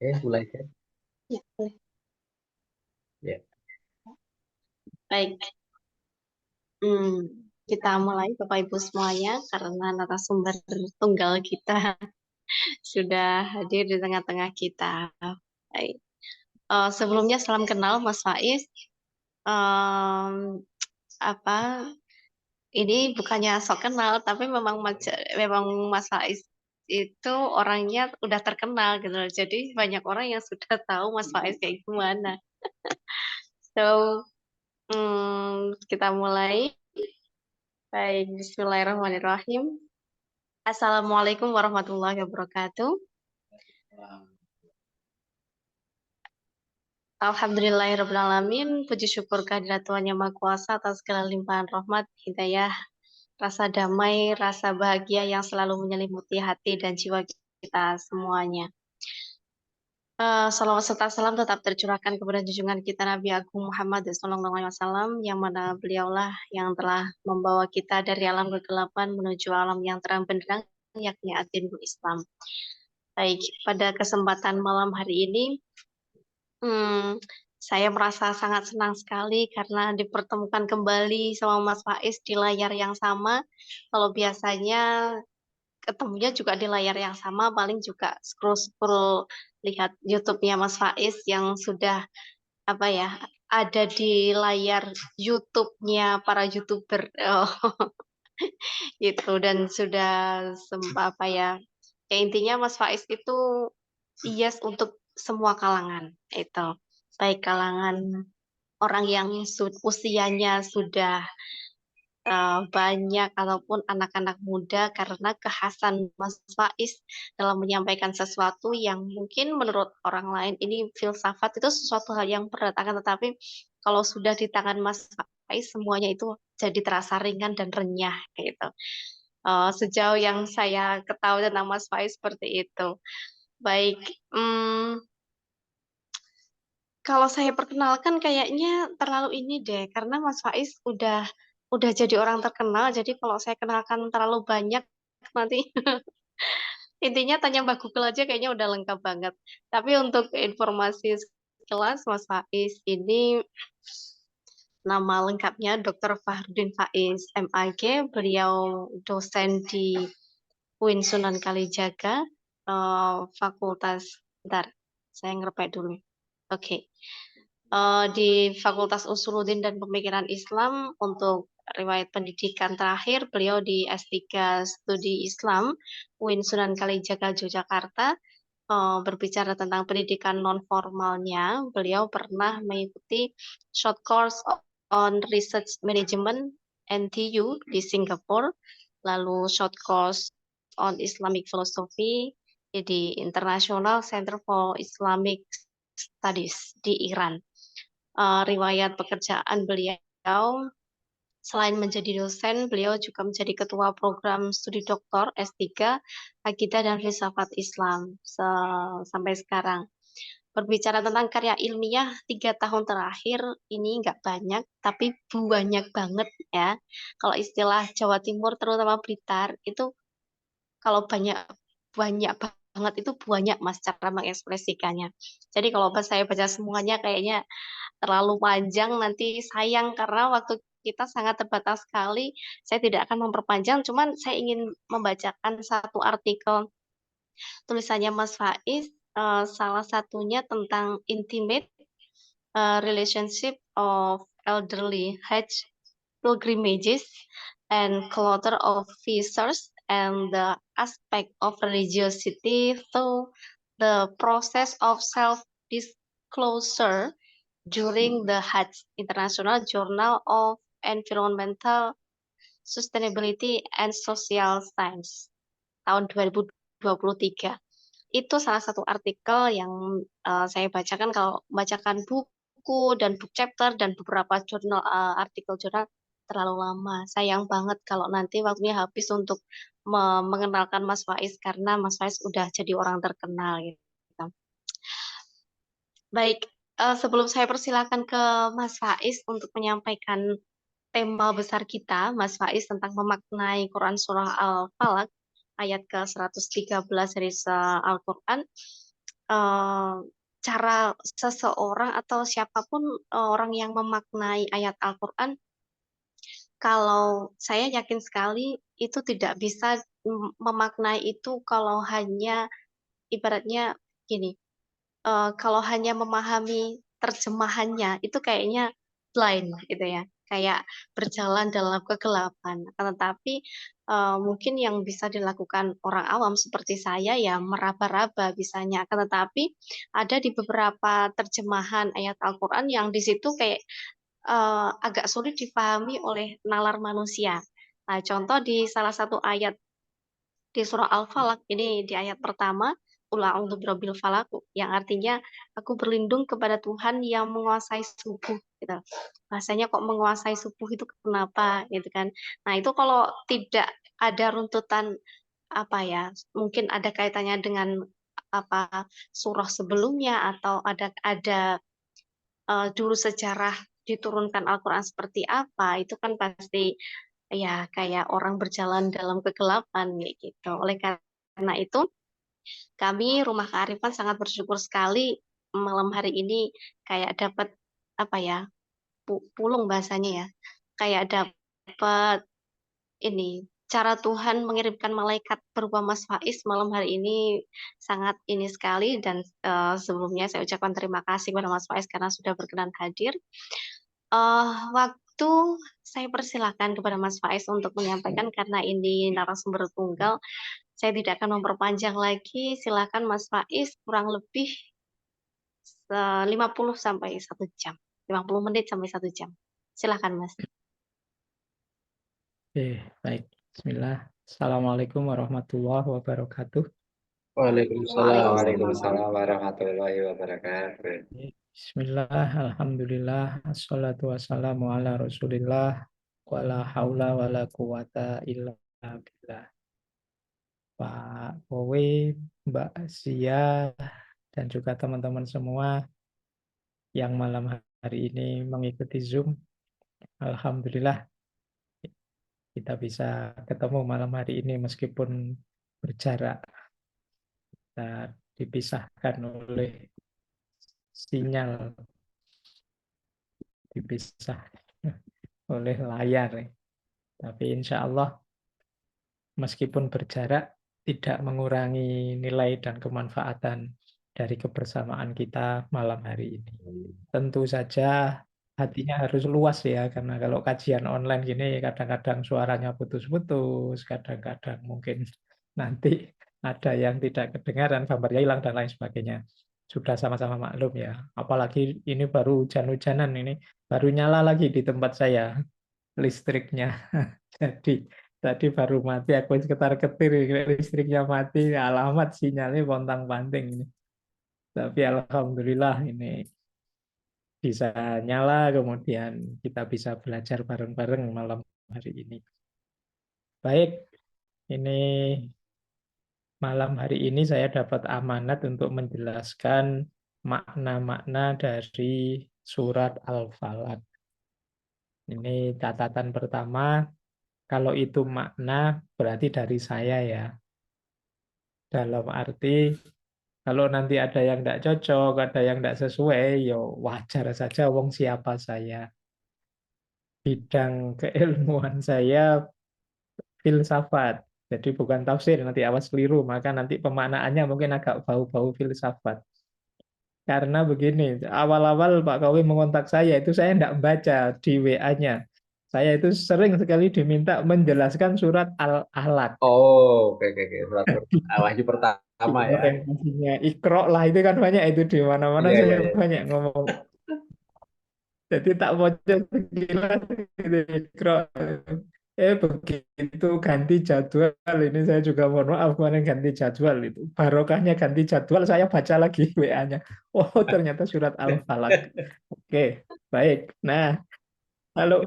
Mulai kan? Ya, boleh. Ya. Baik. Kita mulai Bapak Ibu semuanya karena narasumber tunggal kita sudah hadir di tengah-tengah kita. Baik. Sebelumnya salam kenal Mas Faiz. Em, apa ini bukannya sok kenal tapi memang Mas Faiz itu orangnya udah terkenal gitu loh. Jadi banyak orang yang sudah tahu Mas Faiz kayak gimana. So, kita mulai. Baik, Bismillahirrahmanirrahim. Assalamualaikum warahmatullahi wabarakatuh. Alhamdulillahirrahmanirrahim. Puji syukur kehadirat Tuhan Yang Maha Kuasa atas segala limpahan rahmat, hidayah, rasa damai, rasa bahagia yang selalu menyelimuti hati dan jiwa kita semuanya. Salawat serta salam tetap tercurahkan kepada junjungan kita Nabi Agung Muhammad SAW, yang mana beliaulah yang telah membawa kita dari alam kegelapan menuju alam yang terang benderang, yakni ad-dinul Islam. Baik, pada kesempatan malam hari ini, saya merasa sangat senang sekali karena dipertemukan kembali sama Mas Faiz di layar yang sama. Kalau biasanya ketemunya juga di layar yang sama, paling juga scroll-scroll lihat YouTube-nya Mas Faiz yang sudah apa ya, ada di layar YouTube-nya para YouTuber. Oh, gitu dan sudah apa ya. Ya intinya Mas Faiz itu yes untuk semua kalangan itu. Baik kalangan orang yang usianya sudah banyak ataupun anak-anak muda karena kekhasan Mas Faiz dalam menyampaikan sesuatu yang mungkin menurut orang lain ini filsafat itu sesuatu hal yang berat akan tetapi kalau sudah di tangan Mas Faiz semuanya itu jadi terasa ringan dan renyah gitu. Sejauh yang saya ketahui tentang Mas Faiz seperti itu. Baik, kalau saya perkenalkan kayaknya terlalu ini deh, karena Mas Faiz udah jadi orang terkenal, jadi kalau saya kenalkan terlalu banyak nanti intinya tanya Mbak Google aja kayaknya udah lengkap banget. Tapi untuk informasi sekilas Mas Faiz ini nama lengkapnya Dr. Fahrudin Faiz MAG, beliau dosen di UIN Sunan Kalijaga, Fakultas, bentar, saya ngerepet dulu. Oke. Di Fakultas Usuluddin dan Pemikiran Islam untuk riwayat pendidikan terakhir beliau di S3 Studi Islam UIN Sunan Kalijaga Yogyakarta. Berbicara tentang pendidikan non formalnya, beliau pernah mengikuti short course on Research Management NTU di Singapura, lalu short course on Islamic Philosophy di International Center for Islamic Studies di Iran. Riwayat pekerjaan beliau, selain menjadi dosen, beliau juga menjadi ketua program studi doktor S3 Akidah dan Filsafat Islam sampai sekarang. Berbicara tentang karya ilmiah 3 tahun terakhir ini nggak banyak, tapi banyak banget ya. Kalau istilah Jawa Timur terutama Blitar itu kalau banyak banyak banget itu banyak mas cara mengekspresikannya. Jadi kalau pas saya baca semuanya kayaknya terlalu panjang nanti sayang karena waktu kita sangat terbatas sekali. Saya tidak akan memperpanjang, cuman saya ingin membacakan satu artikel tulisannya Mas Faiz, salah satunya tentang intimate relationship of elderly Hajj pilgrimages and clutter of visitors and the aspect of religiosity through the process of self-disclosure during the Hajj International Journal of Environmental Sustainability and Social Science tahun 2023. Itu salah satu artikel yang saya bacakan kalau bacakan buku dan book chapter dan beberapa artikel jurnal terlalu lama. Sayang banget kalau nanti waktunya habis untuk mengenalkan Mas Faiz karena Mas Faiz udah jadi orang terkenal gitu. Baik, sebelum saya persilakan ke Mas Faiz untuk menyampaikan tema besar kita, Mas Faiz, tentang memaknai Quran Surah Al-Falaq ayat ke-113 dari Al-Quran. eh, cara seseorang atau siapapun orang yang memaknai ayat Al-Quran, kalau saya yakin sekali itu tidak bisa memaknai itu kalau hanya ibaratnya gini, kalau hanya memahami terjemahannya itu kayaknya blind gitu ya, kayak berjalan dalam kegelapan. Akan tetapi mungkin yang bisa dilakukan orang awam seperti saya ya meraba-raba bisanya. Akan tetapi ada di beberapa terjemahan ayat Al-Quran yang di situ kayak agak sulit dipahami oleh nalar manusia. Nah, contoh di salah satu ayat di surah Al-Falaq ini di ayat pertama, Qul a'udzu birabbil falaq, yang artinya aku berlindung kepada Tuhan yang menguasai subuh gitu. Bahasanya kok menguasai subuh itu kenapa gitu kan. Nah, itu kalau tidak ada runtutan apa ya, mungkin ada kaitannya dengan apa surah sebelumnya atau ada dulu sejarah diturunkan Al-Quran seperti apa, itu kan pasti ya kayak orang berjalan dalam kegelapan kayak gitu. Oleh karena itu, kami Rumah Kearifan sangat bersyukur sekali malam hari ini kayak dapat apa ya, pulung bahasanya ya, kayak dapat ini cara Tuhan mengirimkan malaikat berupa Mas Faiz malam hari ini sangat ini sekali dan sebelumnya saya ucapkan terima kasih kepada Mas Faiz karena sudah berkenan hadir. Waktu saya persilahkan kepada Mas Faiz untuk menyampaikan karena ini narasumber tunggal. Saya tidak akan memperpanjang lagi. Silakan Mas Faiz kurang lebih 50 sampai 1 jam. 50 menit sampai 1 jam. Silakan Mas. Oke, baik. Bismillah. Assalamualaikum warahmatullahi wabarakatuh. Waalaikumsalam. Waalaikumsalam warahmatullahi wabarakatuh. Bismillah, alhamdulillah, assalatu wassalamu ala rasulillah, wala haula wala quwata illa billah. Pak Owe, Mbak Sia, dan juga teman-teman semua yang malam hari ini mengikuti Zoom. Alhamdulillah, kita bisa ketemu malam hari ini meskipun berjarak. Kita dipisahkan oleh sinyal, dipisah oleh layar. Tapi insya Allah meskipun berjarak tidak mengurangi nilai dan kemanfaatan dari kebersamaan kita malam hari ini. Tentu saja hatinya harus luas ya, karena kalau kajian online gini kadang-kadang suaranya putus-putus, kadang-kadang mungkin nanti ada yang tidak kedengaran, gambarnya hilang dan lain sebagainya. Sudah sama-sama maklum ya. Apalagi ini baru hujan-hujanan, ini baru nyala lagi di tempat saya listriknya. Jadi tadi baru mati, aku sekitar ketir, listriknya mati, alamat sinyalnya pontang-panting ini. Tapi alhamdulillah ini bisa nyala, kemudian kita bisa belajar bareng-bareng malam hari ini. Baik, ini malam hari ini saya dapat amanat untuk menjelaskan makna-makna dari surat Al-Falaq. Ini catatan pertama, kalau itu makna berarti dari saya ya. Dalam arti kalau nanti ada yang tidak cocok, ada yang tidak sesuai, ya wajar saja, wong siapa saya. Bidang keilmuan saya filsafat. Jadi bukan tafsir, nanti awas keliru, maka nanti pemaknaannya mungkin agak bau-bau filsafat. Karena begini, awal-awal Pak Kawi mengontak saya, itu saya tidak membaca di WA-nya. Saya itu sering sekali diminta menjelaskan surat Al-Alaq. Oh, oke. Surat wahyu pertama ya. Orientasinya Iqra lah, itu kan banyak itu di mana-mana Iya. saya banyak ngomong. Jadi tak baca sekilas gitu, Iqra. Begitu ganti jadwal, ini saya juga mohon maaf kemarin ganti jadwal itu. Barokahnya ganti jadwal, saya baca lagi WA-nya. Oh, ternyata surat Al-Falaq. Oke, baik. Nah, kalau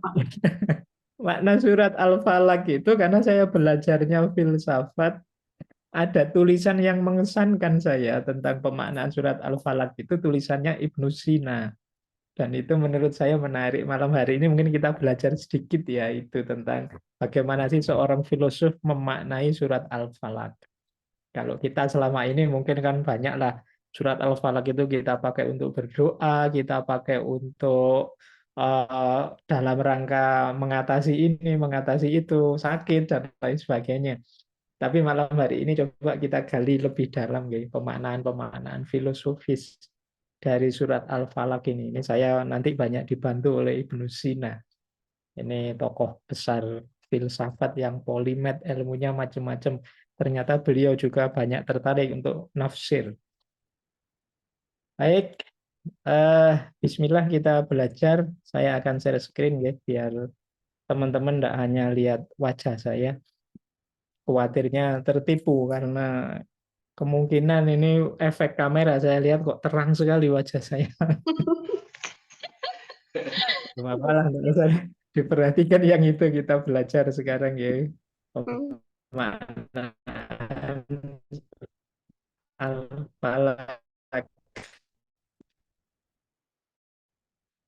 makna surat Al-Falaq itu karena saya belajarnya filsafat, ada tulisan yang mengesankan saya tentang pemaknaan surat Al-Falaq itu tulisannya Ibnu Sina. Dan itu menurut saya menarik. Malam hari ini mungkin kita belajar sedikit ya itu tentang bagaimana sih seorang filosof memaknai surat Al-Falaq. Kalau kita selama ini mungkin kan banyaklah Surat Al-Falaq itu kita pakai untuk berdoa, kita pakai untuk dalam rangka mengatasi ini, mengatasi itu, sakit, dan lain sebagainya. Tapi malam hari ini coba kita gali lebih dalam, ya, pemaknaan-pemaknaan filosofis dari surat Al-Falaq ini. Ini saya nanti banyak dibantu oleh Ibnu Sina. Ini tokoh besar filsafat yang polimet, ilmunya macam-macam. Ternyata beliau juga banyak tertarik untuk nafsir. Baik, Bismillah kita belajar. Saya akan share screen ya, biar teman-teman tidak hanya lihat wajah saya. Khawatirnya tertipu karena kemungkinan ini efek kamera. Saya lihat kok terang sekali wajah saya. Cuma apalah, tidak usah diperhatikan yang itu, kita belajar sekarang ya. Pemaknaan Al-Falaq.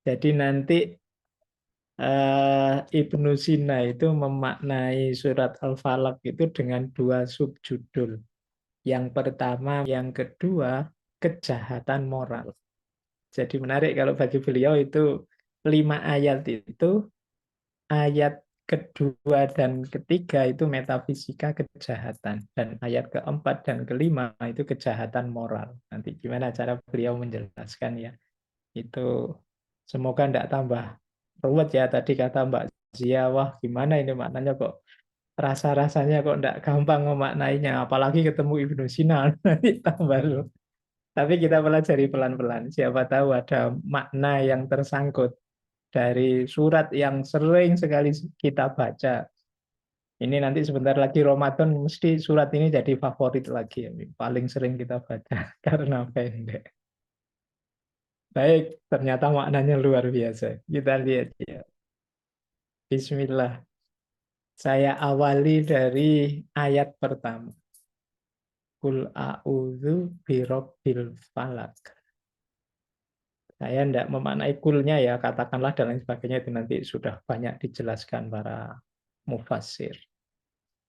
Jadi nanti Ibnu Sina itu memaknai surat Al-Falaq itu dengan dua subjudul. Yang pertama, yang kedua, kejahatan moral. Jadi menarik kalau bagi beliau itu 5 ayat itu, ayat kedua dan ketiga itu metafisika kejahatan, dan ayat keempat dan kelima itu kejahatan moral. Nanti gimana cara beliau menjelaskan ya. Itu semoga tidak tambah ruwet ya. Tadi kata Mbak Zia, wah gimana ini maknanya kok rasa-rasanya kok tidak gampang memaknainya, apalagi ketemu Ibnu Sina, nanti tambah lu. Tapi kita pelajari pelan-pelan, siapa tahu ada makna yang tersangkut dari surat yang sering sekali kita baca. Ini nanti sebentar lagi Ramadan, mesti surat ini jadi favorit lagi, paling sering kita baca karena pendek. Baik, ternyata maknanya luar biasa. Kita lihat ya. Bismillah. Saya awali dari ayat pertama. Qul a'udzu birabbil falaq. Saya tidak memaknai kulnya ya, katakanlah dan lain sebagainya, itu nanti sudah banyak dijelaskan para mufassir.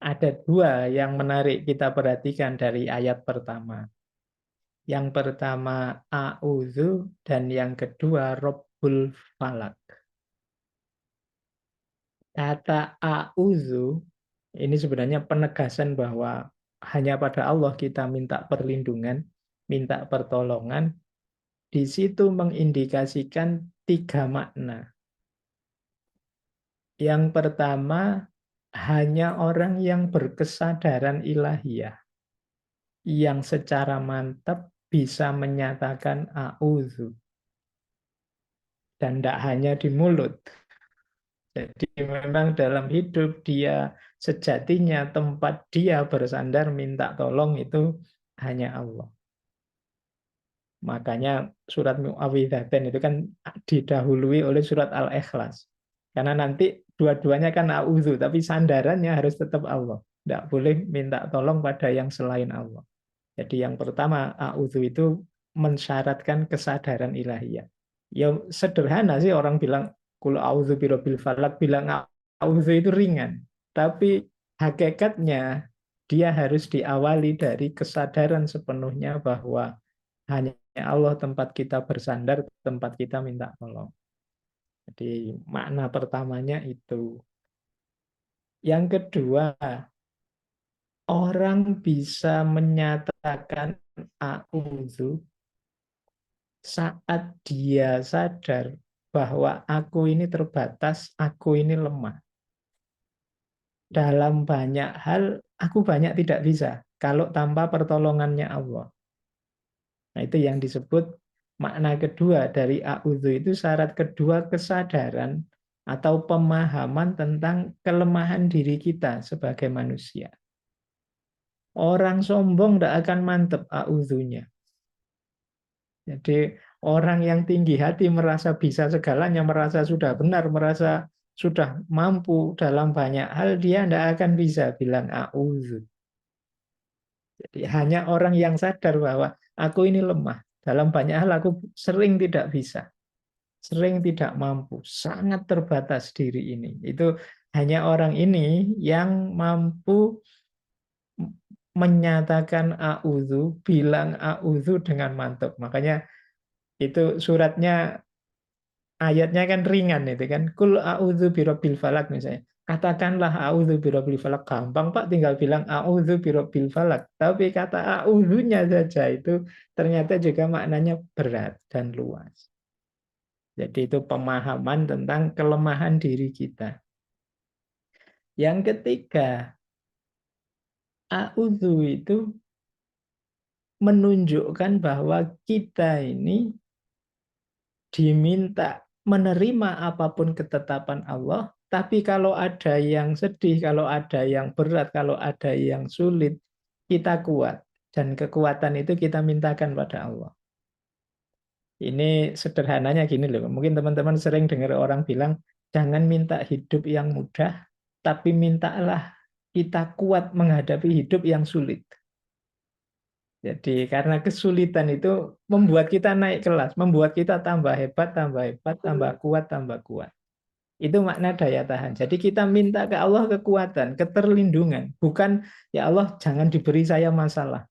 Ada dua yang menarik kita perhatikan dari ayat pertama. Yang pertama a'udzu dan yang kedua Rabbul Falaq. Kata a'udzu ini sebenarnya penegasan bahwa hanya pada Allah kita minta perlindungan, minta pertolongan. Di situ mengindikasikan 3 makna. Yang pertama, hanya orang yang berkesadaran ilahiyah, yang secara mantap bisa menyatakan a'udzu. Dan tidak hanya di mulut. Jadi memang dalam hidup dia sejatinya tempat dia bersandar minta tolong itu hanya Allah. Makanya surat Mu'awwidzatain itu kan didahului oleh surat Al-Ikhlas. Karena nanti dua-duanya kan a'udzu, tapi sandarannya harus tetap Allah. Tidak boleh minta tolong pada yang selain Allah. Jadi yang pertama, a'udzu itu mensyaratkan kesadaran ilahiyah. Ya sederhana sih orang bilang, qul a'udzu birabbil falaq, bilang a'udzu itu ringan. Tapi hakikatnya dia harus diawali dari kesadaran sepenuhnya bahwa hanya Allah tempat kita bersandar, tempat kita minta tolong. Jadi makna pertamanya itu. Yang kedua, orang bisa menyatakan a'udzu saat dia sadar bahwa aku ini terbatas, aku ini lemah. Dalam banyak hal, aku banyak tidak bisa kalau tanpa pertolongannya Allah. Nah, itu yang disebut makna kedua dari a'udzu itu, syarat kedua kesadaran atau pemahaman tentang kelemahan diri kita sebagai manusia. Orang sombong tidak akan mantep a'udzunya. Jadi orang yang tinggi hati merasa bisa segalanya, merasa sudah benar, merasa sudah mampu dalam banyak hal, dia tidak akan bisa bilang a'udzu. Jadi hanya orang yang sadar bahwa aku ini lemah. Dalam banyak hal aku sering tidak bisa. Sering tidak mampu. Sangat terbatas diri ini. Itu hanya orang ini yang mampu menyatakan a'udzu, bilang a'udzu dengan mantap. Makanya itu suratnya, ayatnya kan ringan itu kan. Kul a'udzu birabbil falak misalnya. Katakanlah a'udzu birabbil falak. Gampang Pak, tinggal bilang a'udzu birabbil falak. Tapi kata a'udzunya saja itu ternyata juga maknanya berat dan luas. Jadi itu pemahaman tentang kelemahan diri kita. Yang ketiga, a'udzu itu menunjukkan bahwa kita ini diminta menerima apapun ketetapan Allah, tapi kalau ada yang sedih, kalau ada yang berat, kalau ada yang sulit, kita kuat. Dan kekuatan itu kita mintakan pada Allah. Ini sederhananya gini loh, mungkin teman-teman sering dengar orang bilang, jangan minta hidup yang mudah, tapi mintalah kita kuat menghadapi hidup yang sulit. Jadi karena kesulitan itu membuat kita naik kelas, membuat kita tambah hebat, tambah kuat. Itu makna daya tahan. Jadi kita minta ke Allah kekuatan, keterlindungan. Bukan, ya Allah jangan diberi saya masalah.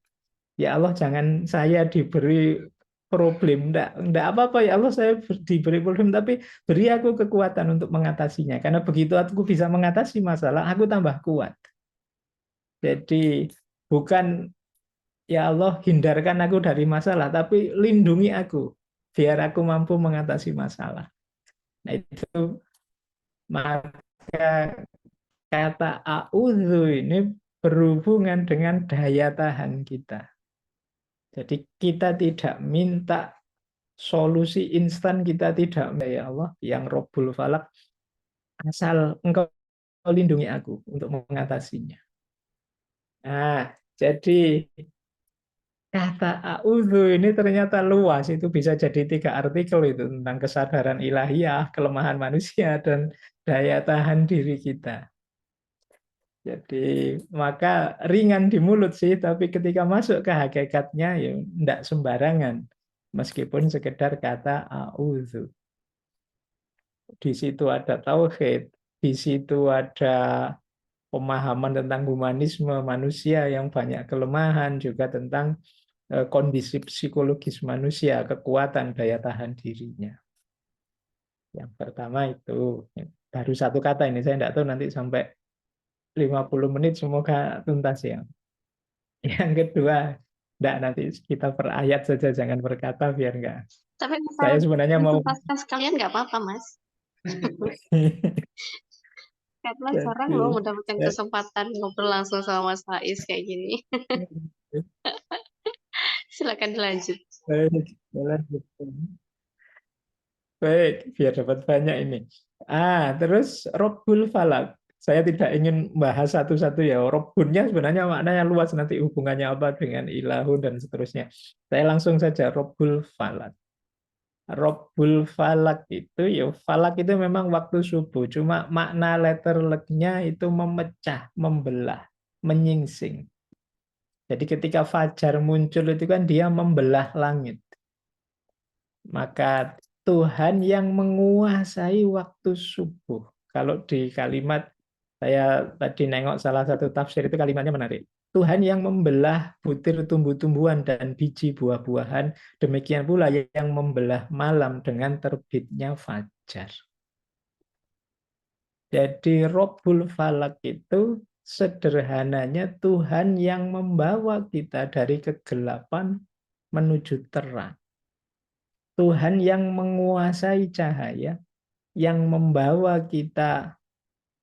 Ya Allah jangan saya diberi problem. Enggak apa-apa ya Allah saya diberi problem, tapi beri aku kekuatan untuk mengatasinya. Karena begitu aku bisa mengatasi masalah, aku tambah kuat. Jadi bukan ya Allah hindarkan aku dari masalah, tapi lindungi aku biar aku mampu mengatasi masalah. Nah itu, maka kata a'udzu ini berhubungan dengan daya tahan kita. Jadi kita tidak minta solusi instan, kita tidak, ya Allah yang Rabbul Falak, asal engkau lindungi aku untuk mengatasinya. Nah, jadi kata a'udzu ini ternyata luas, itu bisa jadi 3 artikel itu tentang kesadaran ilahiyah, kelemahan manusia, dan daya tahan diri kita. Jadi maka ringan di mulut sih, tapi ketika masuk ke hakikatnya ya tidak sembarangan. Meskipun sekedar kata a'udzu. Di situ ada tauhid, di situ ada pemahaman tentang humanisme manusia yang banyak kelemahan, juga tentang kondisi psikologis manusia, kekuatan daya tahan dirinya. Yang pertama itu, baru satu kata ini, saya tidak tahu nanti sampai 50 menit semoga tuntas ya. Yang kedua, enggak, nanti kita per ayat saja, jangan per kata biar enggak. Tapi Saya sebenarnya mau tuntaskan sekalian nggak apa-apa, Mas. Karena jarang jadi, loh mendapatkan kesempatan ngobrol langsung sama Mas Faiz kayak gini. Silakan dilanjut. Baik, biar dapat banyak ini. Terus Rabbul Falak. Saya tidak ingin bahas satu-satu ya. Rabbunnya sebenarnya maknanya luas, nanti hubungannya apa dengan ilahun dan seterusnya. Saya langsung saja Rabbul Falak. Rabbul Falak itu, ya falak itu memang waktu subuh. Cuma makna letter leg-nya itu memecah, membelah, menyingsing. Jadi ketika fajar muncul itu kan dia membelah langit. Maka Tuhan yang menguasai waktu subuh. Kalau di kalimat, saya tadi nengok salah satu tafsir itu kalimatnya menarik. Tuhan yang membelah butir tumbuh-tumbuhan dan biji buah-buahan, demikian pula yang membelah malam dengan terbitnya fajar. Jadi Rabbul Falak itu sederhananya Tuhan yang membawa kita dari kegelapan menuju terang. Tuhan yang menguasai cahaya, yang membawa kita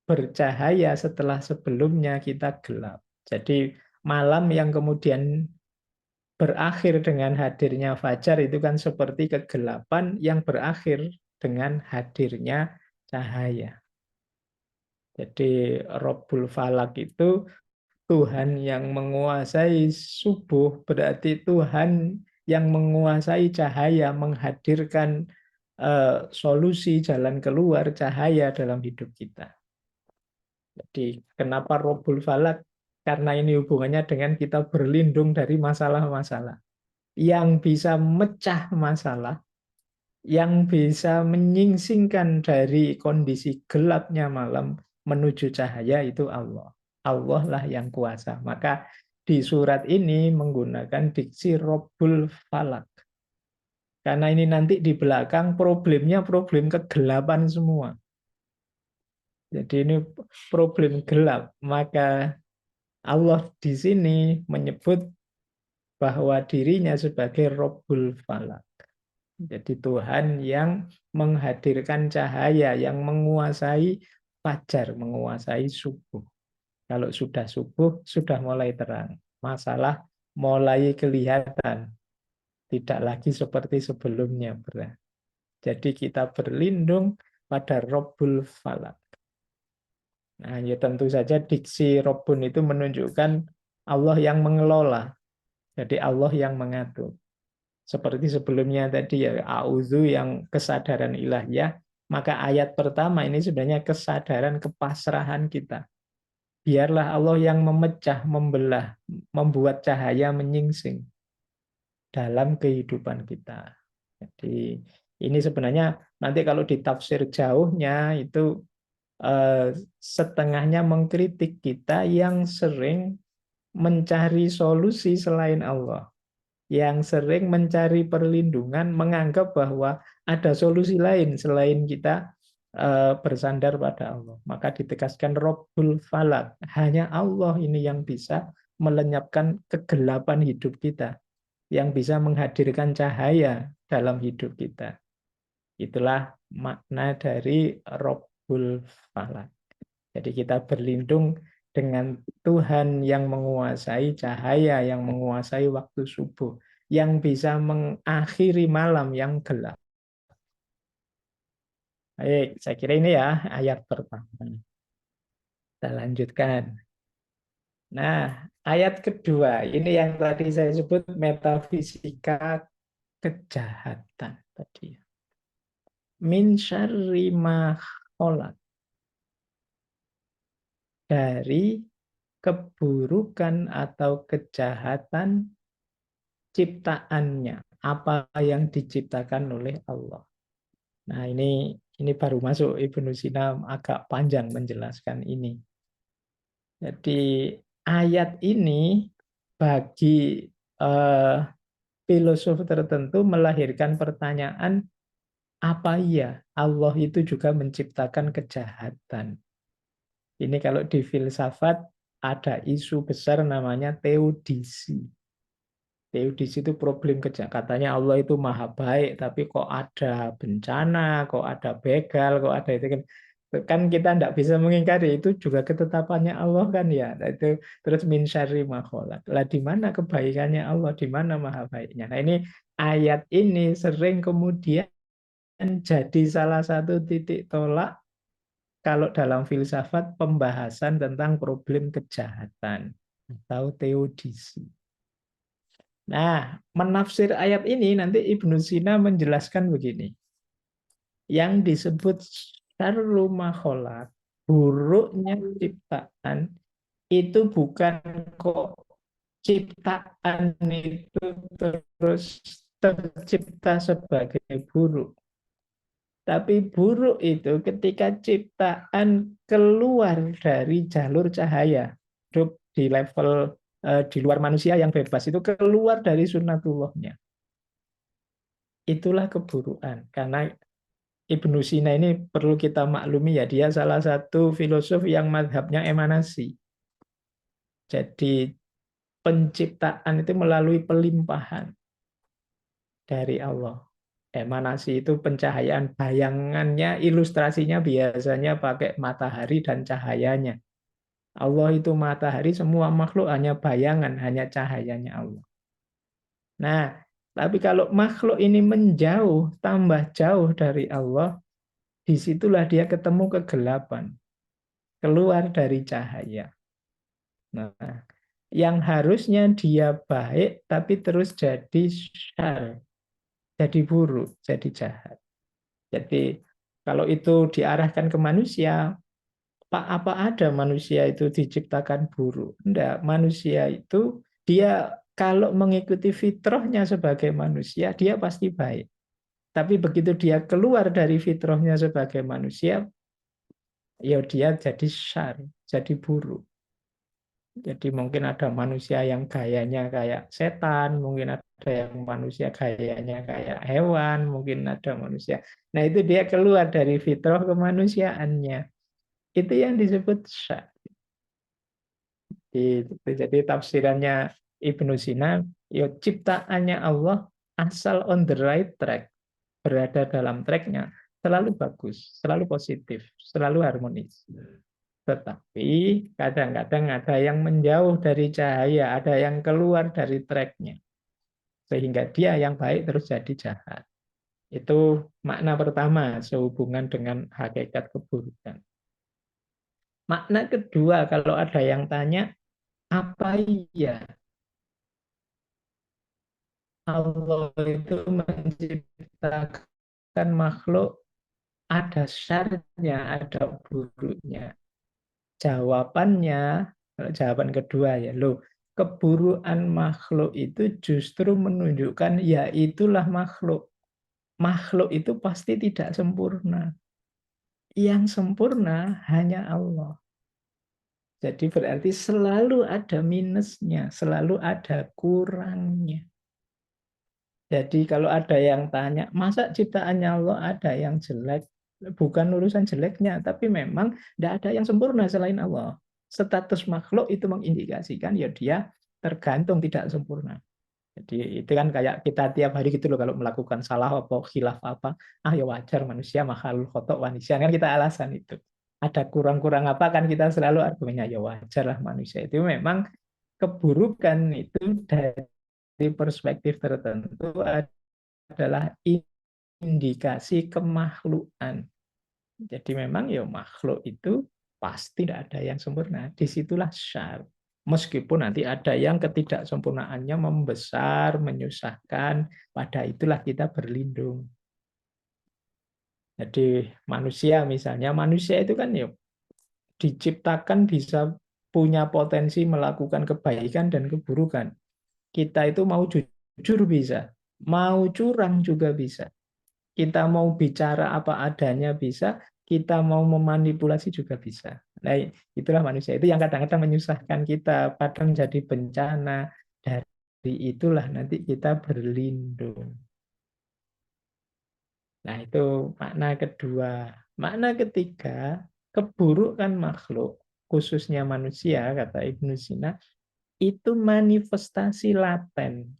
bercahaya setelah sebelumnya kita gelap. Jadi malam yang kemudian berakhir dengan hadirnya fajar itu kan seperti kegelapan yang berakhir dengan hadirnya cahaya. Jadi Rabbul Falak itu Tuhan yang menguasai subuh, berarti Tuhan yang menguasai cahaya, menghadirkan solusi jalan keluar cahaya dalam hidup kita. Jadi kenapa Rabbul Falak? Karena ini hubungannya dengan kita berlindung dari masalah-masalah. Yang bisa mecah masalah, yang bisa menyingsingkan dari kondisi gelapnya malam menuju cahaya itu Allah. Allah lah yang kuasa. Maka di surat ini menggunakan diksi Rabbul Falak. Karena ini nanti di belakang problemnya problem kegelapan semua. Jadi ini problem gelap. Maka Allah di sini menyebut bahwa dirinya sebagai Rabbul Falak. Jadi Tuhan yang menghadirkan cahaya, yang menguasai fajar, menguasai subuh. Kalau sudah subuh, sudah mulai terang. Masalah mulai kelihatan. Tidak lagi seperti sebelumnya. Jadi kita berlindung pada Rabbul Falak. Nah, ya tentu saja diksi Rabbun itu menunjukkan Allah yang mengelola. Jadi Allah yang mengatur. Seperti sebelumnya tadi ya, A'udzu yang kesadaran ilahiyah, maka ayat pertama ini sebenarnya kesadaran kepasrahan kita. Biarlah Allah yang memecah, membelah, membuat cahaya menyingsing dalam kehidupan kita. Jadi ini sebenarnya nanti kalau ditafsir jauhnya itu setengahnya mengkritik kita yang sering mencari solusi selain Allah, yang sering mencari perlindungan, menganggap bahwa ada solusi lain selain kita bersandar pada Allah. Maka ditegaskan Rabbul Falak, hanya Allah ini yang bisa melenyapkan kegelapan hidup kita, yang bisa menghadirkan cahaya dalam hidup kita. Itulah makna dari Rabbul Falak. Jadi kita berlindung dengan Tuhan yang menguasai cahaya, yang menguasai waktu subuh, yang bisa mengakhiri malam yang gelap. Baik, saya kira ini ya ayat pertama. Kita lanjutkan. Nah, ayat kedua, ini yang tadi saya sebut metafisika kejahatan tadi. Min syarri ma khalaq. Dari keburukan atau kejahatan ciptaannya, apa yang diciptakan oleh Allah. Nah, ini baru masuk. Ibnu Sina agak panjang menjelaskan ini. Jadi ayat ini bagi filosof tertentu melahirkan pertanyaan, apa iya Allah itu juga menciptakan kejahatan? Ini kalau di filsafat ada isu besar namanya teodisi. Teodisi itu problem kejahatan. Katanya Allah itu maha baik, tapi kok ada bencana, kok ada begal, kok ada itu kan kita tidak bisa mengingkari, itu juga ketetapannya Allah kan ya. Nah, itu terus min syarri ma khalaq. Lah di mana kebaikannya Allah, di mana maha baiknya? Nah, ini ayat ini sering kemudian jadi salah satu titik tolak kalau dalam filsafat pembahasan tentang problem kejahatan atau teodisi. Nah, menafsir ayat ini nanti Ibnu Sina menjelaskan begini. Yang disebut syarru ma khalaq, buruknya ciptaan, itu bukan kok ciptaan itu terus tercipta sebagai buruk. Tapi buruk itu ketika ciptaan keluar dari jalur cahaya, hidup di level di luar manusia yang bebas, itu keluar dari sunnatullahnya. Itulah keburukan. Karena Ibnu Sina ini perlu kita maklumi ya, dia salah satu filosof yang mazhabnya emanasi. Jadi penciptaan itu melalui pelimpahan dari Allah. Emanasi itu pencahayaan, bayangannya, ilustrasinya biasanya pakai matahari dan cahayanya. Allah itu matahari, semua makhluk hanya bayangan, hanya cahayanya Allah. Nah, tapi kalau makhluk ini menjauh, tambah jauh dari Allah, disitulah dia ketemu kegelapan, keluar dari cahaya. Nah, yang harusnya dia baik, tapi terus jadi syar, jadi buruk, jadi jahat. Jadi kalau itu diarahkan ke manusia, apa ada manusia itu diciptakan buruk? Enggak, manusia itu dia kalau mengikuti fitrahnya sebagai manusia, dia pasti baik. Tapi begitu dia keluar dari fitrahnya sebagai manusia, ya dia jadi syar, jadi buruk. Jadi mungkin ada manusia yang gayanya kayak setan, mungkin ada yang manusia gayanya kayak hewan, mungkin ada manusia. Nah itu dia keluar dari fitrah kemanusiaannya. Itu yang disebut syar. Jadi tafsirannya Ibnu Sina, ya ciptaannya Allah asal on the right track, berada dalam tracknya, selalu bagus, selalu positif, selalu harmonis. Tetapi kadang-kadang ada yang menjauh dari cahaya, ada yang keluar dari tracknya. Sehingga dia yang baik terus jadi jahat. Itu makna pertama sehubungan dengan hakikat keburukan. Makna kedua, kalau ada yang tanya, apa iya Allah itu menciptakan makhluk ada syarnya, ada buruknya? Jawabannya, jawaban kedua ya, keburukan makhluk itu justru menunjukkan ya itulah makhluk. Makhluk itu pasti tidak sempurna. Yang sempurna hanya Allah. Jadi berarti selalu ada minusnya, selalu ada kurangnya. Jadi kalau ada yang tanya, masa ciptaannya Allah ada yang jelek? Bukan urusan jeleknya, tapi memang tidak ada yang sempurna selain Allah. Status makhluk itu mengindikasikan ya dia tergantung tidak sempurna. Jadi itu kan kayak kita tiap hari gitu loh, kalau melakukan salah apa, khilaf apa, ya wajar manusia makhluk khotok wanisian, kan kita alasan itu. Ada kurang-kurang apa kan kita selalu argumennya ya wajar lah manusia itu memang keburukan itu dari perspektif tertentu adalah indikasi kemakhlukan. Jadi memang ya makhluk itu pasti tidak ada yang sempurna. Disitulah syar. Meskipun nanti ada yang ketidaksempurnaannya membesar, menyusahkan, pada itulah kita berlindung. Jadi manusia misalnya, manusia itu kan ya diciptakan bisa punya potensi melakukan kebaikan dan keburukan. Kita itu mau jujur bisa, mau curang juga bisa. Kita mau bicara apa adanya bisa, kita mau memanipulasi juga bisa. Nah, itulah manusia. Itu yang kadang-kadang menyusahkan kita, kadang jadi bencana. Dari itulah nanti kita berlindung. Nah, itu makna kedua. Makna ketiga, keburukan makhluk, khususnya manusia, kata Ibnu Sina, itu manifestasi laten.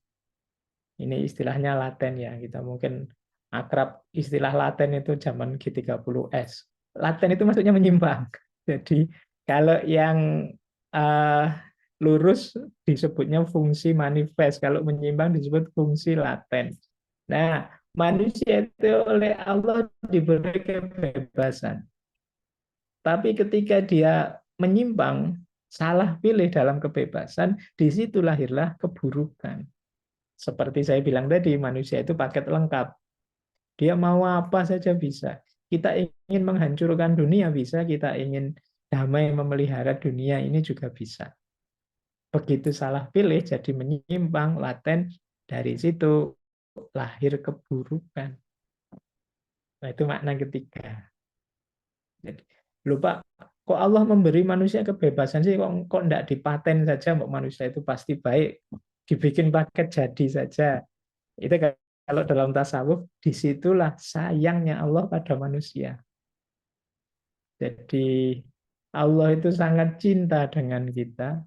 Ini istilahnya laten ya, kita mungkin akrab istilah laten itu zaman G30S. Laten itu maksudnya menyimpang. Jadi kalau yang uh, lurus disebutnya fungsi manifest, kalau menyimpang disebut fungsi laten. Nah, manusia itu oleh Allah diberi kebebasan. Tapi ketika dia menyimpang, salah pilih dalam kebebasan, di situ lahirlah keburukan. Seperti saya bilang tadi, manusia itu paket lengkap. Dia mau apa saja bisa. Kita ingin menghancurkan dunia bisa, kita ingin damai memelihara dunia ini juga bisa. Begitu salah pilih, jadi menyimpang, laten, dari situ lahir keburukan. Nah, itu makna ketiga. Jadi, lupa, kok Allah memberi manusia kebebasan sih, kok enggak dipaten saja, manusia itu pasti baik, dibikin paket jadi saja. Itu kalau dalam tasawuf, disitulah sayangnya Allah pada manusia. Jadi Allah itu sangat cinta dengan kita.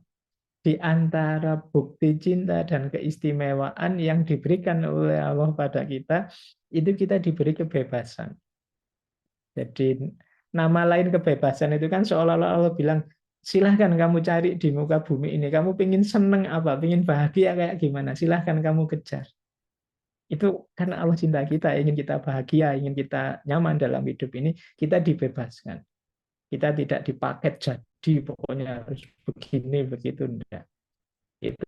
Di antara bukti cinta dan keistimewaan yang diberikan oleh Allah pada kita, itu kita diberi kebebasan. Jadi nama lain kebebasan itu kan seolah-olah Allah bilang, silahkan kamu cari di muka bumi ini. Kamu pengen seneng apa, pengen bahagia kayak gimana, silahkan kamu kejar. Itu karena Allah cinta kita, ingin kita bahagia, ingin kita nyaman dalam hidup ini, kita dibebaskan. Kita tidak dipaket jadi, pokoknya harus begini, begitu, enggak. Itu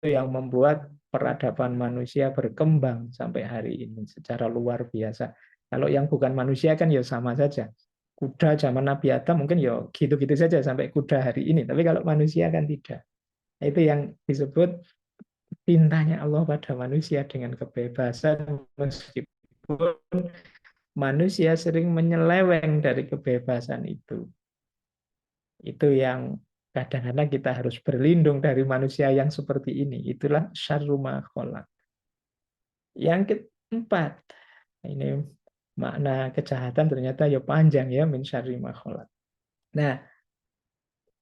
yang membuat peradaban manusia berkembang sampai hari ini secara luar biasa. Kalau yang bukan manusia kan ya sama saja. Kuda zaman Nabi Adam mungkin ya gitu-gitu saja sampai kuda hari ini. Tapi kalau manusia kan tidak. Itu yang disebut cintanya Allah pada manusia dengan kebebasan, meskipun manusia sering menyeleweng dari kebebasan itu. Itu yang kadang-kadang kita harus berlindung dari manusia yang seperti ini. Itulah syarru ma khalaq. Yang keempat, ini makna kejahatan ternyata ya panjang ya, min syarri ma khalaq. Nah,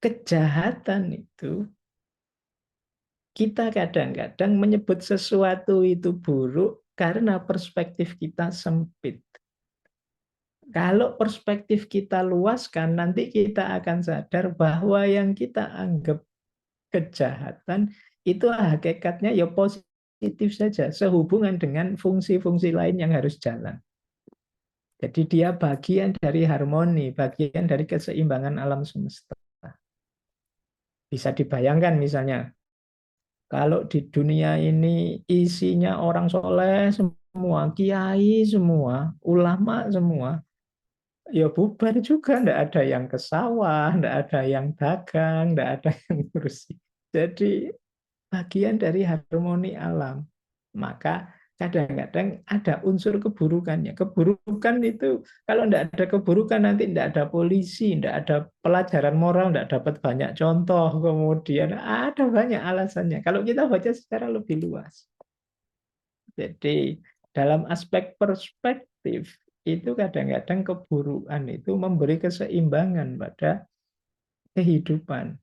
kejahatan itu kita kadang-kadang menyebut sesuatu itu buruk karena perspektif kita sempit. Kalau perspektif kita luas kan nanti kita akan sadar bahwa yang kita anggap kejahatan itu hakikatnya ya positif saja, sehubungan dengan fungsi-fungsi lain yang harus jalan. Jadi dia bagian dari harmoni, bagian dari keseimbangan alam semesta. Bisa dibayangkan misalnya, kalau di dunia ini isinya orang soleh semua, kiai semua, ulama semua, ya bubar juga, ndak ada yang ke sawah, ndak ada yang dagang, ndak ada yang ngurusi. Jadi bagian dari harmoni alam. Maka kadang-kadang ada unsur keburukannya. Keburukan itu, kalau ndak ada keburukan nanti ndak ada polisi, ndak ada pelajaran moral, ndak dapat banyak contoh, kemudian ada banyak alasannya. Kalau kita baca secara lebih luas. Jadi dalam aspek perspektif, itu kadang-kadang keburukan itu memberi keseimbangan pada kehidupan.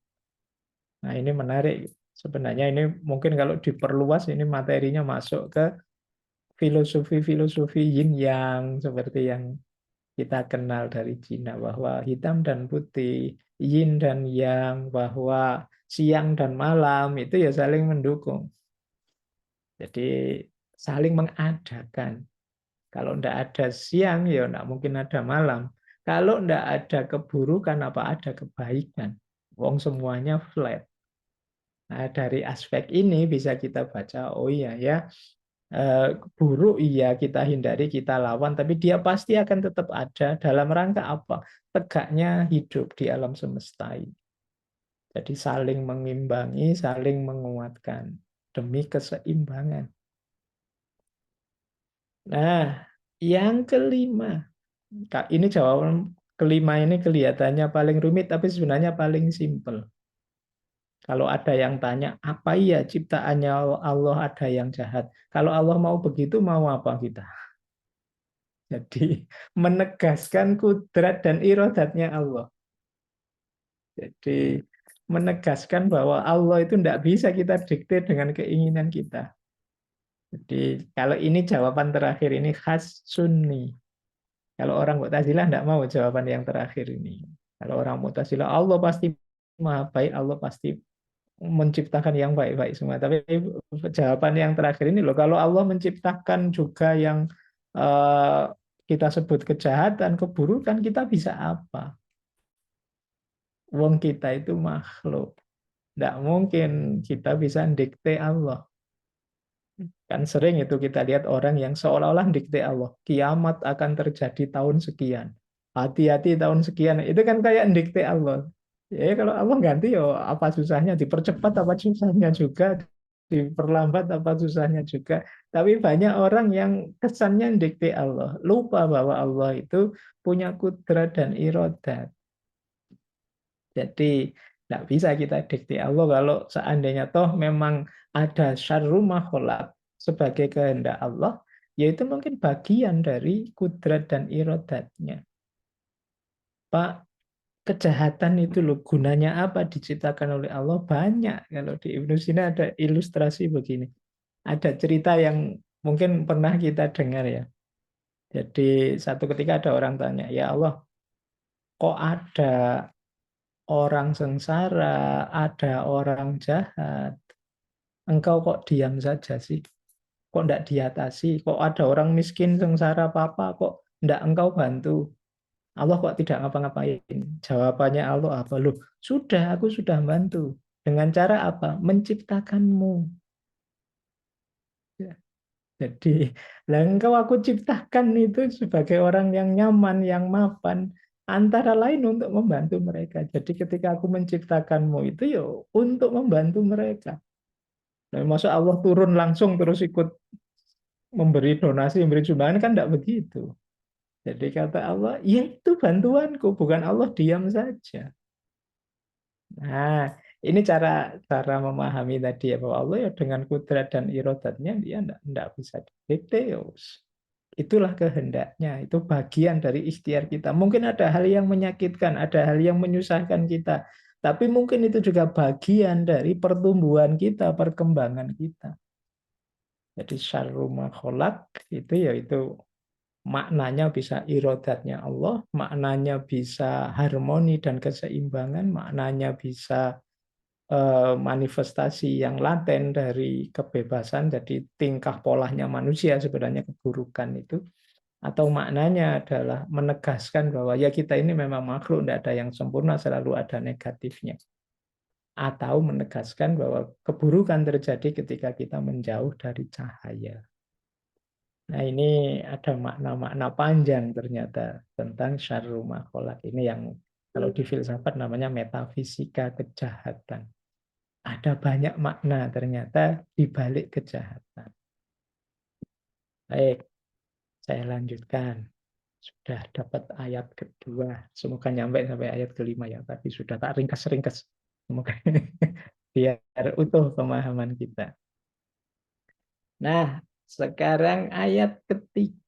Nah ini menarik. Sebenarnya ini mungkin kalau diperluas ini materinya masuk ke filosofi-filosofi yin yang seperti yang kita kenal dari Cina, bahwa hitam dan putih, yin dan yang, bahwa siang dan malam itu ya saling mendukung. Jadi saling mengadakan. Kalau tidak ada siang, ya tidak mungkin ada malam. Kalau tidak ada keburukan, apa ada kebaikan? Wong semuanya flat. Nah, dari aspek ini bisa kita baca, oh iya ya, buruk iya kita hindari, kita lawan, tapi dia pasti akan tetap ada dalam rangka apa? Tegaknya hidup di alam semesta ini. Jadi saling mengimbangi, saling menguatkan demi keseimbangan. Nah, yang kelima, ini jawaban kelima ini kelihatannya paling rumit, tapi sebenarnya paling simpel. Kalau ada yang tanya, apa iya ciptaannya Allah ada yang jahat? Kalau Allah mau begitu, mau apa kita? Jadi menegaskan kudrat dan irodatnya Allah. Jadi menegaskan bahwa Allah itu tidak bisa kita dikte dengan keinginan kita. Jadi kalau ini jawaban terakhir ini khas Sunni. Kalau orang Mu'tazilah tidak mau jawaban yang terakhir ini. Kalau orang Mu'tazilah Allah pasti maha baik, Allah pasti menciptakan yang baik-baik semua. Tapi jawaban yang terakhir ini loh, kalau Allah menciptakan juga yang kita sebut kejahatan, keburukan, kita bisa apa? Wong kita itu makhluk. Tidak mungkin kita bisa dikte Allah. Kan sering itu kita lihat orang yang seolah-olah dikte Allah. Kiamat akan terjadi tahun sekian. Hati-hati tahun sekian. Itu kan kayak dikte Allah. Ya kalau Allah ganti ya apa susahnya, dipercepat apa susahnya juga, diperlambat apa susahnya juga. Tapi banyak orang yang kesannya dikte Allah, lupa bahwa Allah itu punya kudrat dan irodat. Jadi tidak bisa kita dikte Allah kalau seandainya toh memang ada syarru ma khalaq sebagai kehendak Allah, yaitu mungkin bagian dari kudrat dan irodatnya. Pak, kejahatan itu loh gunanya apa diciptakan oleh Allah? Banyak. Kalau di Ibnu Sina ada ilustrasi begini. Ada cerita yang mungkin pernah kita dengar ya. Jadi satu ketika ada orang tanya, ya Allah, kok ada orang sengsara, ada orang jahat, engkau kok diam saja sih? Kok tidak diatasi? Kok ada orang miskin sengsara apa-apa, kok tidak engkau bantu? Allah kok tidak ngapa-ngapain? Jawabannya Allah apa? Loh, sudah, aku sudah bantu. Dengan cara apa? Menciptakanmu. Ya. Jadi, lah engkau aku ciptakan itu sebagai orang yang nyaman, yang mapan. Antara lain untuk membantu mereka. Jadi ketika aku menciptakanmu itu ya untuk membantu mereka. Nah, masa Allah turun langsung terus ikut memberi donasi, memberi sumbangan kan tidak begitu. Jadi kata Allah, ya itu bantuanku, bukan Allah diam saja. Nah, ini cara cara memahami tadi ya, bahwa Allah ya dengan kudrat dan irodatnya dia enggak bisa didikte. Ya wis. Itulah kehendaknya, itu bagian dari ikhtiar kita. Mungkin ada hal yang menyakitkan, ada hal yang menyusahkan kita, tapi mungkin itu juga bagian dari pertumbuhan kita, perkembangan kita. Jadi syarru ma khalaq itu yaitu maknanya bisa irodatnya Allah, maknanya bisa harmoni dan keseimbangan, maknanya bisa manifestasi yang laten dari kebebasan, jadi tingkah polanya manusia sebenarnya keburukan itu, atau maknanya adalah menegaskan bahwa ya kita ini memang makhluk, tidak ada yang sempurna, selalu ada negatifnya. Atau menegaskan bahwa keburukan terjadi ketika kita menjauh dari cahaya. Nah ini ada makna-makna panjang ternyata tentang syarru ma khalaq. Ini yang kalau di filsafat namanya metafisika kejahatan. Ada banyak makna ternyata di balik kejahatan. Baik, saya lanjutkan. Sudah dapat ayat kedua. Semoga nyampe sampai ayat kelima ya. Tapi sudah tak ringkas-ringkas. Semoga biar utuh pemahaman kita. Nah, sekarang ayat ketiga.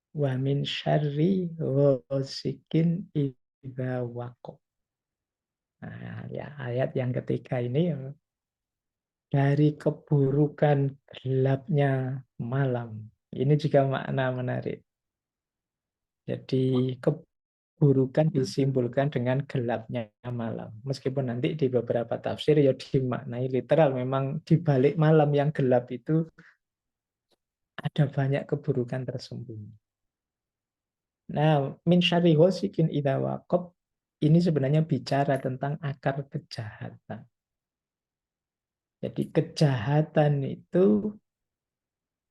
Wa min syarri ghasikin idza waqab. Nah, ya ayat yang ketiga ini dari keburukan gelapnya malam. Ini juga makna menarik. Jadi keburukan disimbolkan dengan gelapnya malam. Meskipun nanti di beberapa tafsir ya dimaknai literal. Memang di balik malam yang gelap itu ada banyak keburukan tersembunyi. Nah, min syarri ghasikin idza waqab ini sebenarnya bicara tentang akar kejahatan. Jadi kejahatan itu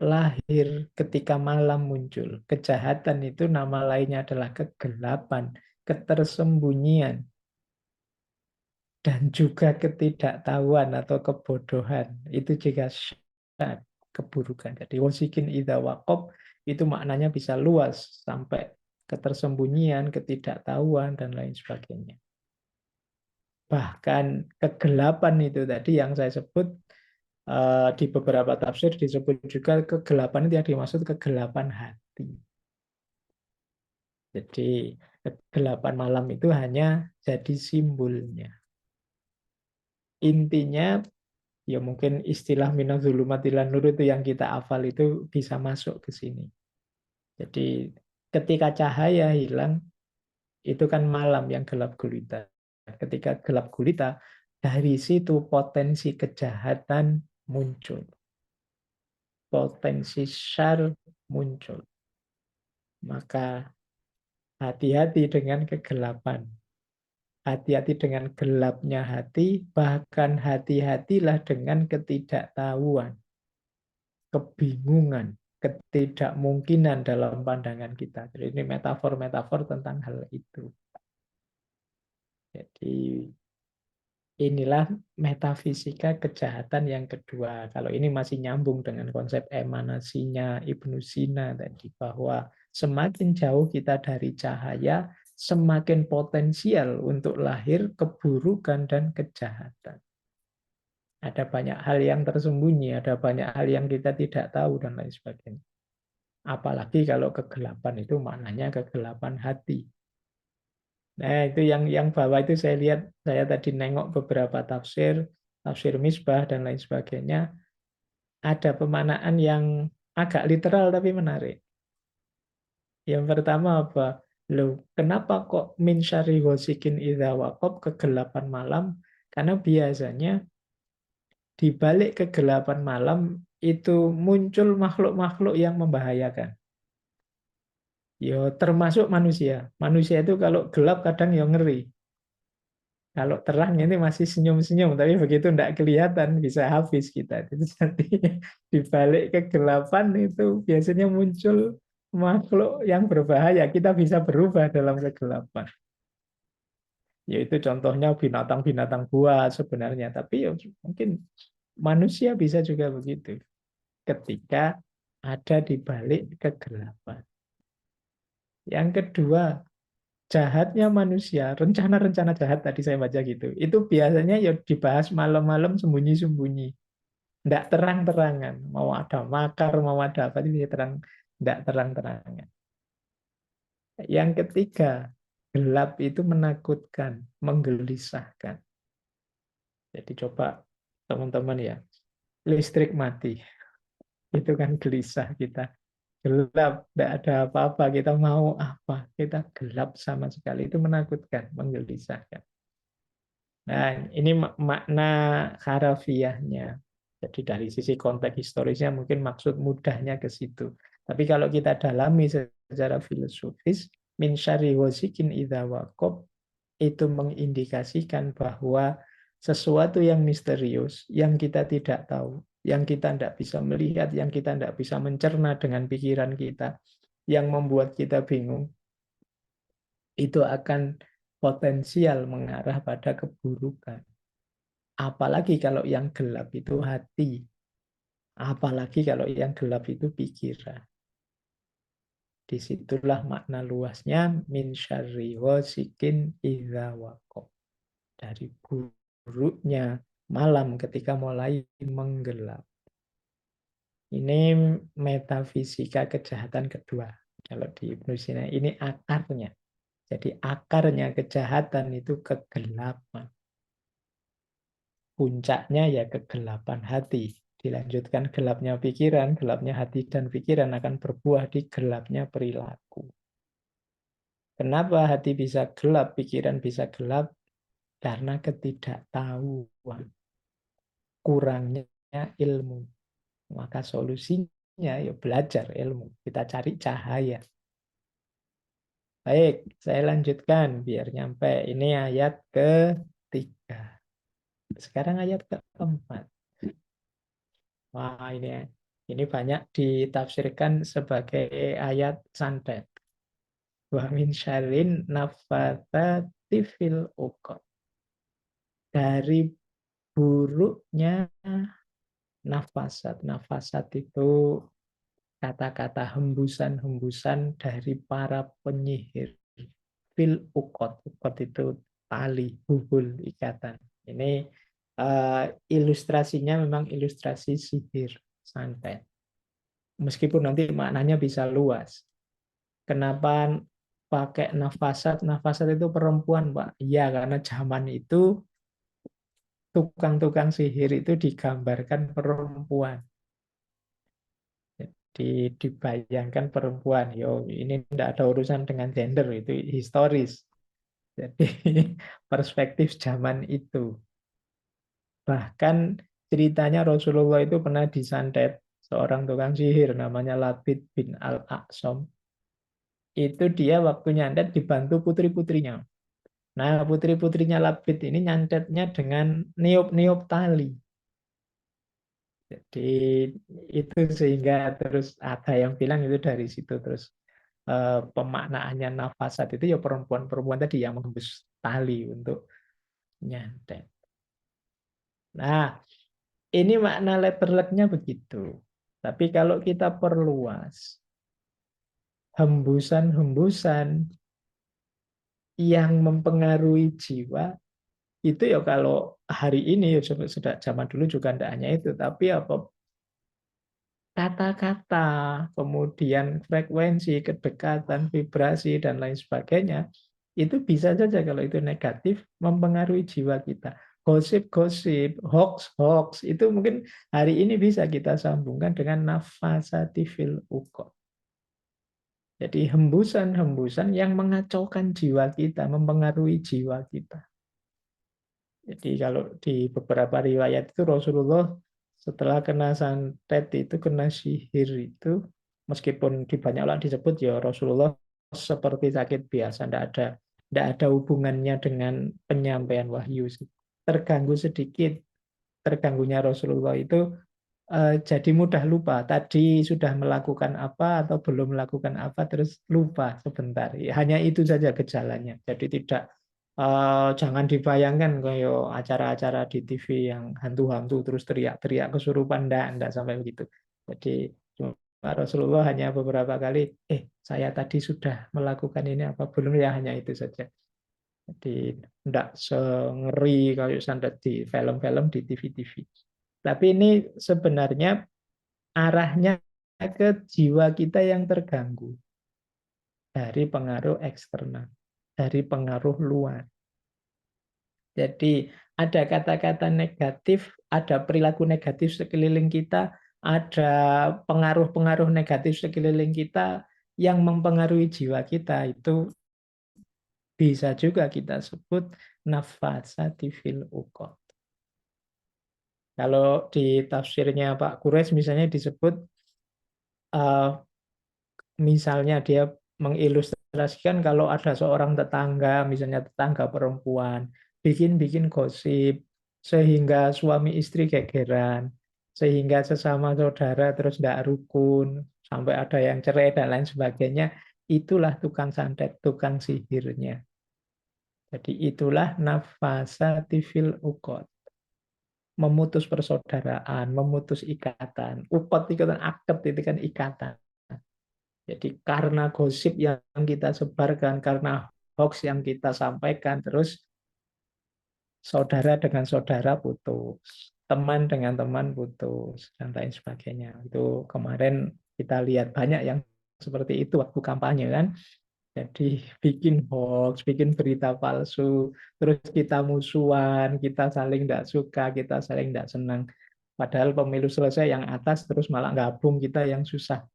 lahir ketika malam muncul. Kejahatan itu nama lainnya adalah kegelapan, ketersembunyian, dan juga ketidaktahuan atau kebodohan. Itu juga keburukan. Jadi wasikin idza waqab itu maknanya bisa luas sampai ketersembunyian, ketidaktahuan, dan lain sebagainya. Bahkan kegelapan itu tadi yang saya sebut di beberapa tafsir disebut juga kegelapan itu yang dimaksud kegelapan hati. Jadi kegelapan malam itu hanya jadi simbolnya. Intinya ya mungkin istilah minadzulumatil nur itu yang kita hafal itu bisa masuk ke sini. Jadi ketika cahaya hilang itu kan malam yang gelap gulita. Ketika gelap gulita dari situ potensi kejahatan muncul. Potensi syar muncul. Maka hati-hati dengan kegelapan. Hati-hati dengan gelapnya hati, bahkan hati-hatilah dengan ketidaktahuan, kebingungan, ketidakmungkinan dalam pandangan kita. Jadi ini metafor-metafor tentang hal itu. Jadi inilah metafisika kejahatan yang kedua. Kalau ini masih nyambung dengan konsep emanasinya Ibnu Sina tadi, bahwa semakin jauh kita dari cahaya, semakin potensial untuk lahir keburukan dan kejahatan. Ada banyak hal yang tersembunyi, ada banyak hal yang kita tidak tahu, dan lain sebagainya. Apalagi kalau kegelapan itu maknanya kegelapan hati. Nah, itu yang bawah itu saya lihat, saya tadi nengok beberapa tafsir, tafsir Misbah dan lain sebagainya. Ada pemaknaan yang agak literal tapi menarik. Yang pertama apa? Loh, kenapa kok min syarri ghasikin idza waqab, kegelapan malam? Karena biasanya di balik kegelapan malam itu muncul makhluk-makhluk yang membahayakan. Ya termasuk manusia. Manusia itu kalau gelap kadang ya ngeri. Kalau terang ini masih senyum-senyum, tapi begitu tidak kelihatan bisa habis kita. Jadi di balik kegelapan itu biasanya muncul makhluk yang berbahaya. Kita bisa berubah dalam kegelapan. Yaitu contohnya binatang-binatang buas sebenarnya. Tapi ya mungkin manusia bisa juga begitu. Ketika ada di balik kegelapan. Yang kedua, jahatnya manusia, rencana-rencana jahat tadi saya baca gitu, itu biasanya ya dibahas malam-malam sembunyi-sembunyi, tidak terang-terangan. Mau ada makar, mau ada apa itu terang, tidak terang-terangan. Yang ketiga, gelap itu menakutkan, menggelisahkan. Jadi coba teman-teman ya, listrik mati, itu kan gelisah kita. Gelap, tidak ada apa-apa, kita mau apa, kita gelap sama sekali, itu menakutkan, menggelisahkan. Nah, ini makna harafiahnya. Jadi dari sisi konteks historisnya mungkin maksud mudahnya ke situ. Tapi kalau kita dalami secara filosofis, min syarri ghasikin idza waqab, itu mengindikasikan bahwa sesuatu yang misterius, yang kita tidak tahu, yang kita tidak bisa melihat, yang kita tidak bisa mencerna dengan pikiran kita, yang membuat kita bingung, itu akan potensial mengarah pada keburukan. Apalagi kalau yang gelap itu hati, apalagi kalau yang gelap itu pikiran. Disitulah makna luasnya min syarri ghasikin idza waqab. Dari buruknya malam ketika mulai menggelap. Ini metafisika kejahatan kedua. Kalau di Ibnu Sina ini akarnya. Jadi akarnya kejahatan itu kegelapan. Puncaknya ya kegelapan hati. Dilanjutkan gelapnya pikiran, gelapnya hati dan pikiran akan berbuah di gelapnya perilaku. Kenapa hati bisa gelap, pikiran bisa gelap? Karena ketidaktahuan, kurangnya ilmu. Maka solusinya ya belajar ilmu. Kita cari cahaya. Baik, saya lanjutkan biar nyampe. Ini ayat ketiga. Sekarang ayat keempat. Wah, ini banyak ditafsirkan sebagai ayat santet. Wa min syarrin naffatsati fil uqad. Dari buruknya nafasat. Nafasat itu kata-kata hembusan-hembusan dari para penyihir. Fil uqad. Uqad itu tali, hubul, ikatan. Ini ilustrasinya memang ilustrasi sihir, santet. Meskipun nanti maknanya bisa luas. Kenapa pakai nafasat? Nafasat itu perempuan, Pak. Iya, karena zaman itu tukang-tukang sihir itu digambarkan perempuan. Jadi dibayangkan perempuan. Yo, ini tidak ada urusan dengan gender, itu historis. Jadi perspektif zaman itu. Bahkan ceritanya Rasulullah itu pernah disantet seorang tukang sihir namanya Labid bin Al-Aqsam. Itu dia waktu nyantet dibantu putri-putrinya. Nah, putri-putrinya Labid ini nyantetnya dengan niup-niup tali. Jadi itu sehingga terus ada yang bilang itu dari situ terus pemaknaannya nafasat itu ya perempuan-perempuan tadi yang menghembus tali untuk nyantet. Nah, ini makna letterleknya begitu. Tapi kalau kita perluas, hembusan-hembusan yang mempengaruhi jiwa, itu ya kalau hari ini, ya sudah zaman dulu juga tidak hanya itu, tapi apa kata-kata, kemudian frekuensi, kedekatan, vibrasi, dan lain sebagainya, itu bisa saja kalau itu negatif mempengaruhi jiwa kita. Gosip-gosip, hoax-hoax, itu mungkin hari ini bisa kita sambungkan dengan nafasati fil uqad. Jadi hembusan-hembusan yang mengacaukan jiwa kita, mempengaruhi jiwa kita. Jadi kalau di beberapa riwayat itu Rasulullah setelah kena santet itu, kena sihir itu, meskipun di banyak orang disebut ya Rasulullah seperti sakit biasa, tidak ada hubungannya dengan penyampaian wahyu. Terganggu sedikit, terganggunya Rasulullah itu jadi mudah lupa. Tadi sudah melakukan apa atau belum melakukan apa, terus lupa sebentar. Hanya itu saja gejalanya. Jadi tidak jangan dibayangkan kayak acara-acara di TV yang hantu-hantu terus teriak-teriak kesurupan, enggak sampai begitu. Jadi cuma Pak Rasulullah hanya beberapa kali, saya tadi sudah melakukan ini apa belum, ya hanya itu saja. Jadi tidak sengeri kalau standar di film-film di TV-TV. Tapi ini sebenarnya arahnya ke jiwa kita yang terganggu dari pengaruh eksternal, dari pengaruh luar. Jadi ada kata-kata negatif, ada perilaku negatif sekeliling kita, ada pengaruh-pengaruh negatif sekeliling kita yang mempengaruhi jiwa kita. Itu bisa juga kita sebut nafasati fil uqad. Kalau di tafsirnya Pak Quraisy misalnya disebut, misalnya dia mengilustrasikan kalau ada seorang tetangga, misalnya tetangga perempuan, bikin-bikin gosip, sehingga suami istri gegeran, sehingga sesama saudara terus tidak rukun, sampai ada yang cerai dan lain sebagainya, itulah tukang santet, tukang sihirnya. Jadi itulah nafasati fil uqad. Memutus persaudaraan, memutus ikatan. Uqad itu kan akad, itu kan ikatan. Jadi karena gosip yang kita sebarkan, karena hoax yang kita sampaikan, terus saudara dengan saudara putus, teman dengan teman putus, dan lain sebagainya. Itu kemarin kita lihat banyak yang seperti itu waktu kampanye kan. Jadi bikin hoax, bikin berita palsu, terus kita musuhan, kita saling tidak suka, kita saling tidak senang. Padahal pemilu selesai yang atas terus malah gabung, kita yang susah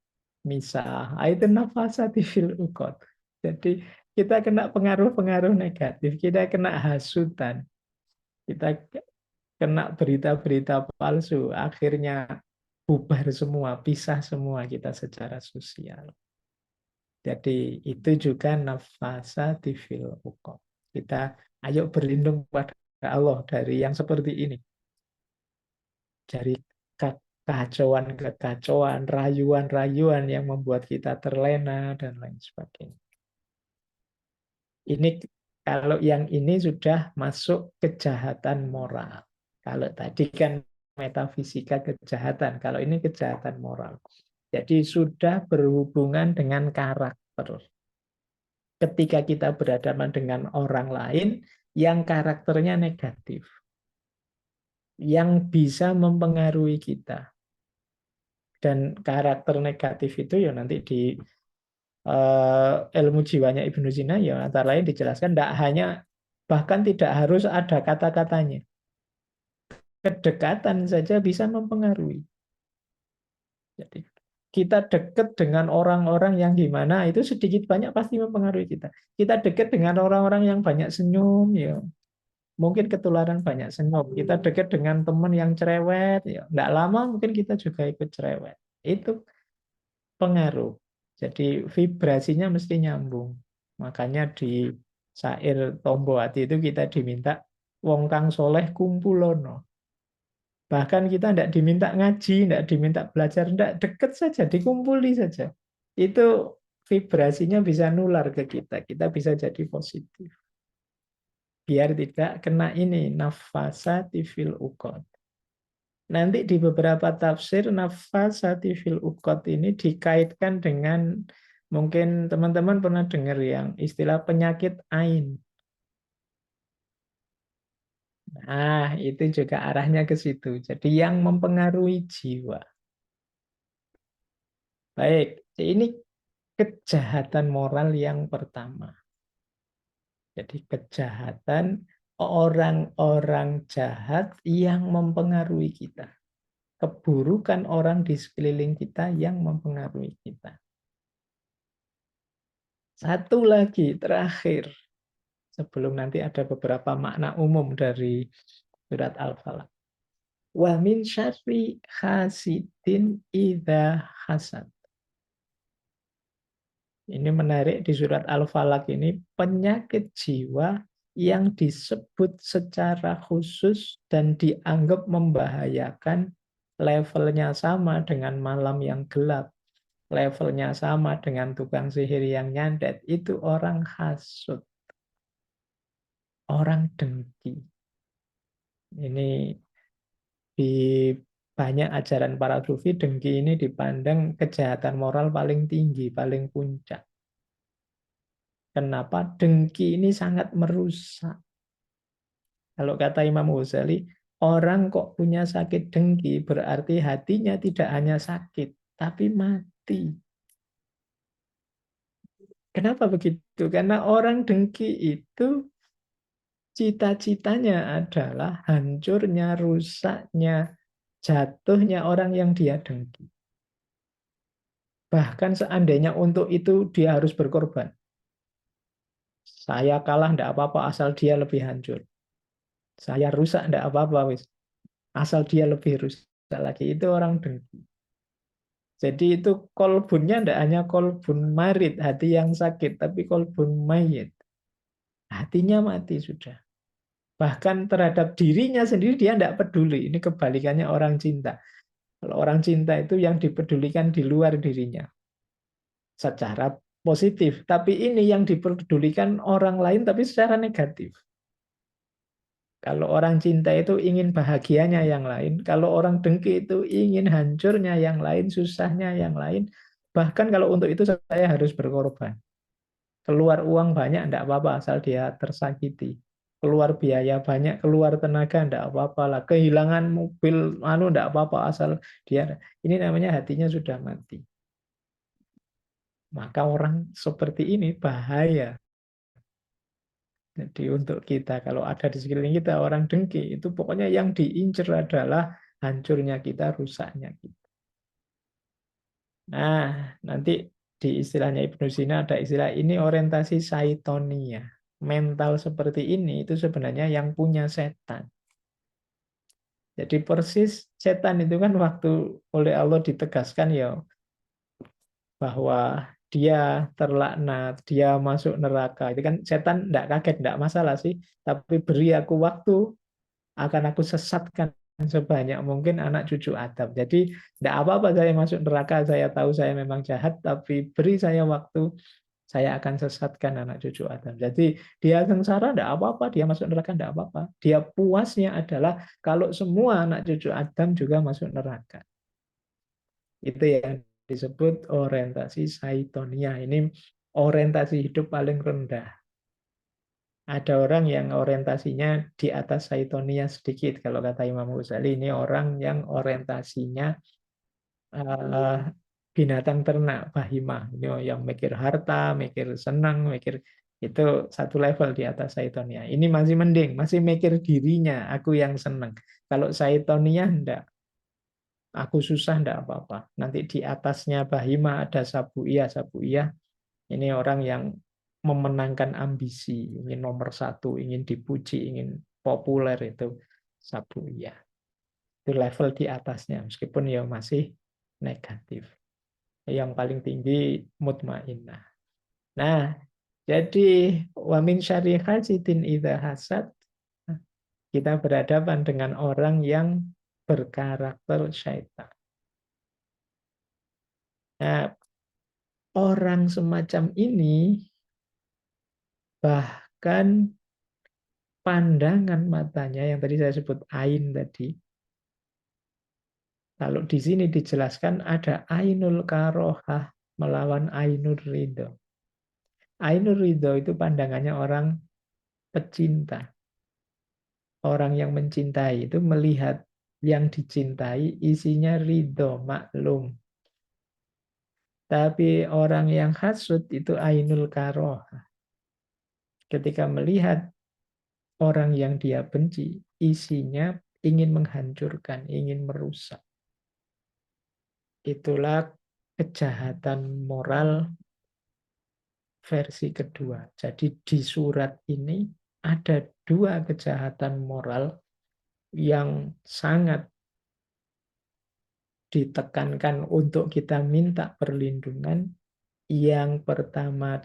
misah. Itu nafasati fil uqad. Jadi kita kena pengaruh-pengaruh negatif, kita kena hasutan, kita kena berita-berita palsu, akhirnya bubar semua, pisah semua kita secara sosial. Jadi itu juga nafasati fil uqad. Kita ayo berlindung pada Allah dari yang seperti ini. Dari kekacauan-kekacauan, rayuan-rayuan yang membuat kita terlena dan lain sebagainya. Ini kalau yang ini sudah masuk kejahatan moral. Kalau tadi kan metafisika kejahatan, kalau ini kejahatan moral. Jadi sudah berhubungan dengan karakter. Ketika kita berhadapan dengan orang lain yang karakternya negatif, yang bisa mempengaruhi kita. Dan karakter negatif itu ya nanti di ilmu jiwanya Ibnu Sina ya antara lain dijelaskan tidak hanya, bahkan tidak harus ada kata-katanya. Kedekatan saja bisa mempengaruhi. Jadi kita dekat dengan orang-orang yang gimana itu sedikit banyak pasti mempengaruhi kita. Kita dekat dengan orang-orang yang banyak senyum ya mungkin ketularan banyak senyum. Kita dekat dengan teman yang cerewet ya tidak lama mungkin kita juga ikut cerewet. Itu pengaruh. Jadi vibrasinya mesti nyambung. Makanya di syair Tombo Ati itu kita diminta wong kang soleh kumpulono. Bahkan kita tidak diminta ngaji, tidak diminta belajar, tidak, deket saja, dikumpuli saja. Itu vibrasinya bisa nular ke kita. Kita bisa jadi positif. Biar tidak kena ini nafasati fil uqad. Nanti di beberapa tafsir nafasati fil uqad ini dikaitkan dengan, mungkin teman-teman pernah dengar yang istilah penyakit ain. Nah, itu juga arahnya ke situ. Jadi yang mempengaruhi jiwa. Baik, ini kejahatan moral yang pertama. Jadi kejahatan orang-orang jahat yang mempengaruhi kita. Keburukan orang di sekeliling kita yang mempengaruhi kita. Satu lagi terakhir, sebelum nanti ada beberapa makna umum dari surat Al-Falaq. Wa min syarri hasidin idza hasad. Ini menarik di surat Al-Falaq ini, penyakit jiwa yang disebut secara khusus dan dianggap membahayakan, levelnya sama dengan malam yang gelap, levelnya sama dengan tukang sihir yang nyantet, itu orang hasud, orang dengki. Ini di banyak ajaran para sufi, dengki ini dipandang kejahatan moral paling tinggi, paling puncak. Kenapa? Dengki ini sangat merusak. Kalau kata Imam Ghazali, orang kok punya sakit dengki berarti hatinya tidak hanya sakit, tapi mati. Kenapa begitu? Karena orang dengki itu cita-citanya adalah hancurnya, rusaknya, jatuhnya orang yang dia dengki. Bahkan seandainya untuk itu dia harus berkorban. Saya kalah tidak apa-apa asal dia lebih hancur. Saya rusak tidak apa-apa wis. Asal dia lebih rusak lagi. Itu orang dengki. Jadi itu kolbunnya tidak hanya kolbun marit, hati yang sakit, tapi kolbun mayit. Hatinya mati sudah. Bahkan terhadap dirinya sendiri dia tidak peduli. Ini kebalikannya orang cinta. Kalau orang cinta itu yang dipedulikan di luar dirinya. Secara positif. Tapi ini yang dipedulikan orang lain tapi secara negatif. Kalau orang cinta itu ingin bahagianya yang lain. Kalau orang dengki itu ingin hancurnya yang lain, susahnya yang lain. Bahkan kalau untuk itu saya harus berkorban. Keluar uang banyak tidak apa-apa asal dia tersakiti. Keluar biaya banyak, keluar tenaga tidak apa-apa lah. Kehilangan mobil tidak apa-apa asal dia. Ini namanya hatinya sudah mati. Maka orang seperti ini bahaya. Jadi untuk kita, kalau ada di sekeliling kita orang dengki, itu pokoknya yang diincar adalah hancurnya kita, rusaknya kita. Nah, nanti di istilahnya Ibnu Sina ada istilah ini orientasi saitonia. Mental seperti ini itu sebenarnya yang punya setan. Jadi persis setan itu kan waktu oleh Allah ditegaskan ya bahwa dia terlaknat, dia masuk neraka. Itu kan setan tidak kaget, tidak masalah sih. Tapi beri aku waktu, akan aku sesatkan sebanyak mungkin anak cucu Adam. Jadi tidak apa-apa saya masuk neraka, saya tahu saya memang jahat, tapi beri saya waktu, saya akan sesatkan anak cucu Adam. Jadi dia sengsara tidak apa-apa, dia masuk neraka tidak apa-apa. Dia puasnya adalah kalau semua anak cucu Adam juga masuk neraka. Itu yang disebut orientasi saitonia. Ini orientasi hidup paling rendah. Ada orang yang orientasinya di atas saitonia sedikit. Kalau kata Imam Ghazali, ini orang yang orientasinya binatang ternak, bahimah. Ini yang mikir harta, mikir senang, mikir itu satu level di atas saitonia. Ini masih mending, masih mikir dirinya, aku yang senang. Kalau saitonia enggak. Aku susah enggak apa-apa. Nanti di atasnya bahima ada sabuiyah. Sabuiyah ini orang yang memenangkan ambisi, ingin nomor satu, ingin dipuji, ingin populer, itu sabuiyah. Itu level di atasnya, meskipun ya masih negatif. Yang paling tinggi mutmainnah. Nah, jadi wa min syarri hasidin idza hasad, kita berhadapan dengan orang yang berkarakter syaitan. Nah, orang semacam ini bahkan pandangan matanya yang tadi saya sebut ain tadi, kalau di sini dijelaskan ada ainul karohah melawan ainul ridho. Ainul ridho itu pandangannya orang pecinta. Orang yang mencintai itu melihat yang dicintai isinya ridho, maklum. Tapi orang yang hasud itu ainul karohah. Ketika melihat orang yang dia benci, isinya ingin menghancurkan, ingin merusak. Itulah kejahatan moral versi kedua. Jadi di surat ini ada dua kejahatan moral yang sangat ditekankan untuk kita minta perlindungan. Yang pertama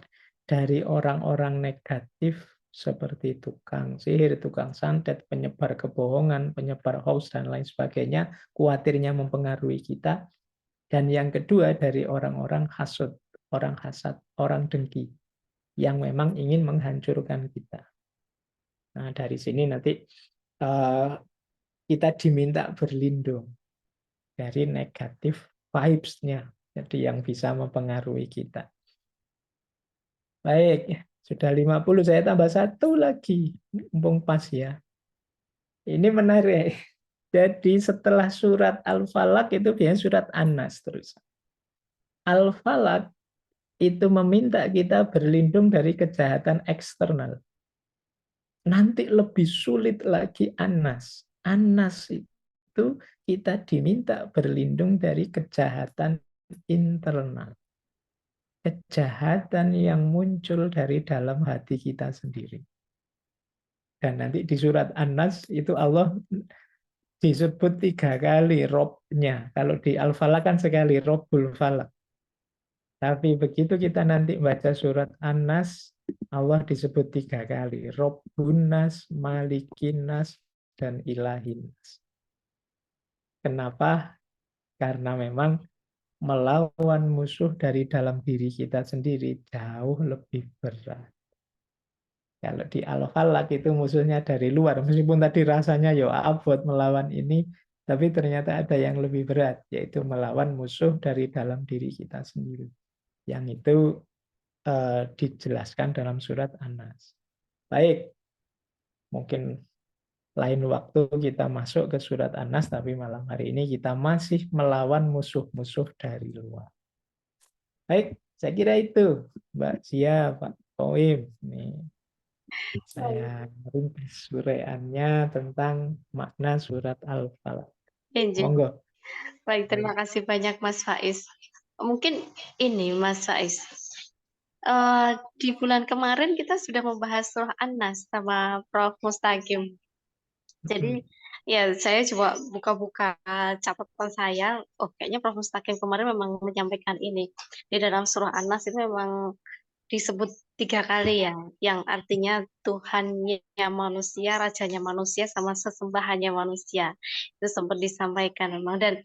dari orang-orang negatif seperti tukang sihir, tukang santet, penyebar kebohongan, penyebar hoax, dan lain sebagainya, khawatirnya mempengaruhi kita. Dan yang kedua dari orang-orang hasud, orang hasad, orang dengki, yang memang ingin menghancurkan kita. Nah, dari sini nanti kita diminta berlindung. dari negatif vibes-nya. Jadi yang bisa mempengaruhi kita. Baik, sudah 50, saya tambah satu lagi. Mumpung pas ya. Ini menarik. Jadi setelah surat Al-Falaq itu biasanya surat An-Nas terus. Al-Falaq itu meminta kita berlindung dari kejahatan eksternal. Nanti lebih sulit lagi An-Nas. An-Nas itu kita diminta berlindung dari kejahatan internal. Kejahatan yang muncul dari dalam hati kita sendiri. Dan nanti di surat An-Nas itu Allah disebut 3 kali Robnya. Kalau di Al-Falaq kan sekali, Robbul Falaq. Tapi begitu kita nanti baca surat An-Nas, Allah disebut 3 kali. Robbun Nas, Malikin Nas, dan Ilahin Nas. Kenapa? Karena memang melawan musuh dari dalam diri kita sendiri jauh lebih berat. Kalau di Al-Falaq itu musuhnya dari luar. Meskipun tadi rasanya ya abot melawan ini, tapi ternyata ada yang lebih berat, yaitu melawan musuh dari dalam diri kita sendiri. Yang itu dijelaskan dalam surat An-Nas. Baik, mungkin lain waktu kita masuk ke surat An-Nas, tapi malam hari ini kita masih melawan musuh-musuh dari luar. Baik, saya kira itu, Mbak Zia, Pak Koim. Nih, saya ringkas uraiannya tentang makna surat Al-Falaq. Injil. Monggo. Baik, terima kasih banyak Mas Faiz. Mungkin ini Mas Faiz. Di bulan kemarin kita sudah membahas surah An-Nas sama Prof. Mustaqim. Jadi ya saya coba buka-buka catatan saya. Oh, kayaknya Prof. Mustaqim kemarin memang menyampaikan ini. Di dalam surah An-Nas itu memang disebut 3 kali ya, yang artinya Tuhannya manusia, rajanya manusia, sama sesembahannya manusia. Itu sempat disampaikan memang. Dan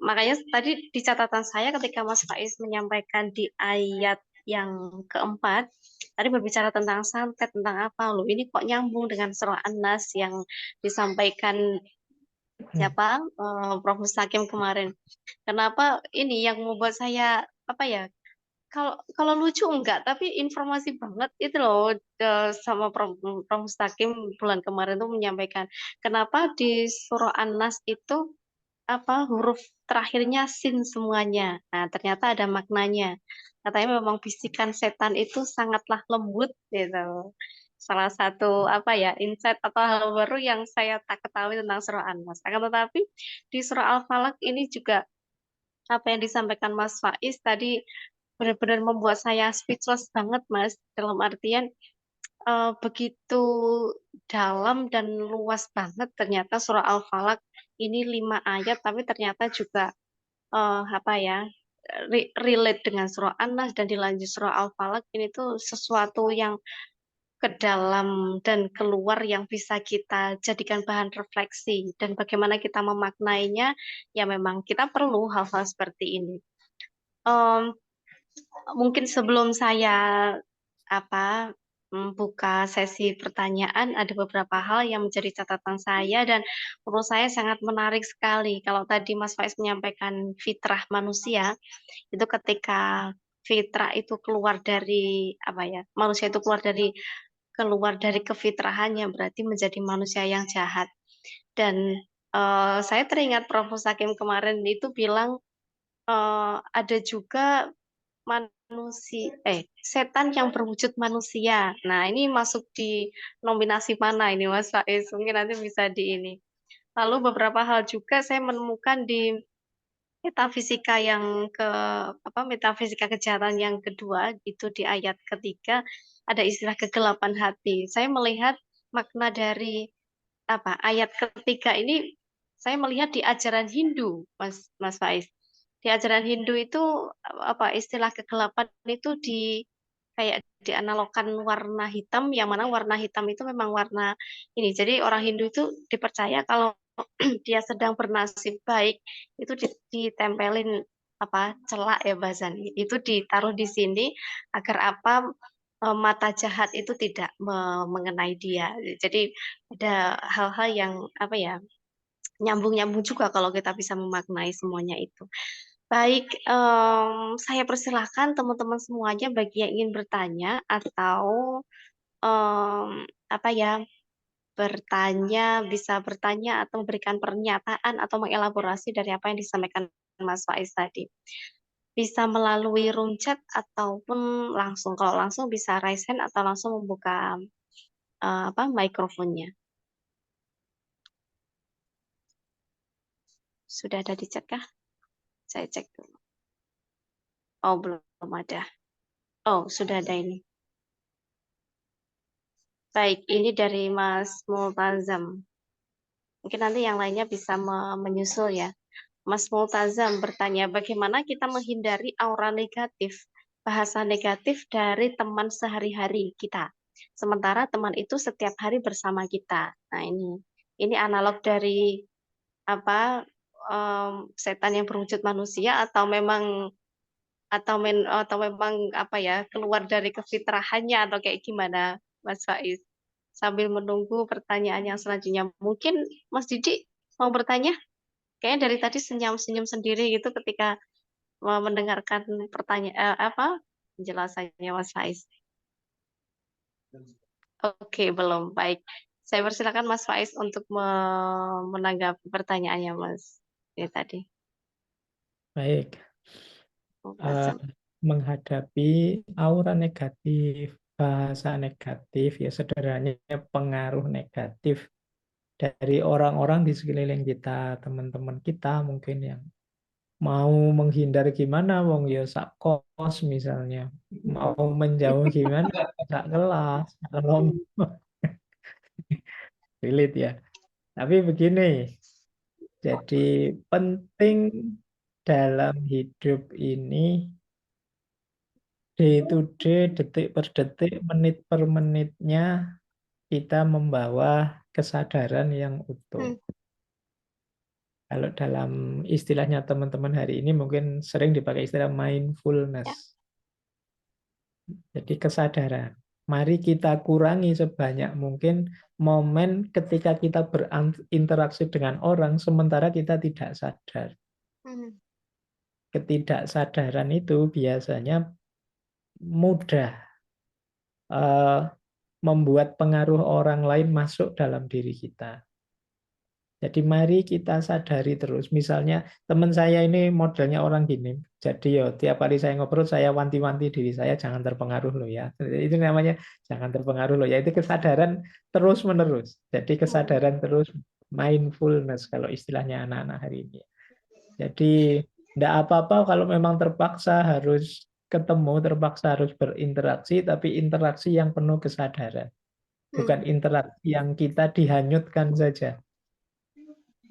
makanya tadi di catatan saya ketika Mas Faiz menyampaikan di ayat yang keempat, tadi berbicara tentang santet, tentang apa loh, ini kok nyambung dengan surah An-Nas yang disampaikan siapa Prof. Mustaqim kemarin. Kenapa ini yang membuat saya apa ya, kalau lucu enggak, tapi informasi banget itu loh, sama Prof. Mustaqim bulan kemarin tuh menyampaikan kenapa di surah An-Nas itu apa huruf terakhirnya sin semuanya. Nah, ternyata ada maknanya. Katanya memang bisikan setan itu sangatlah lembut gitu. Salah satu apa ya, insight atau hal baru yang saya tak ketahui tentang surah An-Nas. Akan tetapi di surah Al-Falaq ini juga apa yang disampaikan Mas Faiz tadi benar-benar membuat saya speechless banget, Mas. Dalam artian begitu dalam dan luas banget ternyata surah Al-Falaq ini 5 ayat, tapi ternyata juga apa ya, relate dengan surah An-Nas dan dilanjut surah Al-Falaq ini tuh sesuatu yang ke dalam dan keluar yang bisa kita jadikan bahan refleksi, dan bagaimana kita memaknainya, ya memang kita perlu hal-hal seperti ini. Mungkin sebelum saya apa buka sesi pertanyaan, ada beberapa hal yang menjadi catatan saya dan menurut saya sangat menarik sekali. Kalau tadi Mas Faiz menyampaikan fitrah manusia, itu ketika fitrah itu keluar dari apa ya, manusia itu keluar dari kefitrahannya, berarti menjadi manusia yang jahat. Dan saya teringat Prof. Mustaqim kemarin itu bilang ada juga setan yang berwujud manusia. Nah, ini masuk di nominasi mana ini Mas Faiz? Mungkin nanti bisa di ini. Lalu beberapa hal juga saya menemukan di metafisika metafisika kejahatan yang kedua, itu di ayat ketiga ada istilah kegelapan hati. Saya melihat makna dari ayat ketiga ini, saya melihat di ajaran Hindu, Mas Faiz. Di ajaran Hindu itu istilah kegelapan itu kayak dianalogkan warna hitam, yang mana warna hitam itu memang warna ini. Jadi orang Hindu itu dipercaya kalau dia sedang bernasib baik itu ditempelin celak ya bahasanya. Itu ditaruh di sini agar mata jahat itu tidak mengenai dia. Jadi ada hal-hal yang nyambung-nyambung juga kalau kita bisa memaknai semuanya itu. Baik, saya persilahkan teman-teman semuanya bagi yang ingin bertanya atau apa ya, bisa bertanya atau memberikan pernyataan atau mengelaborasi dari apa yang disampaikan Mas Faiz tadi. Bisa melalui room chat ataupun langsung. Kalau langsung bisa raise hand atau langsung membuka mikrofonnya. Sudah ada di chat kah? Saya cek dulu. Oh, belum ada. Oh, sudah ada ini. Baik, ini dari Mas Multazam. Mungkin nanti yang lainnya bisa menyusul ya. Mas Multazam bertanya, bagaimana kita menghindari aura negatif, bahasa negatif dari teman sehari-hari kita. Sementara teman itu setiap hari bersama kita. Nah ini analog dari apa setan yang berwujud manusia atau memang apa ya, keluar dari kefitrahannya atau kayak gimana, Mas Faiz? Sambil menunggu pertanyaan yang selanjutnya. Mungkin Mas Didi mau bertanya? Kayaknya dari tadi senyum-senyum sendiri gitu ketika mendengarkan penjelasannya Mas Faiz. Oke, belum. Baik. Saya persilakan Mas Faiz untuk menanggapi pertanyaannya Mas ini tadi. Baik. Multazam. Menghadapi aura negatif, bahasa negatif, ya sederhananya pengaruh negatif dari orang-orang di sekeliling kita, teman-teman kita mungkin yang mau menghindar gimana, wong ya sak kos misalnya, mau menjauh gimana, sak kelas, kalau relate ya. Tapi begini, jadi penting dalam hidup ini day to day, detik per detik, menit per menitnya kita membawa kesadaran yang utuh. Kalau dalam istilahnya teman-teman hari ini mungkin sering dipakai istilah mindfulness. Jadi kesadaran. Mari kita kurangi sebanyak mungkin momen ketika kita berinteraksi dengan orang sementara kita tidak sadar. Ketidaksadaran itu biasanya mudah membuat pengaruh orang lain masuk dalam diri kita. Jadi mari kita sadari terus. Misalnya teman saya ini modelnya orang gini. Jadi tiap kali saya ngobrol saya wanti-wanti diri saya jangan terpengaruh loh ya. Itu namanya jangan terpengaruh loh ya. Itu kesadaran terus menerus. Jadi kesadaran terus, mindfulness kalau istilahnya anak-anak hari ini. Jadi tidak apa-apa kalau memang terpaksa harus ketemu, terpaksa harus berinteraksi, tapi interaksi yang penuh kesadaran. Bukan interaksi yang kita dihanyutkan saja.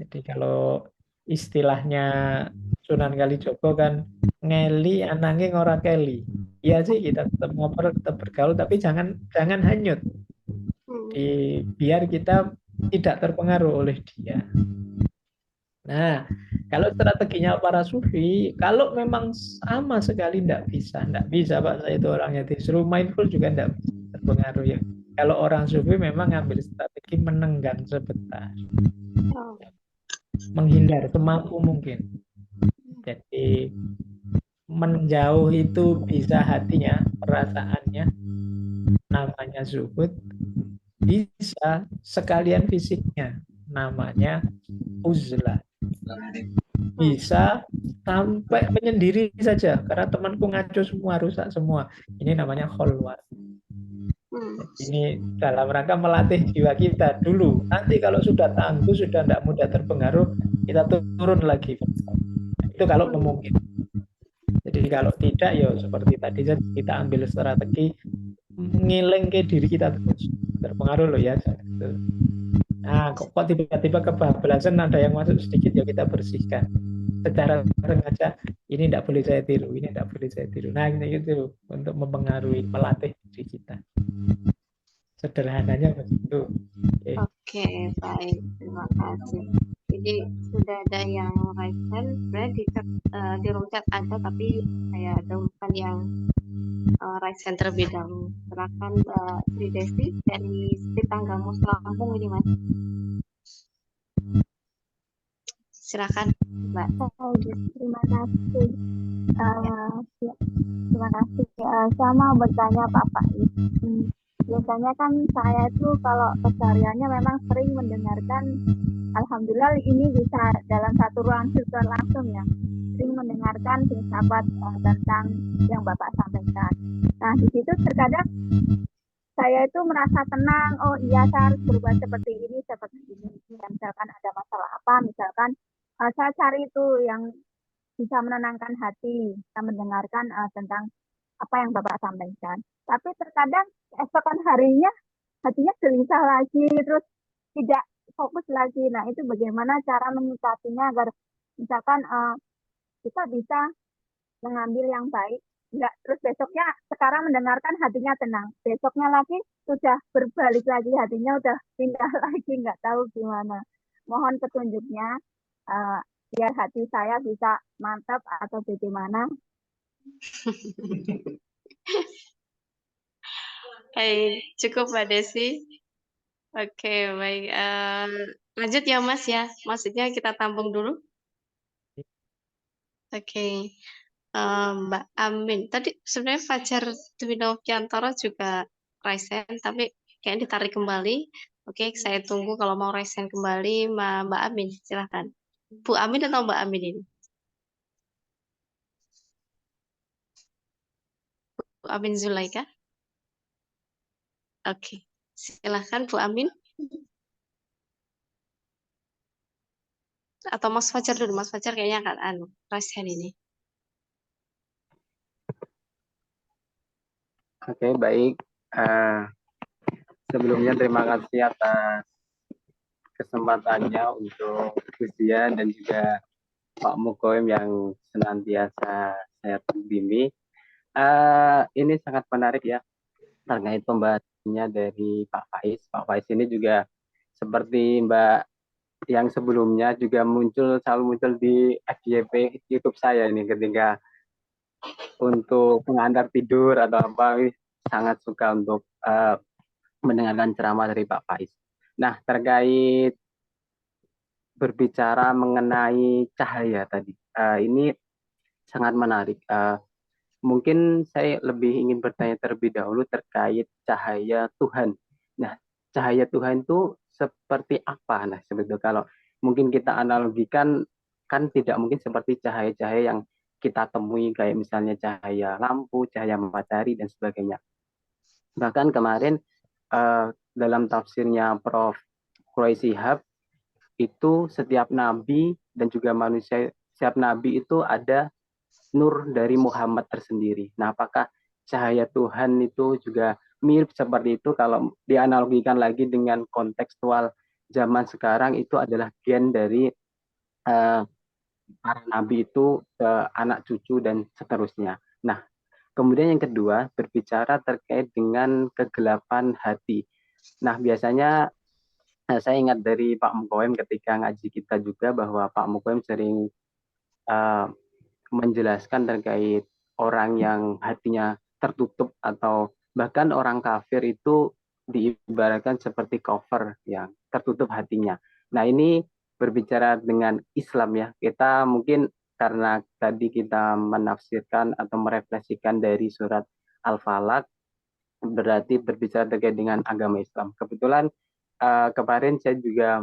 Jadi kalau istilahnya Sunan Kalijogo kan ngeli ananging ora keli. Iya sih kita tetap ngobrol, tetap bergaul, tapi jangan hanyut. Biar kita tidak terpengaruh oleh dia. Nah, kalau strateginya para sufi, kalau memang sama sekali tidak bisa Pak, saya itu orangnya disuruh mindful juga tidak bisa terpengaruh ya. Kalau orang sufi memang ngambil strategi menenggang sebentar. Menghindar semampu mungkin. Jadi menjauh itu bisa hatinya, perasaannya, namanya zuhud, bisa sekalian fisiknya, namanya uzlah. Bisa sampai menyendiri saja, karena temanku ngaco semua, rusak semua. Ini namanya kholwat. Ini dalam rangka melatih jiwa kita dulu. Nanti kalau sudah tangguh, sudah tidak mudah terpengaruh, kita turun lagi. Itu kalau memungkinkan. Jadi kalau tidak, ya seperti tadi kita ambil strategi ngiling ke diri kita terus. Terpengaruh loh ya. Nah, kok tiba-tiba kebablasan ada yang masuk sedikit, ya kita bersihkan. Secara sengaja, ini tidak boleh saya tiru, ini tidak boleh saya tiru. Nah, gitu untuk mempengaruhi, melatih diri kita. Sederhananya begitu. Oke, baik. Terima kasih. Jadi sudah ada yang raise hand, sebenarnya di room chat ada, tapi saya bukan yang raise hand terlebih dahulu. Silakan Mbak Sri Desi dari Sri Tanggamus Lampung ini Mas. Silakan, Mbak. Terima kasih. Ya, terima kasih. Saya mau bertanya Pak Faiz. Biasanya kan saya itu kalau kesehariannya memang sering mendengarkan, alhamdulillah ini bisa dalam satu ruang virtual langsung ya, sering mendengarkan filsafat tentang yang Bapak sampaikan. Nah, di situ terkadang saya itu merasa tenang, oh iya saya harus berbuat seperti ini. Dan misalkan ada masalah apa, misalkan saya cari itu yang bisa menenangkan hati, bisa mendengarkan tentang apa yang Bapak sampaikan. Tapi terkadang esokan harinya hatinya gelisah lagi, terus tidak fokus lagi. Nah, itu bagaimana cara menyikapinya agar misalkan kita bisa mengambil yang baik. Enggak, terus besoknya sekarang mendengarkan hatinya tenang. Besoknya lagi sudah berbalik lagi, hatinya udah pindah lagi, nggak tahu gimana. Mohon petunjuknya biar hati saya bisa mantap atau bagaimana. Cukup Mbak Desi. Oke, baik. Lanjut ya Mas ya. Maksudnya kita tampung dulu. Oke. Mbak Amin. Tadi sebenarnya Fajar Dwi Noviantoro juga resen, tapi kayaknya ditarik kembali. Oke, saya tunggu kalau mau resen kembali Mbak Amin. Silahkan. Bu Amin atau Mbak Amin ini? Bu Amin Zulaika? Oke. Silahkan Bu Amin. Atau Mas Fajar dulu. Mas Fajar kayaknya akan resen ini. Oke, baik. Sebelumnya terima kasih atas kesempatannya untuk Gustian dan juga Pak Mukoim yang senantiasa saya bimbing. Ini sangat menarik ya terkait pembahasannya dari Pak Faiz. Pak Faiz ini juga seperti Mbak yang sebelumnya juga selalu muncul di FYP YouTube saya ini ketika untuk pengantar tidur atau apa, sangat suka untuk mendengarkan ceramah dari Pak Faiz. Nah, terkait berbicara mengenai cahaya tadi, ini sangat menarik. Mungkin saya lebih ingin bertanya terlebih dahulu terkait cahaya Tuhan. Nah, cahaya Tuhan itu seperti apa? Nah, sebetulnya kalau mungkin kita analogikan, kan tidak mungkin seperti cahaya-cahaya yang kita temui kayak misalnya cahaya lampu, cahaya matahari, dan sebagainya. Bahkan kemarin dalam tafsirnya Prof. Quraish Shihab, itu setiap nabi dan juga manusia, setiap nabi itu ada nur dari Muhammad tersendiri. Nah, apakah cahaya Tuhan itu juga mirip seperti itu? Kalau dianalogikan lagi dengan kontekstual zaman sekarang, itu adalah gen dari para nabi itu ke anak cucu dan seterusnya. Nah, kemudian yang kedua, berbicara terkait dengan kegelapan hati. Nah, biasanya saya ingat dari Pak Mukoim ketika ngaji kita juga bahwa Pak Mukoim sering menjelaskan terkait orang yang hatinya tertutup atau bahkan orang kafir itu diibaratkan seperti cover yang tertutup hatinya. Nah, ini berbicara dengan Islam ya. Kita mungkin karena tadi kita menafsirkan atau merefleksikan dari surat Al-Falaq, berarti berbicara terkait dengan agama Islam. Kebetulan kemarin saya juga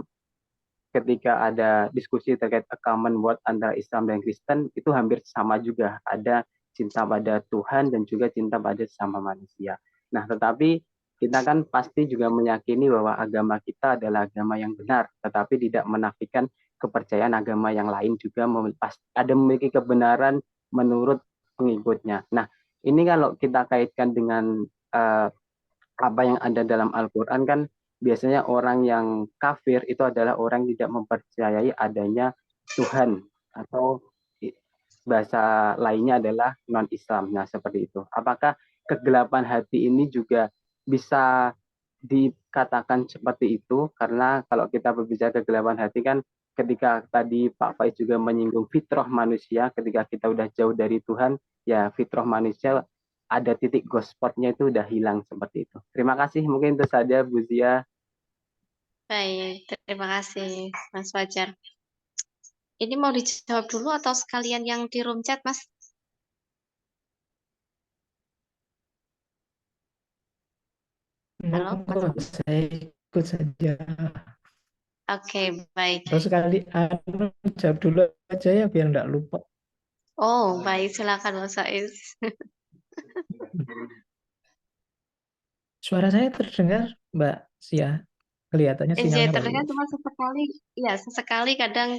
ketika ada diskusi terkait a common word antara Islam dan Kristen, itu hampir sama juga. Ada cinta pada Tuhan dan juga cinta pada sesama manusia. Nah, tetapi kita kan pasti juga meyakini bahwa agama kita adalah agama yang benar, tetapi tidak menafikan kepercayaan agama yang lain juga ada memiliki kebenaran menurut pengikutnya. Nah, ini kalau kita kaitkan dengan apa yang ada dalam Al-Quran, kan biasanya orang yang kafir itu adalah orang yang tidak mempercayai adanya Tuhan, atau bahasa lainnya adalah non-Islam. Nah, seperti itu. Apakah kegelapan hati ini juga bisa dikatakan seperti itu? Karena kalau kita berbicara kegelapan hati, kan ketika tadi Pak Faiz juga menyinggung fitrah manusia, ketika kita udah jauh dari Tuhan, ya fitrah manusia ada titik ghost spot-nya itu udah hilang seperti itu. Terima kasih, mungkin itu saja Bu Zia. Baik, terima kasih Mas Fajar. Ini mau dijawab dulu atau sekalian yang di room chat, Mas? Halo, Mas. Monggo saya ikut saja. Oke, baik. Atau sekali jawab dulu aja ya biar nggak lupa. Oh, baik. Silakan, Mas Faiz. Suara saya terdengar, Mbak Sia? Kelihatannya Saya sinyalnya terdengar bagus. cuma sesekali, ya sesekali kadang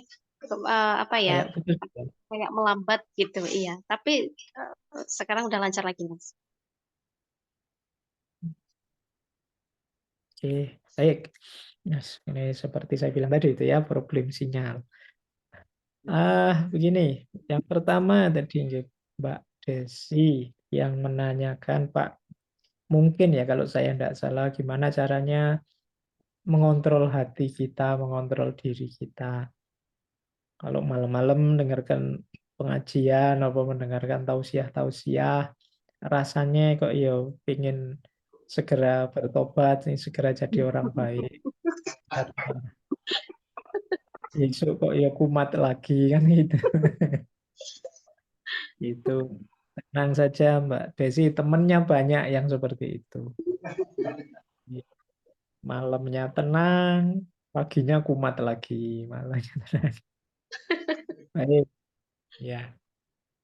apa ya, Kayak putus. kayak melambat gitu, iya. Tapi sekarang udah lancar lagi, Mas. Oke, baik. Yes, ini seperti saya bilang tadi itu ya, problem sinyal. Begini, yang pertama tadi Mbak Desi yang menanyakan, Pak, mungkin ya kalau saya tidak salah, gimana caranya mengontrol hati kita, mengontrol diri kita. Kalau malam-malam mendengarkan pengajian atau mendengarkan tausiah-tausiah, rasanya kok ya pengen segera bertobat, segera jadi orang baik. Besok kok ya kumat lagi kan gitu. Itu tenang saja Mbak Desi, temennya banyak yang seperti itu. Malamnya tenang, paginya kumat lagi, malamnya tenang. Baik, ya.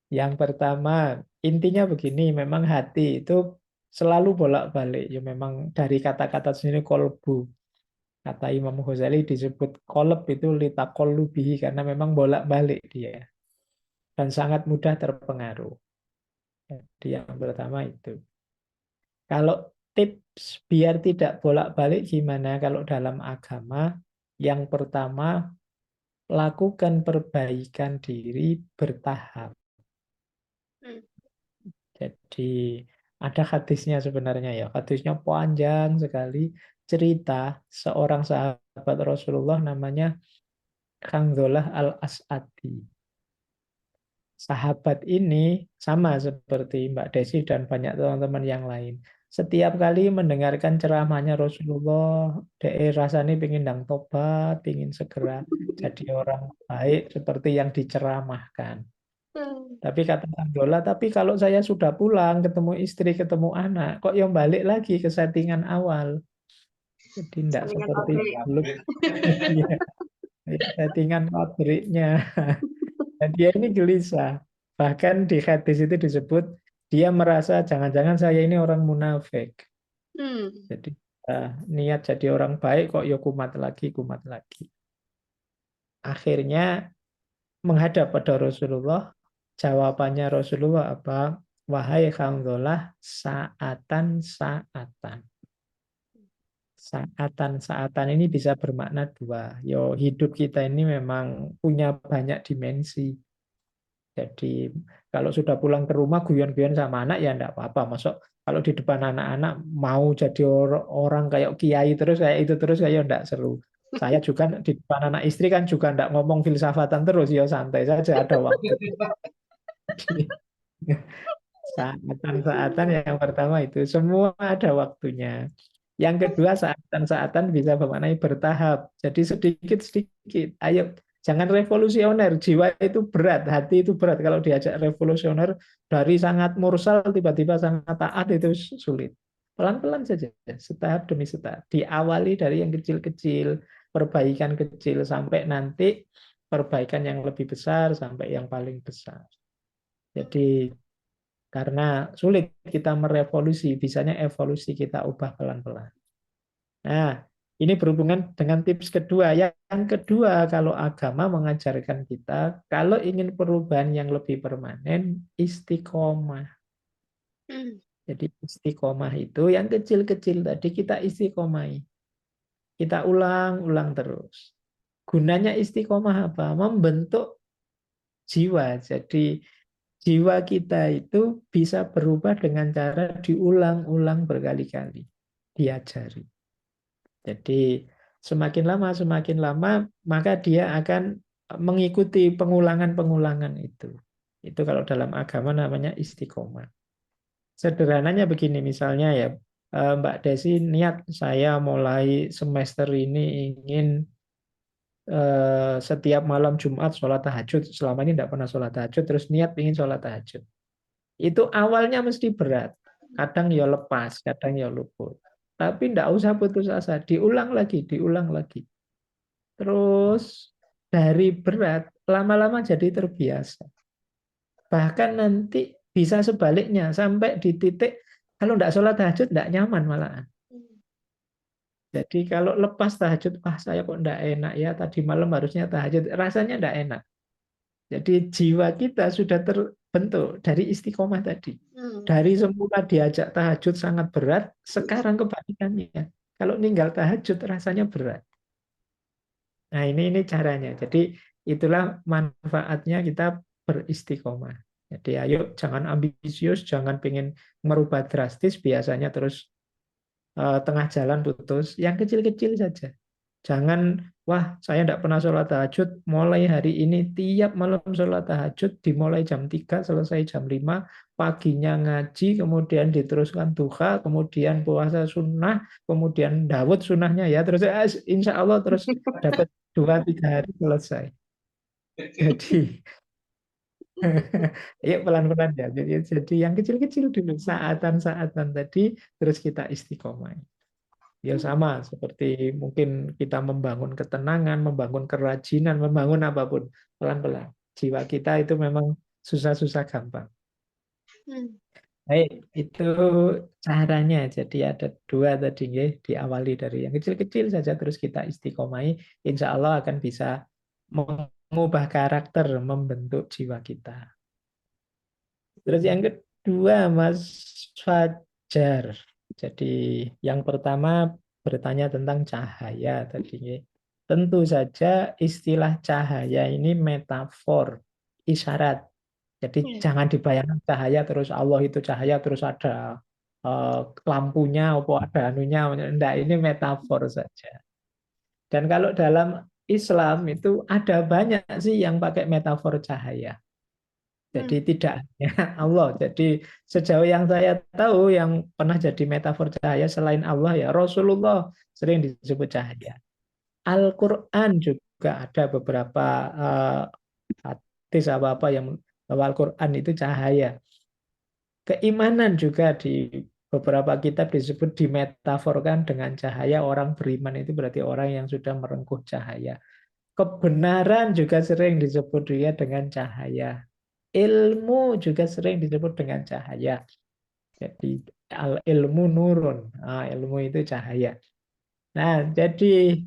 Yang pertama, intinya begini, memang hati itu selalu bolak-balik. Ya memang dari kata-kata sendiri kolbu. Kata Imam Ghazali disebut kolb itu litakolubihi karena memang bolak-balik dia. Dan sangat mudah terpengaruh. Jadi yang pertama itu. Kalau tips biar tidak bolak-balik gimana kalau dalam agama? Yang pertama, lakukan perbaikan diri bertahap. Hmm. Jadi ada hadisnya sebenarnya ya. Hadisnya panjang sekali cerita seorang sahabat Rasulullah namanya Khangzolah Al-As'adi. Sahabat ini sama seperti Mbak Desi dan banyak teman-teman yang lain. Setiap kali mendengarkan ceramahnya Rasulullah, dia rasanya pengen ndang tobat, pengen segera jadi orang baik seperti yang diceramahkan. Hmm. Tapi kata Abdullah, tapi kalau saya sudah pulang, ketemu istri, ketemu anak, kok yang balik lagi ke settingan awal. Jadi tidak Saringan seperti pabrik. dulu. Iya, settingan pabriknya. Dan dia ini gelisah. Bahkan di hadis itu disebut, dia merasa jangan-jangan saya ini orang munafik. Hmm. Jadi niat jadi orang baik kok ya kumat lagi, kumat lagi. Akhirnya menghadap pada Rasulullah, jawabannya Rasulullah apa? Wahai Hamzah, saatan-saatan. Saatan-saatan ini bisa bermakna dua. Yo, hidup kita ini memang punya banyak dimensi. Jadi kalau sudah pulang ke rumah guyon-guyon sama anak ya enggak apa-apa. Masuk kalau di depan anak-anak mau jadi orang kayak kiai terus kayak itu terus kayak enggak seru. Saya juga di depan anak istri kan juga enggak ngomong filsafatan terus ya santai saja ada waktu. Saatan-saatan yang pertama itu semua ada waktunya. Yang kedua saatan-saatan bisa bermakna bertahap. Jadi sedikit-sedikit. Ayo jangan revolusioner. Jiwa itu berat, hati itu berat. Kalau diajak revolusioner dari sangat mursal tiba-tiba sangat taat itu sulit. Pelan-pelan saja, setahap demi setahap. Diawali dari yang kecil-kecil, perbaikan kecil sampai nanti perbaikan yang lebih besar sampai yang paling besar. Jadi karena sulit kita merevolusi, bisanya evolusi kita ubah pelan-pelan. Nah, ini berhubungan dengan tips kedua. Yang kedua, kalau agama mengajarkan kita, kalau ingin perubahan yang lebih permanen, istiqomah. Hmm. Jadi istiqomah itu yang kecil-kecil tadi kita istiqomahi. Kita ulang-ulang terus. Gunanya istiqomah apa? Membentuk jiwa. Jadi jiwa kita itu bisa berubah dengan cara diulang-ulang berkali-kali, diajari. Jadi semakin lama maka dia akan mengikuti pengulangan-pengulangan itu. Itu kalau dalam agama namanya istiqomah. Sederhananya begini misalnya ya, Mbak Desi niat saya mulai semester ini ingin setiap malam Jumat sholat tahajud, selama ini tidak pernah sholat tahajud, terus niat ingin sholat tahajud. Itu awalnya mesti berat, kadang ya lepas, kadang ya luput. Tapi tidak usah putus asa, diulang lagi, diulang lagi. Terus dari berat, lama-lama jadi terbiasa. Bahkan nanti bisa sebaliknya, sampai di titik kalau tidak sholat tahajud tidak nyaman malahan. Jadi kalau lepas tahajud, wah saya kok tidak enak ya, tadi malam harusnya tahajud, rasanya tidak enak. Jadi jiwa kita sudah terbentuk dari istiqomah tadi. Dari semula diajak tahajud sangat berat, sekarang kebalikannya. Kalau ninggal tahajud rasanya berat. Nah ini caranya. Jadi itulah manfaatnya kita beristiqomah. Jadi ayo jangan ambisius, jangan pengen merubah drastis, biasanya terus tengah jalan putus, yang kecil-kecil saja. Jangan, wah saya tidak pernah sholat tahajud, mulai hari ini tiap malam sholat tahajud, dimulai jam 3, selesai jam 5, paginya ngaji, kemudian diteruskan duha, kemudian puasa sunnah, kemudian Daud sunnahnya ya, terus insya Allah terus dapat 2-3 hari selesai. Jadi yuk pelan-pelan ya. Jadi yang kecil-kecil dulu, saatan-saatan tadi, terus kita istiqomah. Ya sama seperti mungkin kita membangun ketenangan, membangun kerajinan, membangun apapun pelan-pelan. Jiwa kita itu memang susah-susah gampang. Baik, itu caranya. Jadi ada 2 tadi ya, diawali dari yang kecil-kecil saja terus kita istiqomahi, insya Allah akan bisa mengubah karakter, membentuk jiwa kita. Terus yang kedua, Mas Fajar. Jadi yang pertama bertanya tentang cahaya tadi. Tentu saja istilah cahaya ini metafor, isyarat. Jadi jangan dibayangkan cahaya terus Allah itu cahaya terus ada lampunya, apa ada anunya. Enggak, ini metafor saja. Dan kalau dalam Islam itu ada banyak sih yang pakai metafor cahaya. Jadi tidak hanya Allah. Jadi sejauh yang saya tahu yang pernah jadi metafor cahaya selain Allah ya Rasulullah sering disebut cahaya. Al-Quran juga ada beberapa hadis apa-apa yang bahwa Al-Quran itu cahaya. Keimanan juga di beberapa kitab disebut dimetaforkan dengan cahaya. Orang beriman itu berarti orang yang sudah merengkuh cahaya. Kebenaran juga sering disebut dia dengan cahaya. Ilmu juga sering disebut dengan cahaya. Jadi ilmu nurun. Nah, ilmu itu cahaya. Nah, jadi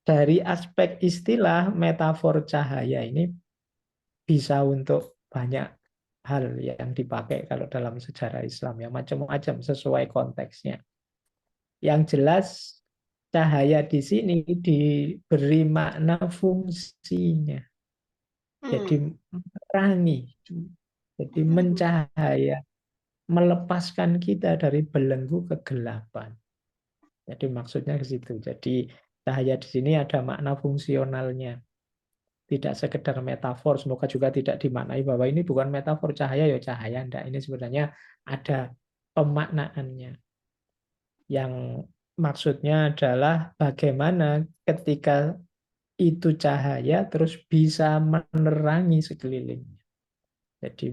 dari aspek istilah metafor cahaya ini bisa untuk banyak hal yang dipakai kalau dalam sejarah Islam ya, macam-macam sesuai konteksnya. Yang jelas cahaya di sini diberi makna fungsinya. Jadi menerangi, jadi mencahaya, melepaskan kita dari belenggu kegelapan. Jadi maksudnya ke situ. Jadi cahaya di sini ada makna fungsionalnya. Tidak sekedar metafor, semoga juga tidak dimaknai bahwa ini bukan metafor cahaya, ya cahaya. Enggak, ini sebenarnya ada pemaknaannya. Yang maksudnya adalah bagaimana ketika itu cahaya terus bisa menerangi sekelilingnya. Jadi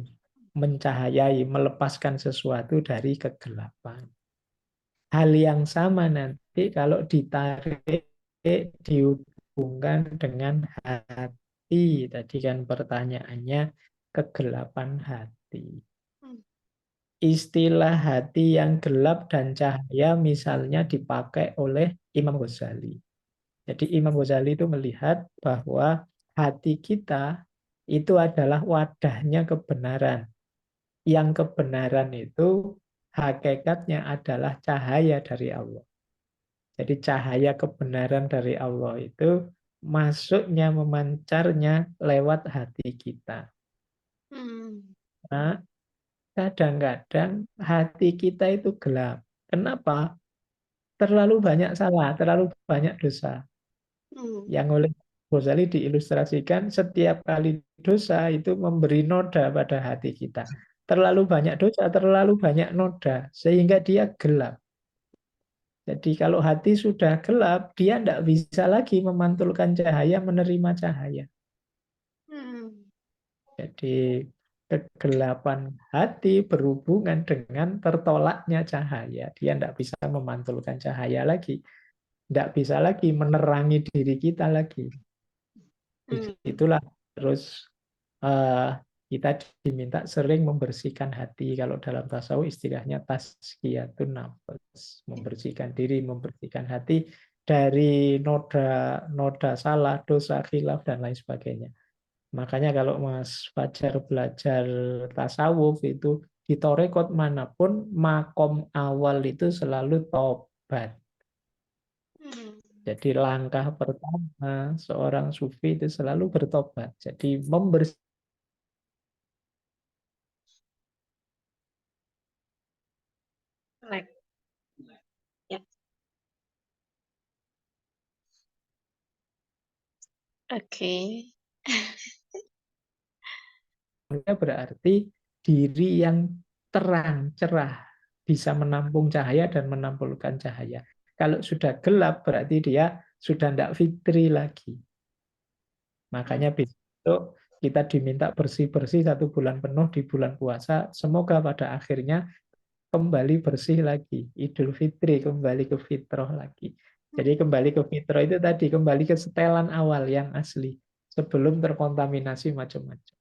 mencahayai, melepaskan sesuatu dari kegelapan. Hal yang sama nanti kalau ditarik, dihubungkan dengan hati. Tadi kan pertanyaannya kegelapan hati. Istilah hati yang gelap dan cahaya misalnya dipakai oleh Imam Ghazali. Jadi Imam Ghazali itu melihat bahwa hati kita itu adalah wadahnya kebenaran. Yang kebenaran itu hakikatnya adalah cahaya dari Allah. Jadi cahaya kebenaran dari Allah itu masuknya, memancarnya lewat hati kita. Nah, kadang-kadang hati kita itu gelap. Kenapa? Terlalu banyak salah, terlalu banyak dosa. Yang oleh Ghazali diilustrasikan setiap kali dosa itu memberi noda pada hati kita. Terlalu banyak dosa, terlalu banyak noda, sehingga dia gelap. Jadi kalau hati sudah gelap, dia tidak bisa lagi memantulkan cahaya, menerima cahaya. Hmm. Jadi kegelapan hati berhubungan dengan tertolaknya cahaya. Dia tidak bisa memantulkan cahaya lagi. Tidak bisa lagi menerangi diri kita lagi. Hmm. Itulah terus eh, kita diminta sering membersihkan hati. Kalau dalam tasawuf istilahnya tazkiyatun nafs, membersihkan diri, membersihkan hati dari noda noda salah, dosa, khilaf dan lain sebagainya. Makanya kalau Mas Fajar belajar tasawuf itu di torekot manapun makom awal itu selalu tobat. Hmm. Jadi langkah pertama seorang sufi itu selalu bertobat. Jadi membersihkan Baik. Ya. Oke. berarti diri yang terang, cerah, bisa menampung cahaya dan menampilkan cahaya. Kalau sudah gelap berarti dia sudah tidak fitri lagi. Makanya besok kita diminta bersih-bersih 1 bulan penuh di bulan puasa. Semoga pada akhirnya kembali bersih lagi. Idul Fitri kembali ke fitrah lagi. Jadi kembali ke fitrah itu tadi, kembali ke setelan awal yang asli. Sebelum terkontaminasi macam-macam.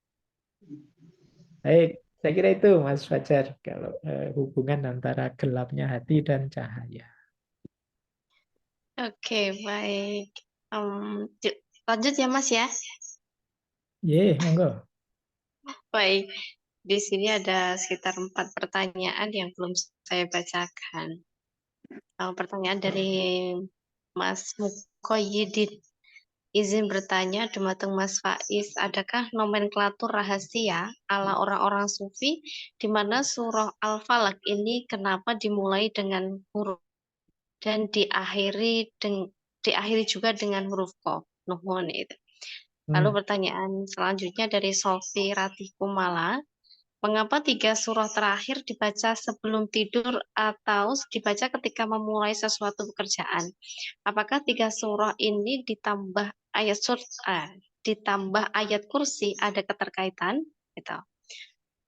Baik, saya kira itu Mas Fajar. Kalau hubungan antara gelapnya hati dan cahaya. Oke, baik. Lanjut ya, Mas ya. Ye, monggo. Baik. Di sini ada sekitar 4 pertanyaan yang belum saya bacakan. Pertanyaan dari Mas Mukoyidin. Izin bertanya, dumateng Mas Faiz, adakah nomenklatur rahasia ala orang-orang sufi di mana surah Al-Falaq ini kenapa dimulai dengan huruf dan diakhiri juga dengan huruf Qaf? Nuhun itu. Lalu pertanyaan selanjutnya dari Sofi Ratih Kumala. Mengapa 3 surah terakhir dibaca sebelum tidur atau dibaca ketika memulai sesuatu pekerjaan? Apakah 3 surah ini ditambah ayat kursi ada keterkaitan? Gitu.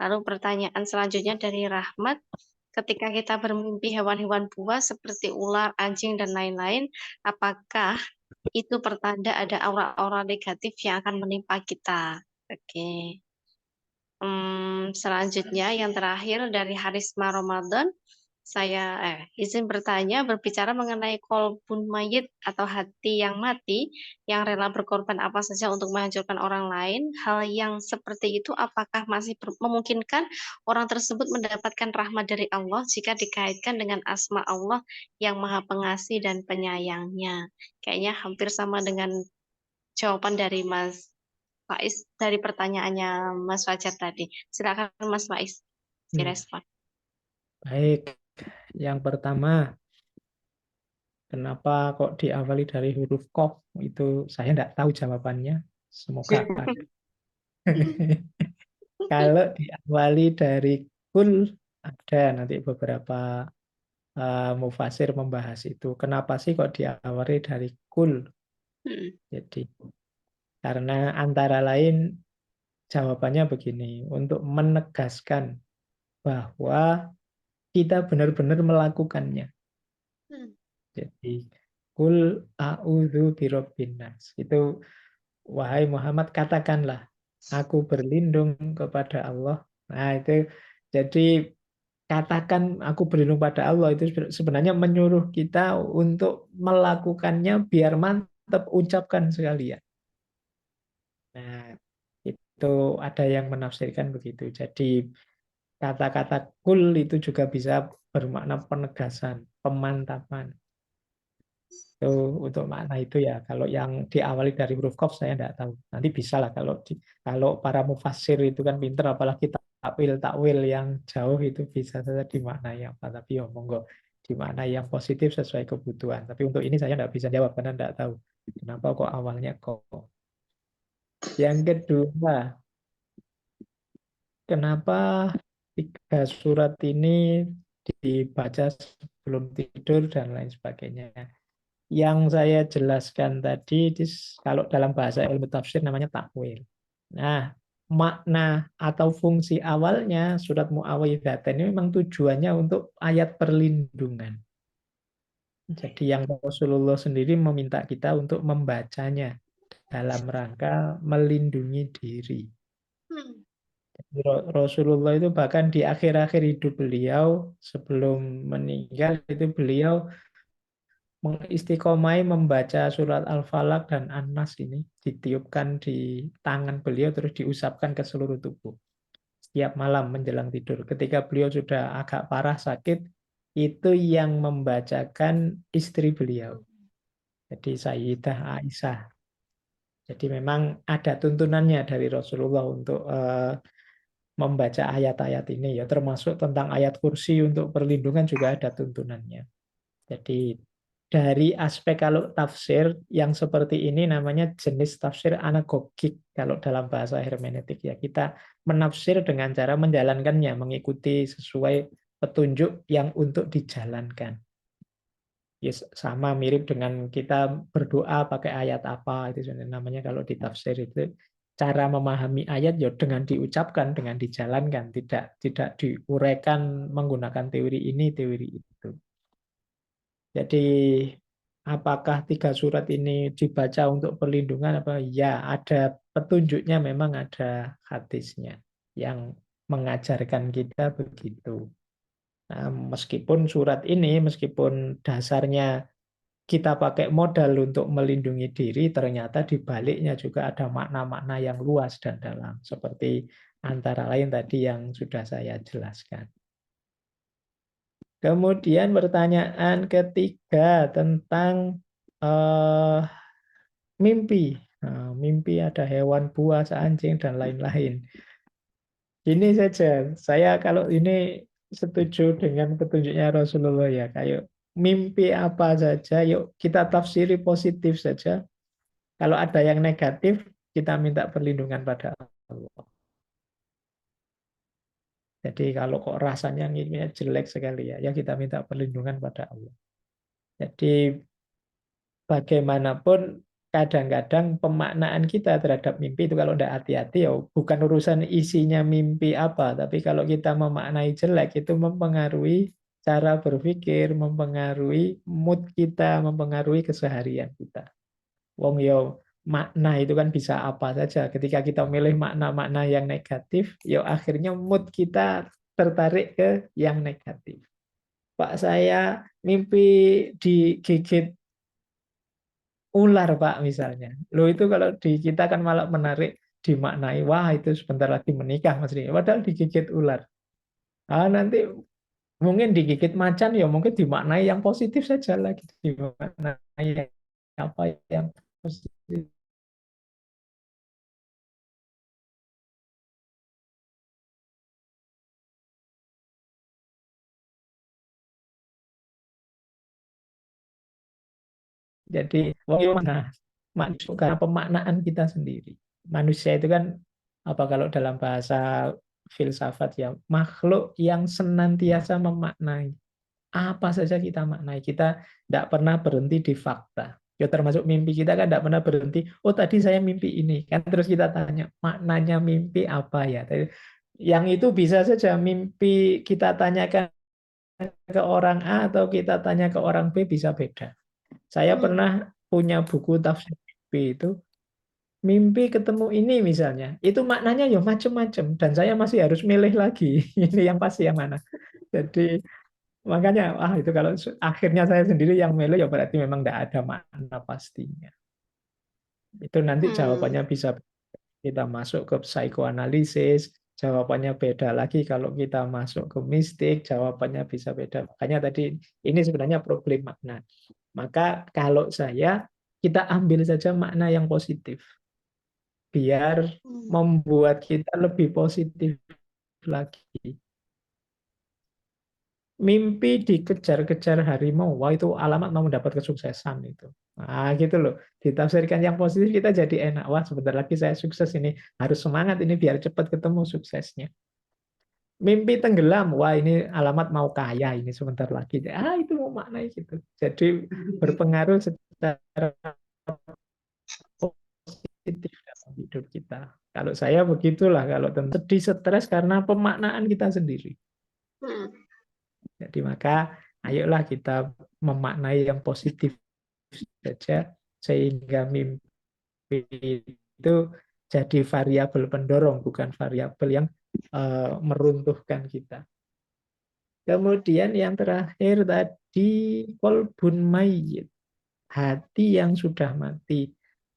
Lalu pertanyaan selanjutnya dari Rahmat. Ketika kita bermimpi hewan-hewan buas seperti ular, anjing, dan lain-lain, apakah itu pertanda ada aura-aura negatif yang akan menimpa kita? Oke. Selanjutnya yang terakhir dari Harisma Ramadan, saya izin bertanya berbicara mengenai kolbun mayit atau hati yang mati yang rela berkorban apa saja untuk menghancurkan orang lain. Hal yang seperti itu apakah masih memungkinkan orang tersebut mendapatkan rahmat dari Allah jika dikaitkan dengan asma Allah yang Maha Pengasih dan Penyayangnya? Kayaknya hampir sama dengan jawaban dari Mas Faiz dari pertanyaannya Mas Fajar tadi. Silakan Mas Faiz direspon. Baik, yang pertama, kenapa kok diawali dari huruf Qaf? Itu saya tidak tahu jawabannya. Semoga ada. Kalau diawali dari kul, ada nanti beberapa mufasir membahas itu. Kenapa sih kok diawali dari kul? Jadi karena antara lain jawabannya begini, untuk menegaskan bahwa kita benar-benar melakukannya. Jadi kul a'udzu birabbin nas. Itu wahai Muhammad katakanlah aku berlindung kepada Allah. Nah, itu jadi katakan aku berlindung pada Allah itu sebenarnya menyuruh kita untuk melakukannya biar mantap, ucapkan sekalian. Nah, itu ada yang menafsirkan begitu. Jadi kata-kata kul itu juga bisa bermakna penegasan, pemantapan. Itu untuk makna itu ya. Kalau yang diawali dari huruf Qaf saya tidak tahu. Nanti bisa lah kalau para mufassir itu kan pinter, apalagi takwil yang jauh itu bisa saja dimaknai apa. Tapi ya monggo dimaknai yang positif sesuai kebutuhan. Tapi untuk ini saya tidak bisa jawab karena tidak tahu kenapa kok awalnya kok. Yang kedua, kenapa 3 surat ini dibaca sebelum tidur, dan lain sebagainya. Yang saya jelaskan tadi, kalau dalam bahasa ilmu tafsir namanya takwil. Nah, makna atau fungsi awalnya surat Muawwidzatain ini memang tujuannya untuk ayat perlindungan. Jadi yang Rasulullah sendiri meminta kita untuk membacanya dalam rangka melindungi diri. Hmm. Rasulullah itu bahkan di akhir-akhir hidup beliau, sebelum meninggal itu beliau mengistiqomai membaca surat Al-Falaq dan An-Nas ini, ditiupkan di tangan beliau terus diusapkan ke seluruh tubuh setiap malam menjelang tidur. Ketika beliau sudah agak parah sakit, itu yang membacakan istri beliau, jadi Sayyidah Aisyah. Jadi memang ada tuntunannya dari Rasulullah untuk membaca ayat-ayat ini, ya termasuk tentang ayat kursi untuk perlindungan juga ada tuntunannya. Jadi dari aspek kalau tafsir yang seperti ini namanya jenis tafsir anagogik kalau dalam bahasa hermeneutik, ya kita menafsir dengan cara menjalankannya, mengikuti sesuai petunjuk yang untuk dijalankan. Yes, sama mirip dengan kita berdoa pakai ayat apa, itu namanya kalau di tafsir itu cara memahami ayat ya dengan diucapkan, dengan dijalankan, tidak diuraikan menggunakan teori ini, teori itu. Jadi apakah 3 surat ini dibaca untuk perlindungan apa? Ya, ada petunjuknya, memang ada hadisnya yang mengajarkan kita begitu. Nah, meskipun surat ini, meskipun dasarnya kita pakai modal untuk melindungi diri, ternyata di baliknya juga ada makna-makna yang luas dan dalam. Seperti antara lain tadi yang sudah saya jelaskan. Kemudian pertanyaan ketiga tentang mimpi. Nah, mimpi ada hewan buas, anjing, dan lain-lain. Ini saja, saya kalau ini setuju dengan petunjuknya Rasulullah ya, kayak mimpi apa saja, yuk kita tafsiri positif saja. Kalau ada yang negatif, kita minta perlindungan pada Allah. Jadi kalau kok rasanya mimpinya jelek sekali ya, ya kita minta perlindungan pada Allah. Jadi bagaimanapun kadang-kadang pemaknaan kita terhadap mimpi itu kalau tidak hati-hati ya bukan urusan isinya mimpi apa, tapi kalau kita memaknai jelek itu mempengaruhi cara berpikir, mempengaruhi mood kita, mempengaruhi keseharian kita. Wong yo makna itu kan bisa apa saja. Ketika kita milih makna-makna yang negatif, yo akhirnya mood kita tertarik ke yang negatif. Pak, saya mimpi digigit ular, Pak, misalnya. Loh itu kalau di kita kan malah menarik, dimaknai, wah itu sebentar lagi menikah Mas Ria. Padahal digigit ular. Ah, nanti mungkin digigit macan, ya mungkin dimaknai yang positif saja lagi. Dimaknai apa yang positif. Jadi, nah, karena pemaknaan kita sendiri. Manusia itu kan, apa kalau dalam bahasa filsafat ya, makhluk yang senantiasa memaknai. Apa saja kita maknai. Kita tidak pernah berhenti di fakta. Ya termasuk mimpi kita kan tidak pernah berhenti. Oh tadi saya mimpi ini. Kan terus kita tanya, maknanya mimpi apa ya? Yang itu bisa saja mimpi kita tanyakan ke orang A atau kita tanya ke orang B bisa beda. Saya pernah punya buku tafsir mimpi itu, mimpi ketemu ini misalnya, itu maknanya ya macam-macam dan saya masih harus milih lagi ini yang pasti yang mana. Jadi makanya itu kalau akhirnya saya sendiri yang milih ya berarti memang tidak ada makna pastinya. Itu nanti jawabannya bisa kita masuk ke psikoanalisis, jawabannya beda lagi kalau kita masuk ke mistik, jawabannya bisa beda. Makanya tadi ini sebenarnya problem makna. Maka kalau saya, kita ambil saja makna yang positif. Biar membuat kita lebih positif lagi. Mimpi dikejar-kejar harimau, wah itu alamat mau mendapat kesuksesan itu. Nah gitu loh, ditafsirkan yang positif kita jadi enak. Wah sebentar lagi saya sukses ini, harus semangat ini biar cepat ketemu suksesnya. Mimpi tenggelam, wah ini alamat mau kaya ini sebentar lagi. Itu mau maknai gitu. Jadi berpengaruh secara positif dalam hidup kita. Kalau saya begitulah, kalau sedih, stres karena pemaknaan kita sendiri. Hmm. Jadi maka ayolah kita memaknai yang positif saja sehingga mimpi itu jadi variabel pendorong, bukan variabel yang meruntuhkan kita. Kemudian yang terakhir tadi kolbun mayyit, hati yang sudah mati.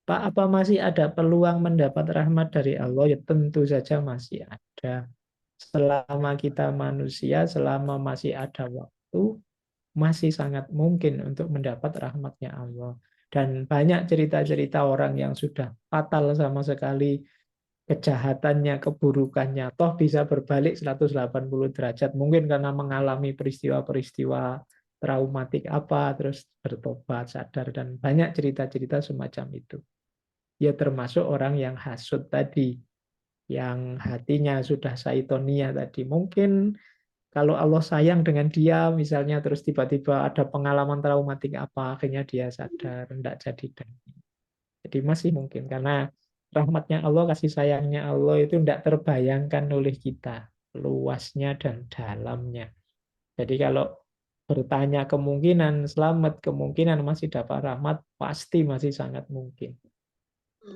Pak, apa masih ada peluang mendapat rahmat dari Allah? Ya tentu saja masih ada. Selama kita manusia, selama masih ada waktu, masih sangat mungkin untuk mendapat rahmatnya Allah. Dan banyak cerita-cerita orang yang sudah fatal sama sekali kejahatannya, keburukannya, toh bisa berbalik 180 derajat. Mungkin karena mengalami peristiwa-peristiwa traumatik apa, terus bertobat, sadar, dan banyak cerita-cerita semacam itu. Ya termasuk orang yang hasud tadi, yang hatinya sudah saitonia tadi. Mungkin kalau Allah sayang dengan dia, misalnya terus tiba-tiba ada pengalaman traumatik apa, akhirnya dia sadar, tidak jadi dengki. Jadi masih mungkin, karena rahmatnya Allah, kasih sayangnya Allah itu tidak terbayangkan oleh kita, luasnya dan dalamnya. Jadi kalau bertanya kemungkinan selamat, kemungkinan masih dapat rahmat, pasti masih sangat mungkin.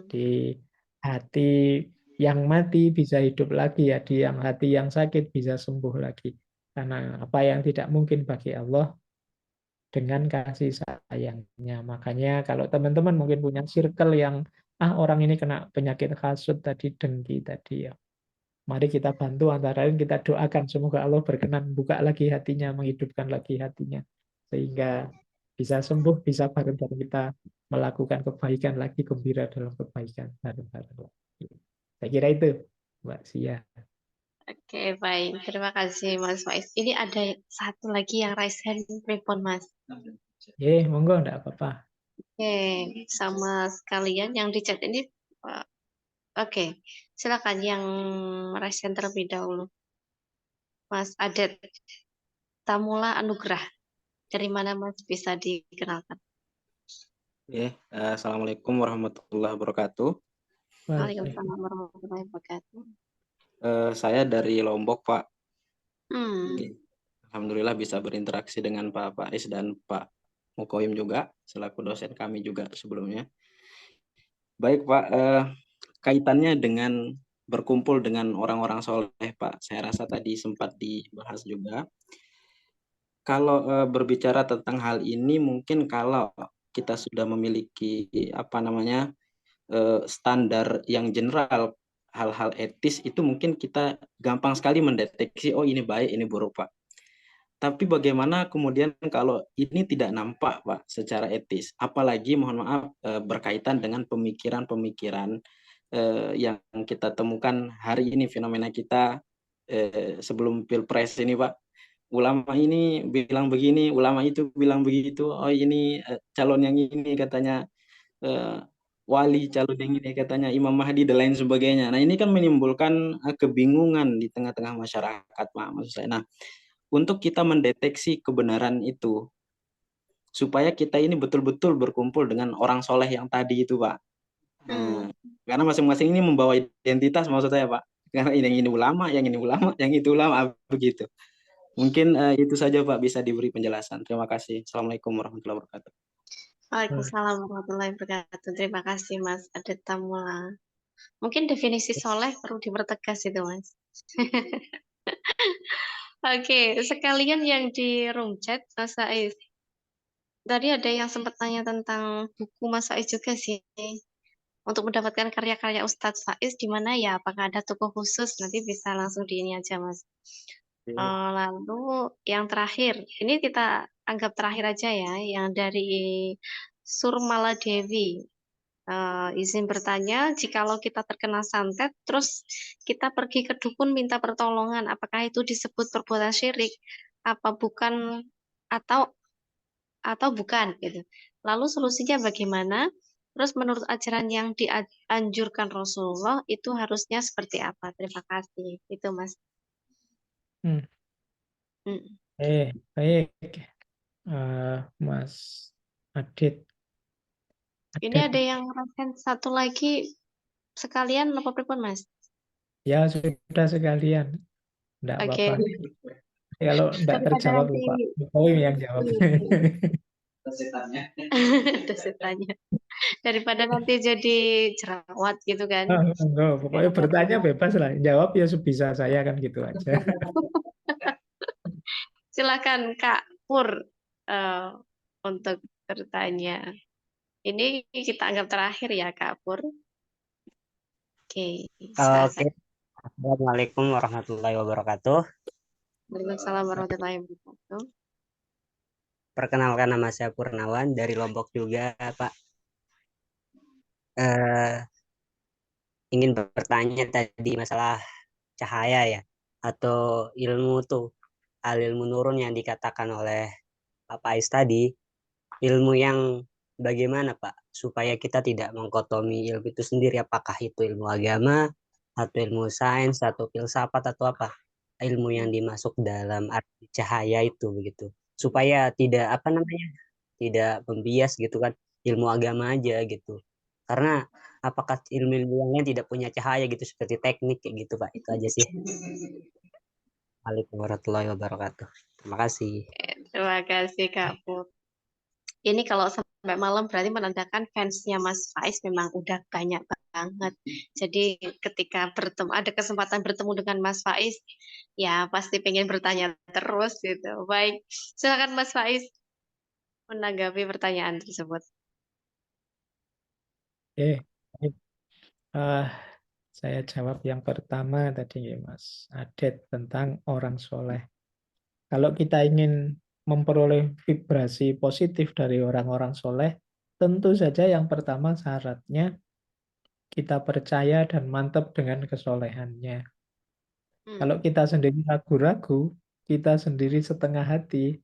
Di hati yang mati bisa hidup lagi, ya di hati yang sakit bisa sembuh lagi. Karena apa yang tidak mungkin bagi Allah dengan kasih sayangnya. Makanya kalau teman-teman mungkin punya circle yang orang ini kena penyakit hasut tadi, dengki tadi ya. Mari kita bantu, antara lain kita doakan semoga Allah berkenan buka lagi hatinya, menghidupkan lagi hatinya sehingga bisa sembuh, bisa bareng-bareng kita melakukan kebaikan lagi, gembira dalam kebaikan bareng-bareng. Saya kira itu, Mbak Sia. Oke, baik. Terima kasih, Mas Faiz. Ini ada satu lagi yang raise hand, pripun, Mas. Monggo, enggak apa-apa. Oke, sama sekalian yang di chat ini, oke, silakan yang raise hand terlebih dahulu. Mas Adet Tamula Anugrah. Dari mana, Mas, bisa dikenalkan? Assalamualaikum warahmatullahi wabarakatuh. Waalaikumsalam warahmatullahi wabarakatuh. Saya dari Lombok, Pak. Hmm. Alhamdulillah bisa berinteraksi dengan Pak Faiz dan Pak Mukoim juga, selaku dosen kami juga sebelumnya. Baik, Pak, kaitannya dengan berkumpul dengan orang-orang soleh, Pak. Saya rasa tadi sempat dibahas juga. Kalau berbicara tentang hal ini, mungkin kalau kita sudah memiliki standar yang general, hal-hal etis itu mungkin kita gampang sekali mendeteksi, oh ini baik, ini buruk, Pak. Tapi bagaimana kemudian kalau ini tidak nampak, Pak, secara etis, apalagi mohon maaf berkaitan dengan pemikiran-pemikiran yang kita temukan hari ini, fenomena kita sebelum Pilpres ini, Pak. Ulama ini bilang begini, ulama itu bilang begitu, oh ini calon yang ini katanya wali, calon yang ini katanya Imam Mahdi dan lain sebagainya. Nah ini kan menimbulkan kebingungan di tengah-tengah masyarakat, Pak, maksud saya. Nah untuk kita mendeteksi kebenaran itu, supaya kita ini betul-betul berkumpul dengan orang soleh yang tadi itu, Pak. Karena masing-masing ini membawa identitas, maksud saya, Pak. Karena yang ini ulama, yang itu ulama, begitu. Mungkin itu saja, Pak, bisa diberi penjelasan. Terima kasih. Assalamualaikum warahmatullahi wabarakatuh. Waalaikumsalam warahmatullahi wabarakatuh. Terima kasih, Mas Adet Tamula. Mungkin definisi soleh perlu dipertegas itu, Mas. Oke, sekalian yang di room chat, Mas Faiz. Tadi ada yang sempat tanya tentang buku Mas Faiz juga sih. Untuk mendapatkan karya-karya Ustadz Faiz di mana ya? Apakah ada toko khusus? Nanti bisa langsung di ini aja, Mas. Lalu yang terakhir, ini kita anggap terakhir aja ya, yang dari Surmala Dewi. Izin bertanya, jikalau kita terkena santet, terus kita pergi ke dukun minta pertolongan, apakah itu disebut perbuatan syirik? Apa bukan atau bukan gitu? Lalu solusinya bagaimana? Terus menurut ajaran yang dianjurkan Rasulullah itu harusnya seperti apa? Terima kasih. Itu, Mas. Hmm. Mm. Baik. Mas Adit. Ini Ada? ada yang ngerasain satu lagi sekalian apa pripun, Mas? Ya, sudah sekalian. Enggak Oke. apa-apa. Kalau enggak Daripada terjawab, nanti Pak Jokowi yang jawab. dosetannya. Daripada nanti jadi jerawat gitu kan. Enggak, pokoknya bertanya bebas lah. Jawab ya sebisa saya kan gitu aja. Silakan Kak Pur eh, untuk bertanya. Ini kita anggap terakhir ya Kak Pur. Oke, Oke, silakan. Assalamualaikum warahmatullahi wabarakatuh. Waalaikumsalam warahmatullahi wabarakatuh. Perkenalkan, nama saya Purnawan dari Lombok juga, Pak. Eh, ingin bertanya tadi masalah cahaya ya, atau ilmu tuh, ilmu nurun yang dikatakan oleh Pak Faiz tadi, ilmu yang bagaimana Pak, supaya kita tidak mengkotomi ilmu itu sendiri, apakah itu ilmu agama, atau ilmu sains, atau filsafat, atau apa, ilmu yang dimasuk dalam arti cahaya itu begitu, supaya tidak apa namanya, tidak membias gitu kan, ilmu agama aja gitu. Karena apakah ilmu-ilmu yang lain tidak punya cahaya gitu, seperti teknik kayak gitu Pak, itu aja sih. Waalaikumsalam warahmatullahi wabarakatuh. Terima kasih. Terima kasih Kak Pur. Ini kalau sampai malam berarti menandakan fansnya Mas Faiz memang udah banyak banget. Jadi ketika ada kesempatan bertemu dengan Mas Faiz, ya pasti pengen bertanya terus gitu. Baik, silakan Mas Faiz menanggapi pertanyaan tersebut. Oke, baik. Saya jawab yang pertama tadi ya Mas Adit tentang orang soleh. Kalau kita ingin memperoleh vibrasi positif dari orang-orang soleh, tentu saja yang pertama syaratnya kita percaya dan mantap dengan kesolehannya. Kalau kita sendiri ragu-ragu, kita sendiri setengah hati,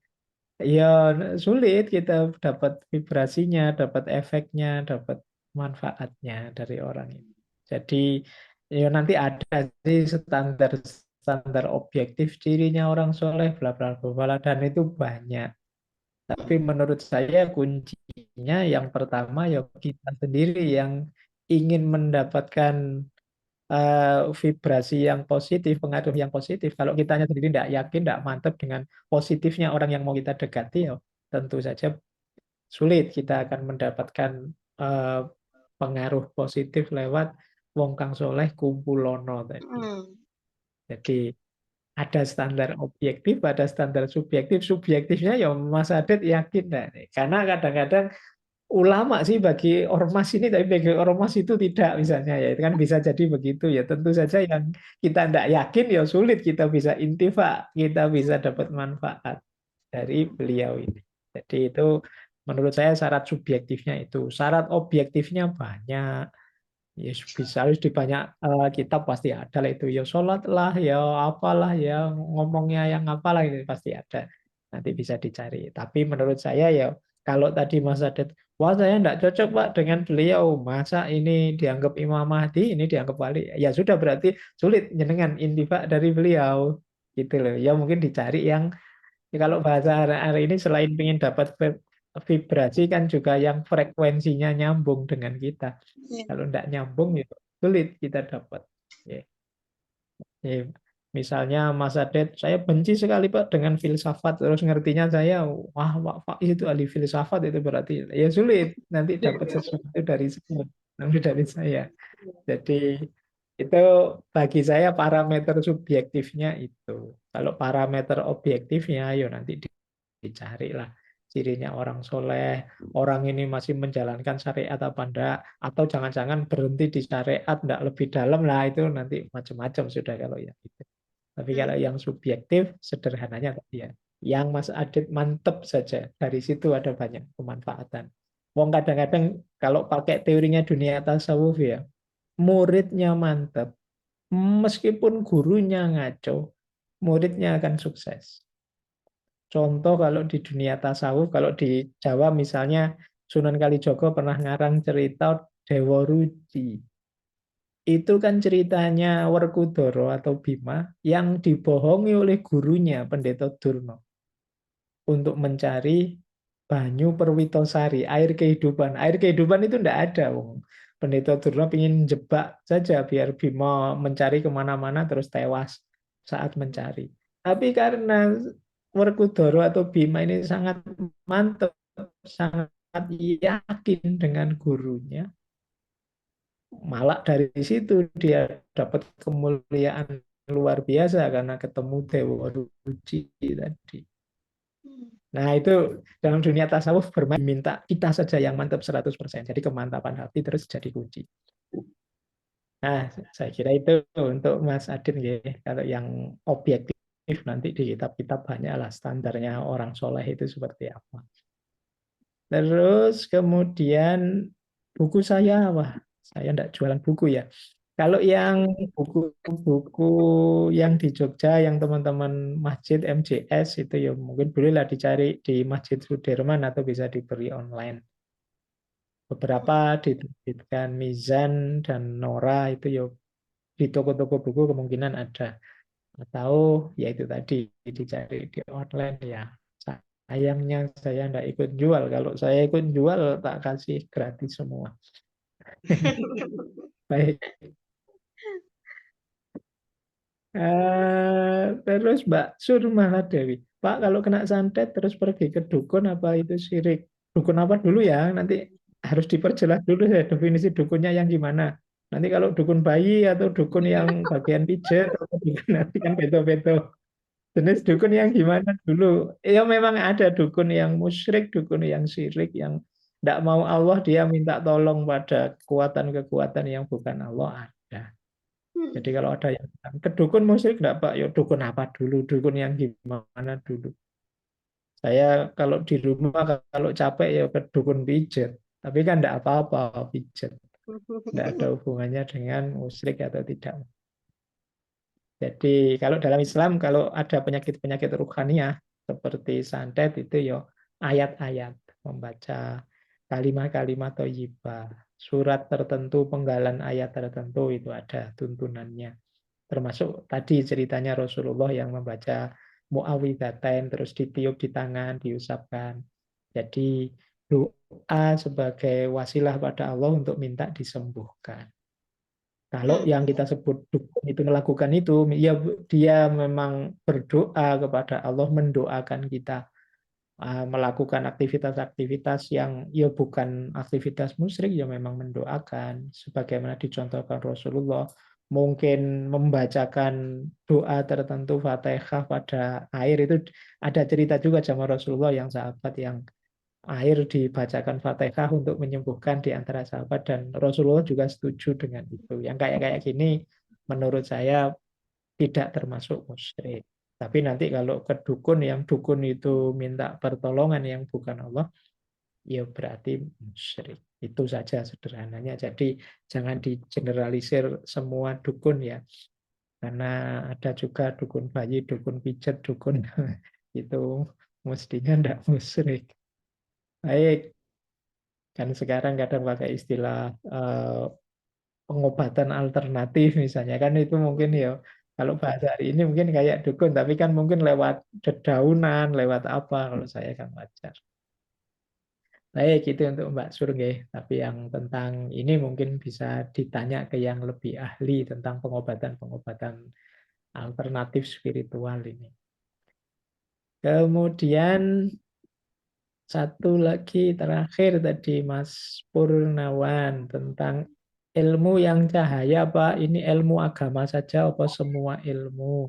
ya sulit kita dapat vibrasinya, dapat efeknya, dapat manfaatnya dari orang ini. Jadi ya nanti ada sih standar objektif cirinya orang soleh, bla bla bla bla, dan itu banyak. Tapi menurut saya kuncinya yang pertama ya kita sendiri yang ingin mendapatkan vibrasi yang positif, pengaruh yang positif. Kalau kitanya sendiri tidak yakin, tidak mantap dengan positifnya orang yang mau kita dekati, ya tentu saja sulit kita akan mendapatkan eh, pengaruh positif lewat wong kang soleh kumpulono tadi. Jadi ada standar objektif, ada standar subjektif. Subjektifnya ya Mas Adit yakin. Nah, karena kadang-kadang ulama sih bagi ormas ini, tapi bagi ormas itu tidak misalnya ya. Itu kan bisa jadi begitu ya. Tentu saja yang kita tidak yakin ya sulit kita bisa intifa, kita bisa dapat manfaat dari beliau ini. Jadi itu menurut saya syarat subjektifnya itu. Syarat objektifnya banyak. Ya bisa harus di banyak kitab pasti ada lah itu. Ya sholat lah, ya apalah, ya ngomongnya yang apalah itu pasti ada. Nanti bisa dicari. Tapi menurut saya ya kalau tadi Mas Adet, wah saya enggak cocok Pak dengan beliau. Masa ini dianggap Imam Mahdi, ini dianggap wali. Ya sudah berarti sulit jenengan intifa dari beliau. Gitu loh. Ya mungkin dicari yang ya kalau bahasa hari ini selain ingin dapat vibrasi kan juga yang frekuensinya nyambung dengan kita. Kalau tidak nyambung ya sulit kita dapat. Ya. Ya. Misalnya Mas Adet, saya benci sekali Pak dengan filsafat. Terus ngertinya saya, wah Pak Faiz itu ahli filsafat itu berarti. Ya sulit nanti dapat sesuatu dari saya. Jadi itu bagi saya parameter subjektifnya itu. Kalau parameter objektifnya, ya nanti dicari lah cirinya orang soleh, orang ini masih menjalankan syariat apa enggak, atau jangan-jangan berhenti di syariat, enggak lebih dalam lah, itu nanti macam-macam sudah kalau yang itu. Tapi kalau yang subjektif, sederhananya tadi ya, yang Mas Adit mantep saja, dari situ ada banyak kemanfaatan. Wong kadang-kadang kalau pakai teorinya dunia tasawuf ya, muridnya mantep, meskipun gurunya ngaco, muridnya akan sukses. Contoh kalau di dunia tasawuf, kalau di Jawa misalnya Sunan Kalijogo pernah ngarang cerita Dewa Ruci. Itu kan ceritanya Werkudara atau Bima yang dibohongi oleh gurunya Pendeta Durna untuk mencari banyu Perwitosari, air kehidupan. Air kehidupan itu tidak ada, Wong. Pendeta Durna ingin jebak saja biar Bima mencari kemana-mana terus tewas saat mencari. Tapi karena Werkudara atau Bima ini sangat mantap, sangat yakin dengan gurunya, malah dari situ dia dapat kemuliaan luar biasa karena ketemu Dewa Ruci tadi. Nah itu dalam dunia tasawuf bermain minta kita saja yang mantap 100%. Jadi kemantapan hati terus jadi kunci. Nah saya kira itu untuk Mas Adin ya. Kalau yang objektif nanti di kitab-kitab banyaklah standarnya orang soleh itu seperti apa. Terus kemudian buku saya, wah saya tidak jualan buku ya. Kalau yang buku-buku yang di Jogja, yang teman-teman Masjid MJS itu ya mungkin bolehlah dicari di Masjid Sudirman atau bisa dibeli online. Beberapa diterbitkan Mizan dan Nora itu ya di toko-toko buku kemungkinan ada. Atau ya itu tadi dicari di online ya. Sayangnya saya tidak ikut jual. Kalau saya ikut jual tak kasih gratis semua. Baik. Terus Mbak Surmala Dewi, Pak kalau kena santet terus pergi ke dukun apa itu syirik? Dukun apa dulu ya? Nanti harus diperjelas dulu ya definisi dukunnya yang gimana. Nanti kalau dukun bayi atau dukun yang bagian pijat atau dukun nanti kan beto-beto. Jenis dukun yang gimana dulu? Ya memang ada dukun yang musyrik, dukun yang syirik, yang tidak mau Allah dia minta tolong pada kekuatan-kekuatan yang bukan Allah ada. Jadi kalau ada yang ke dukun musyrik enggak Pak, ya dukun apa dulu, dukun yang gimana dulu. Saya kalau di rumah kalau capek ya ke dukun pijat, tapi kan enggak apa-apa pijat. Enggak ada hubungannya dengan musyrik atau tidak. Jadi kalau dalam Islam kalau ada penyakit-penyakit ruhaniah seperti santet itu ya ayat-ayat, membaca kalimat-kalimat thayyibah, surat tertentu, penggalan ayat tertentu itu ada tuntunannya. Termasuk tadi ceritanya Rasulullah yang membaca Muawwidzatain terus ditiup di tangan, diusapkan. Jadi doa sebagai wasilah pada Allah untuk minta disembuhkan. Kalau yang kita sebut dukun itu melakukan itu, ya dia memang berdoa kepada Allah, mendoakan kita melakukan aktivitas-aktivitas yang ya bukan aktivitas musyrik, ya memang mendoakan sebagaimana dicontohkan Rasulullah, mungkin membacakan doa tertentu Fatihah pada air. Itu ada cerita juga sama Rasulullah yang sahabat yang air dibacakan Fatihah untuk menyembuhkan di antara sahabat, dan Rasulullah juga setuju dengan itu. Yang kayak gini menurut saya tidak termasuk musyrik. Tapi nanti kalau ke dukun, yang dukun itu minta pertolongan yang bukan Allah, ya berarti musyrik. Itu saja sederhananya. Jadi jangan digeneralisir semua dukun ya. Karena ada juga dukun bayi, dukun pijat, dukun itu mestinya tidak musyrik. Baik, kan sekarang kadang pakai istilah pengobatan alternatif misalnya, kan itu mungkin ya kalau bahasa hari ini mungkin kayak dukun, tapi kan mungkin lewat dedaunan, lewat apa, kalau saya kan wajar. Baik, itu untuk Mbak Surge. Tapi yang tentang ini mungkin bisa ditanya ke yang lebih ahli tentang pengobatan-pengobatan alternatif spiritual ini. Kemudian satu lagi terakhir tadi Mas Purnawan tentang ilmu yang cahaya Pak, ini ilmu agama saja apa semua ilmu?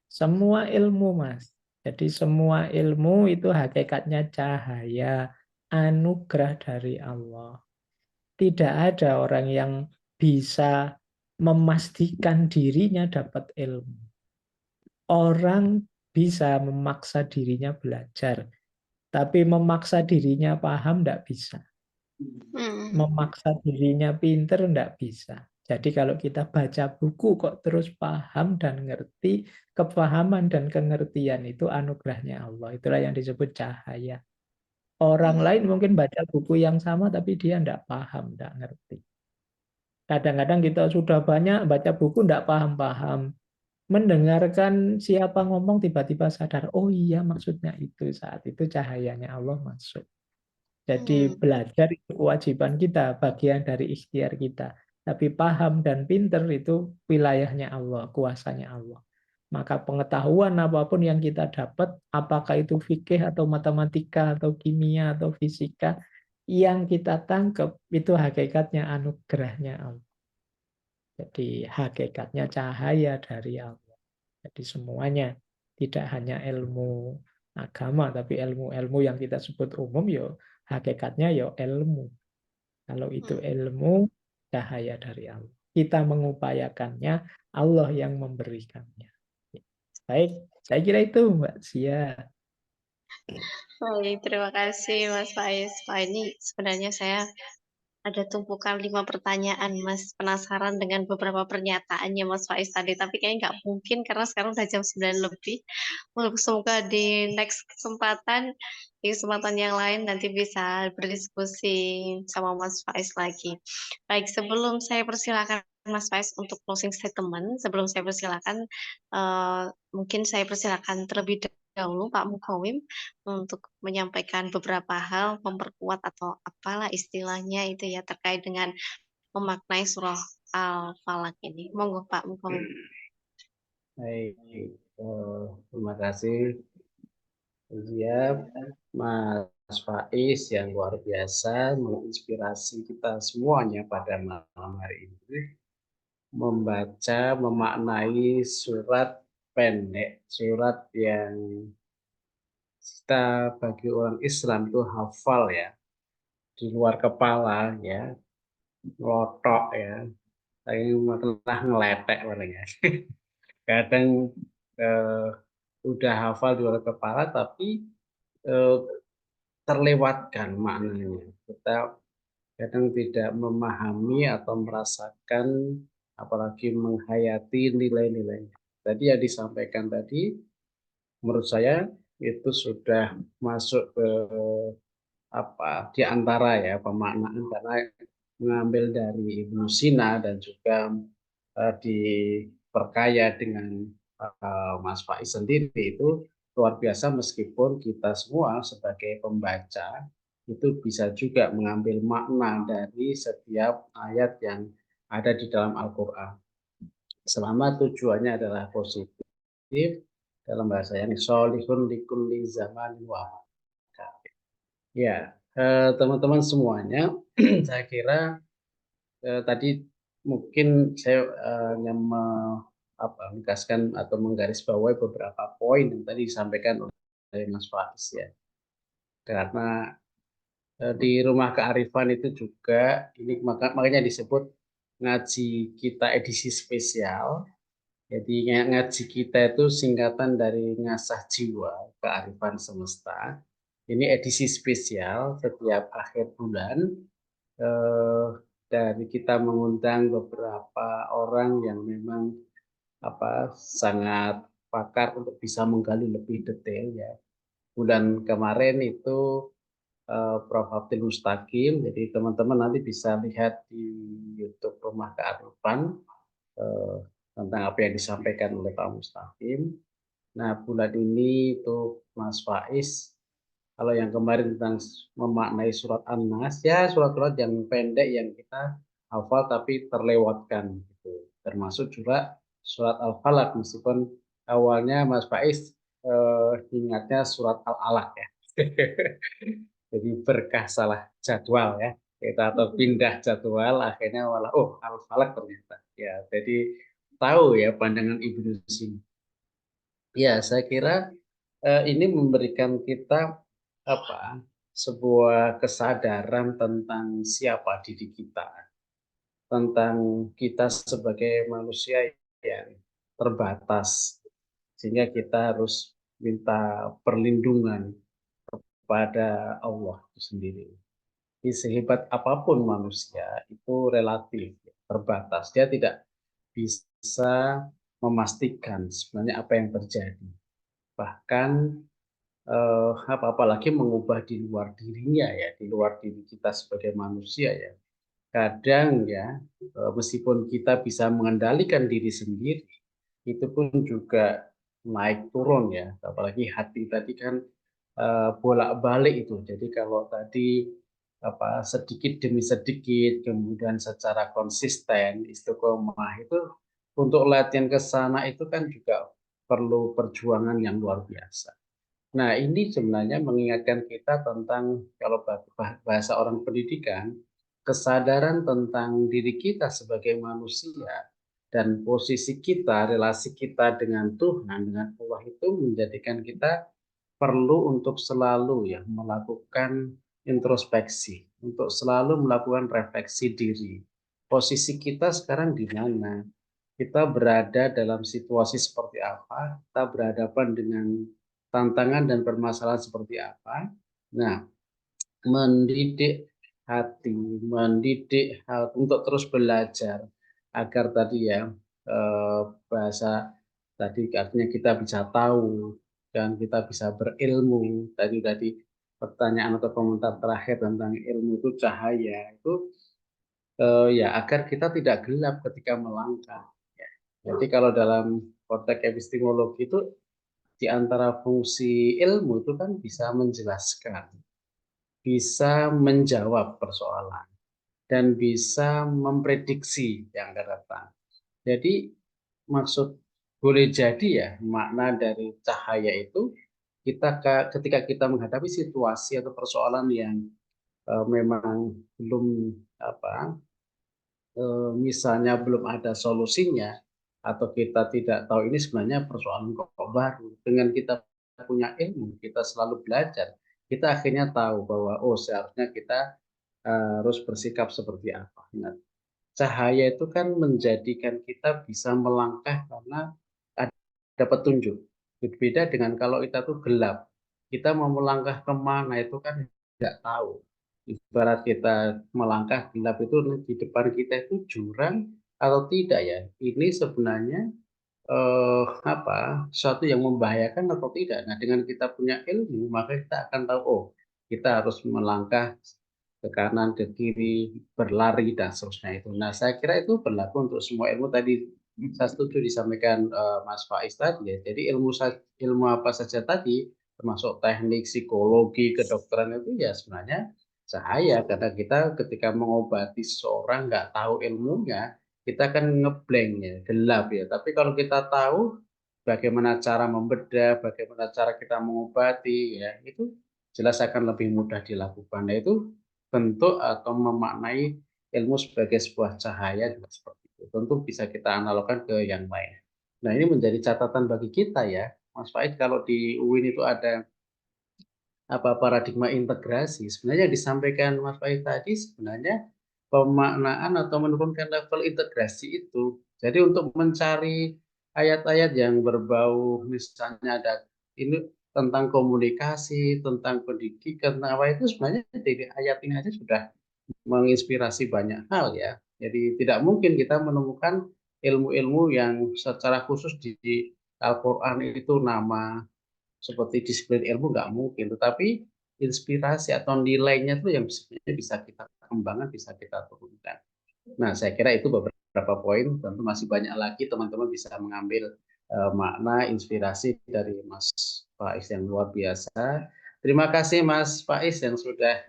Semua ilmu Mas. Jadi semua ilmu itu hakikatnya cahaya, anugerah dari Allah. Tidak ada orang yang bisa memastikan dirinya dapat ilmu. Orang bisa memaksa dirinya belajar, tapi memaksa dirinya paham tidak bisa. Memaksa dirinya pinter tidak bisa. Jadi kalau kita baca buku kok terus paham dan ngerti, kepahaman dan pengertian itu anugerahnya Allah. Itulah yang disebut cahaya. Orang lain mungkin baca buku yang sama tapi dia tidak paham, tidak ngerti. Kadang-kadang kita sudah banyak baca buku, tidak paham-paham. Mendengarkan siapa ngomong, tiba-tiba sadar, oh iya maksudnya itu. Saat itu cahayanya Allah masuk. Jadi belajar itu kewajiban kita, bagian dari ikhtiar kita. Tapi paham dan pinter itu wilayahnya Allah, kuasanya Allah. Maka pengetahuan apapun yang kita dapat, apakah itu fikih atau matematika atau kimia atau fisika, yang kita tangkap itu hakikatnya anugerahnya Allah. Jadi hakikatnya cahaya dari Allah. Jadi semuanya tidak hanya ilmu agama, tapi ilmu-ilmu yang kita sebut umum, yo hakikatnya yo ilmu. Kalau itu ilmu, cahaya dari Allah. Kita mengupayakannya, Allah yang memberikannya. Baik, saya kira itu Mbak Sia. Baik, terima kasih Mas Faiz. Wah, ini sebenarnya saya ada tumpukan 5 pertanyaan, Mas. Penasaran dengan beberapa pernyataannya Mas Faiz tadi, tapi kayaknya nggak mungkin karena sekarang udah jam 9 lebih. Semoga di next kesempatan, di kesempatan yang lain nanti bisa berdiskusi sama Mas Faiz lagi. Baik, sebelum saya persilakan Mas Faiz untuk closing statement, sebelum saya persilakan, mungkin saya persilakan terlebih dahulu Pak Mukawim untuk menyampaikan beberapa hal, memperkuat atau apalah istilahnya itu ya terkait dengan memaknai surah Al-Falaq ini. Monggo Pak Mukawim. Baik, terima kasih Siap, Mas Faiz yang luar biasa menginspirasi kita semuanya pada malam hari ini membaca, memaknai surat pendek, surat yang kita bagi orang Islam itu hafal ya, di luar kepala ya, ngelotok ya, saya pernah ngeletek orangnya. Kadang udah hafal di luar kepala tapi terlewatkan maknanya. Kita kadang tidak memahami atau merasakan, apalagi menghayati nilai-nilainya. Tadi yang disampaikan tadi, menurut saya itu sudah masuk ke di antara ya pemaknaan, karena mengambil dari Ibnu Sina dan juga diperkaya dengan Mas Faiz sendiri, itu luar biasa. Meskipun kita semua sebagai pembaca itu bisa juga mengambil makna dari setiap ayat yang ada di dalam Al-Quran, selama tujuannya adalah positif, dalam bahasa yang solihun likulli zaman wa makan. Ya, teman-teman semuanya, saya kira tadi mungkin saya hanya menegaskan atau menggarisbawahi beberapa poin yang tadi disampaikan oleh Mas Faiz ya. Karena di Rumah Kearifan itu juga ini makanya disebut ngaji kita edisi spesial. Jadi ngaji kita itu singkatan dari Ngasah Jiwa Kearifan Semesta. Ini edisi spesial setiap akhir bulan. Dan kita mengundang beberapa orang yang memang sangat pakar untuk bisa menggali lebih detail ya. Bulan kemarin itu Prof. Abdul Mustaqim, jadi teman-teman nanti bisa lihat di YouTube Rumah Kearifan tentang apa yang disampaikan oleh Pak Mustaqim. Nah, bulan ini itu Mas Faiz, kalau yang kemarin tentang memaknai surat An-Nas, ya surat-surat yang pendek yang kita hafal tapi terlewatkan gitu. Termasuk juga surat Al-Falaq, meskipun awalnya Mas Faiz ingatnya surat Al-Alaq ya. Jadi berkah salah jadwal ya. Kita atau pindah jadwal, akhirnya malah Al-Falaq ternyata. Ya, jadi tahu ya pandangan Ibnu Sina. Ya, saya kira ini memberikan kita sebuah kesadaran tentang siapa diri kita, tentang kita sebagai manusia yang terbatas, sehingga kita harus minta perlindungan kepada Allah itu sendiri. Jadi sehebat apapun manusia itu relatif, terbatas, dia tidak bisa memastikan sebenarnya apa yang terjadi, bahkan apalagi mengubah di luar dirinya ya, di luar diri kita sebagai manusia ya. kadang ya meskipun kita bisa mengendalikan diri sendiri, itu pun juga naik turun ya. Apalagi hati tadi kan bolak-balik itu. Jadi kalau tadi sedikit demi sedikit, kemudian secara konsisten, istiqomah itu untuk latihan ke sana itu kan juga perlu perjuangan yang luar biasa. Nah, ini sebenarnya mengingatkan kita tentang kalau bahasa orang pendidikan, kesadaran tentang diri kita sebagai manusia dan posisi kita, relasi kita dengan Tuhan, dengan Allah itu menjadikan kita perlu untuk selalu ya melakukan introspeksi, untuk selalu melakukan refleksi diri. Posisi kita sekarang di mana? Kita berada dalam situasi seperti apa? Kita berhadapan dengan tantangan dan permasalahan seperti apa? Nah, mendidik hati, mendidik untuk terus belajar agar tadi ya bahasa tadi artinya kita bisa tahu dan kita bisa berilmu. Tadi pertanyaan atau komentar terakhir tentang ilmu itu cahaya itu ya agar kita tidak gelap ketika melangkah. Ya. Jadi kalau dalam konteks epistemologi itu di antara fungsi ilmu itu kan bisa menjelaskan, bisa menjawab persoalan, dan bisa memprediksi yang akan datang. Jadi maksud boleh jadi ya makna dari cahaya itu ketika kita menghadapi situasi atau persoalan yang memang belum misalnya belum ada solusinya atau kita tidak tahu ini sebenarnya persoalan kok baru. Dengan kita punya ilmu, kita selalu belajar, kita akhirnya tahu bahwa oh seharusnya kita harus bersikap seperti apa. Nah, cahaya itu kan menjadikan kita bisa melangkah karena ada petunjuk. Berbeda dengan kalau kita tuh gelap, kita mau melangkah kemana itu kan nggak tahu. Ibarat kita melangkah gelap itu di depan kita itu jurang atau tidak ya. Ini sebenarnya sesuatu yang membahayakan atau tidak. Nah, dengan kita punya ilmu, maka kita akan tahu, oh, kita harus melangkah ke kanan, ke kiri, berlari dan seterusnya itu. Nah, saya kira itu berlaku untuk semua ilmu tadi. Saya setuju disampaikan Mas Faiz tadi ya. Jadi ilmu apa saja tadi, termasuk teknik, psikologi, kedokteran itu ya sebenarnya cahaya karena kita ketika mengobati seseorang nggak tahu ilmunya, kita kan ngeblank ya, gelap ya. Tapi kalau kita tahu bagaimana cara membedah, bagaimana cara kita mengobati ya, itu jelas akan lebih mudah dilakukan. Nah, itu bentuk atau memaknai ilmu sebagai sebuah cahaya juga seperti itu. Tentu bisa kita analogkan ke yang lain. Nah, ini menjadi catatan bagi kita ya, Mas Faid, kalau di UIN itu ada paradigma integrasi. Sebenarnya yang disampaikan Mas Faid tadi sebenarnya pemaknaan atau menurunkan level integrasi itu. Jadi untuk mencari ayat-ayat yang berbau misalnya ada ini tentang komunikasi, tentang pendidikan, tentang apa itu sebenarnya dari ayat ini aja sudah menginspirasi banyak hal ya. Jadi tidak mungkin kita menemukan ilmu-ilmu yang secara khusus di Al-Quran itu nama seperti disiplin ilmu nggak mungkin, tetapi inspirasi atau nilainya itu yang sebenarnya bisa kita kembangkan, bisa kita turunkan. Nah, saya kira itu beberapa poin, tentu masih banyak lagi teman-teman bisa mengambil makna inspirasi dari Mas Faiz yang luar biasa. Terima kasih Mas Faiz yang sudah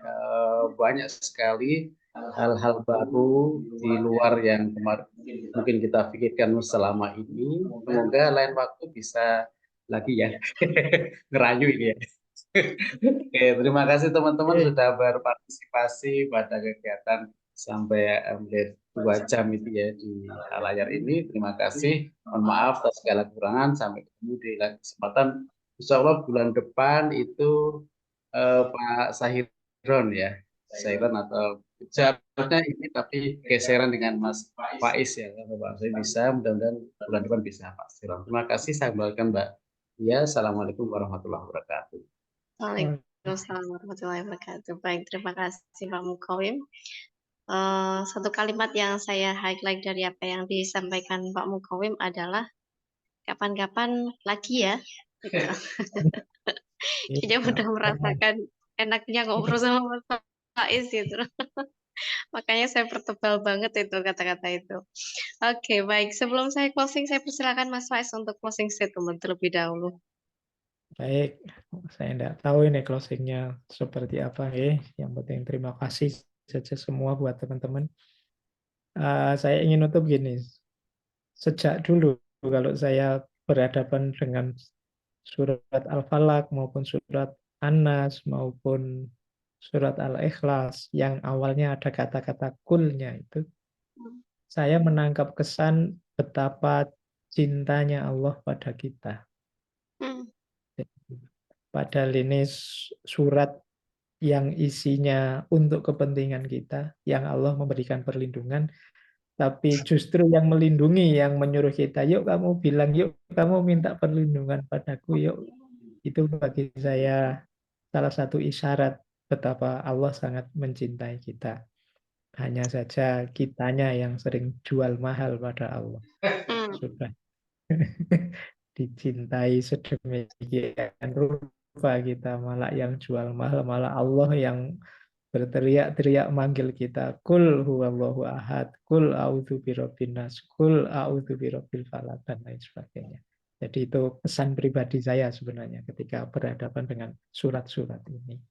banyak sekali hal-hal baru di luar yang kemarin mungkin kita pikirkan selama ini. Semoga lain waktu bisa lagi ya ngerayu ini ya. Oke, terima kasih teman-teman sudah berpartisipasi pada kegiatan sampai hampir 2 jam itu ya di layar ini. Terima kasih. Mohon maaf atas segala kekurangan. Sampai ketemu di lain kesempatan. Insya Allah bulan depan itu Pak Sahiron ya. Sahiron atau seharusnya ini tapi geseran dengan Mas Faiz ya. Kalau Pak Faiz bisa, mudah-mudahan bulan depan bisa Pak Sahiron. Terima kasih. Saya kembalikan Mbak. Ya, Assalamualaikum warahmatullahi wabarakatuh. Waalaikumsalam warahmatullahi wabarakatuh. Baik, terima kasih Pak Mukawim. Satu kalimat yang saya highlight dari apa yang disampaikan Pak Mukawim adalah kapan-kapan lagi ya. Kayaknya udah merasakan enaknya ngobrol sama Mas Faiz gitu. Makanya saya pertebal banget itu kata-kata itu. Oke, baik. Sebelum saya closing, saya persilakan Mas Faiz untuk closing statement terlebih dahulu. Baik, saya tidak tahu ini closingnya seperti apa. Yang penting terima kasih saja semua buat teman-teman. Saya ingin nutup gini, sejak dulu kalau saya berhadapan dengan surat Al-Falaq maupun surat An-Nas maupun surat Al-Ikhlas yang awalnya ada kata-kata kulnya itu, saya menangkap kesan betapa cintanya Allah pada kita. Hmm. Padahal ini surat yang isinya untuk kepentingan kita, yang Allah memberikan perlindungan, tapi justru yang melindungi, yang menyuruh kita, yuk kamu bilang, yuk kamu minta perlindungan padaku, yuk. Itu bagi saya salah satu isyarat betapa Allah sangat mencintai kita. Hanya saja kitanya yang sering jual mahal pada Allah. Sudah dicintai sedemikian rupa kita, malah yang jual mahal, malah Allah yang berteriak-teriak manggil kita, kul huwallahu ahad, kul a'udzu birabbin nas, kul a'udzu birabbil falaq, dan lain sebagainya. Jadi itu pesan pribadi saya sebenarnya ketika berhadapan dengan surat-surat ini.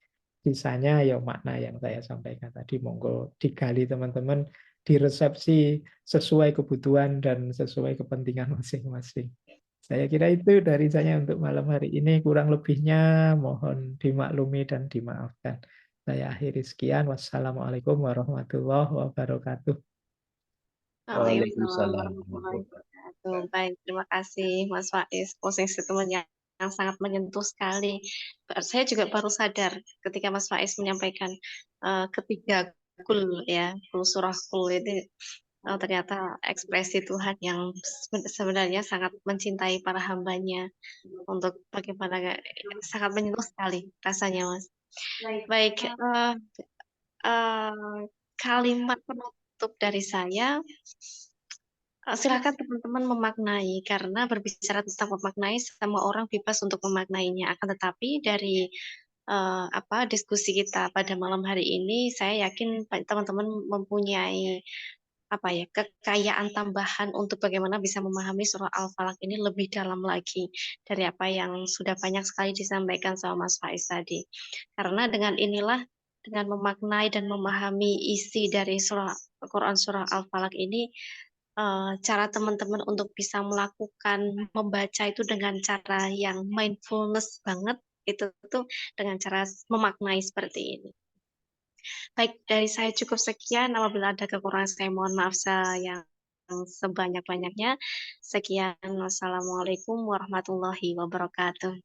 Sisanya ya makna yang saya sampaikan tadi, monggo digali teman-teman, diresepsi sesuai kebutuhan dan sesuai kepentingan masing-masing. Saya kira itu dari saya untuk malam hari ini. Kurang lebihnya mohon dimaklumi dan dimaafkan. Saya akhiri sekian. Wassalamualaikum warahmatullahi wabarakatuh. Waalaikumsalam warahmatullahi wabarakatuh. Baik, terima kasih Mas Faiz. Closing statement yang sangat menyentuh sekali. Saya juga baru sadar ketika Mas Faiz menyampaikan ketiga kul ya, kul surah kul ini ternyata ekspresi Tuhan yang sebenarnya sangat mencintai para hambanya, untuk bagaimana sangat menyentuh sekali rasanya, Mas. Baik, kalimat penutup dari saya, silakan teman-teman memaknai, karena berbicara tentang memaknai, semua orang bebas untuk memaknainya. Akan tetapi dari diskusi kita pada malam hari ini, saya yakin teman-teman mempunyai kekayaan tambahan untuk bagaimana bisa memahami surah Al-Falaq ini lebih dalam lagi dari apa yang sudah banyak sekali disampaikan sama Mas Faiz tadi. Karena dengan inilah, dengan memaknai dan memahami isi dari Quran surah Al-Falaq ini, cara teman-teman untuk bisa melakukan membaca itu dengan cara yang mindfulness banget, itu tuh dengan cara memaknai seperti ini. Baik, dari saya cukup sekian. Apabila ada kekurangan, saya mohon maaf yang sebanyak-banyaknya. Sekian, wassalamualaikum warahmatullahi wabarakatuh.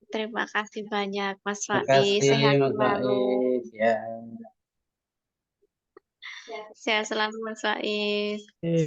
Terima kasih banyak, Mas Terima Faiz. kasih Sehat Mas selalu. Faiz. Ya. Sehat selalu, Mas Faiz.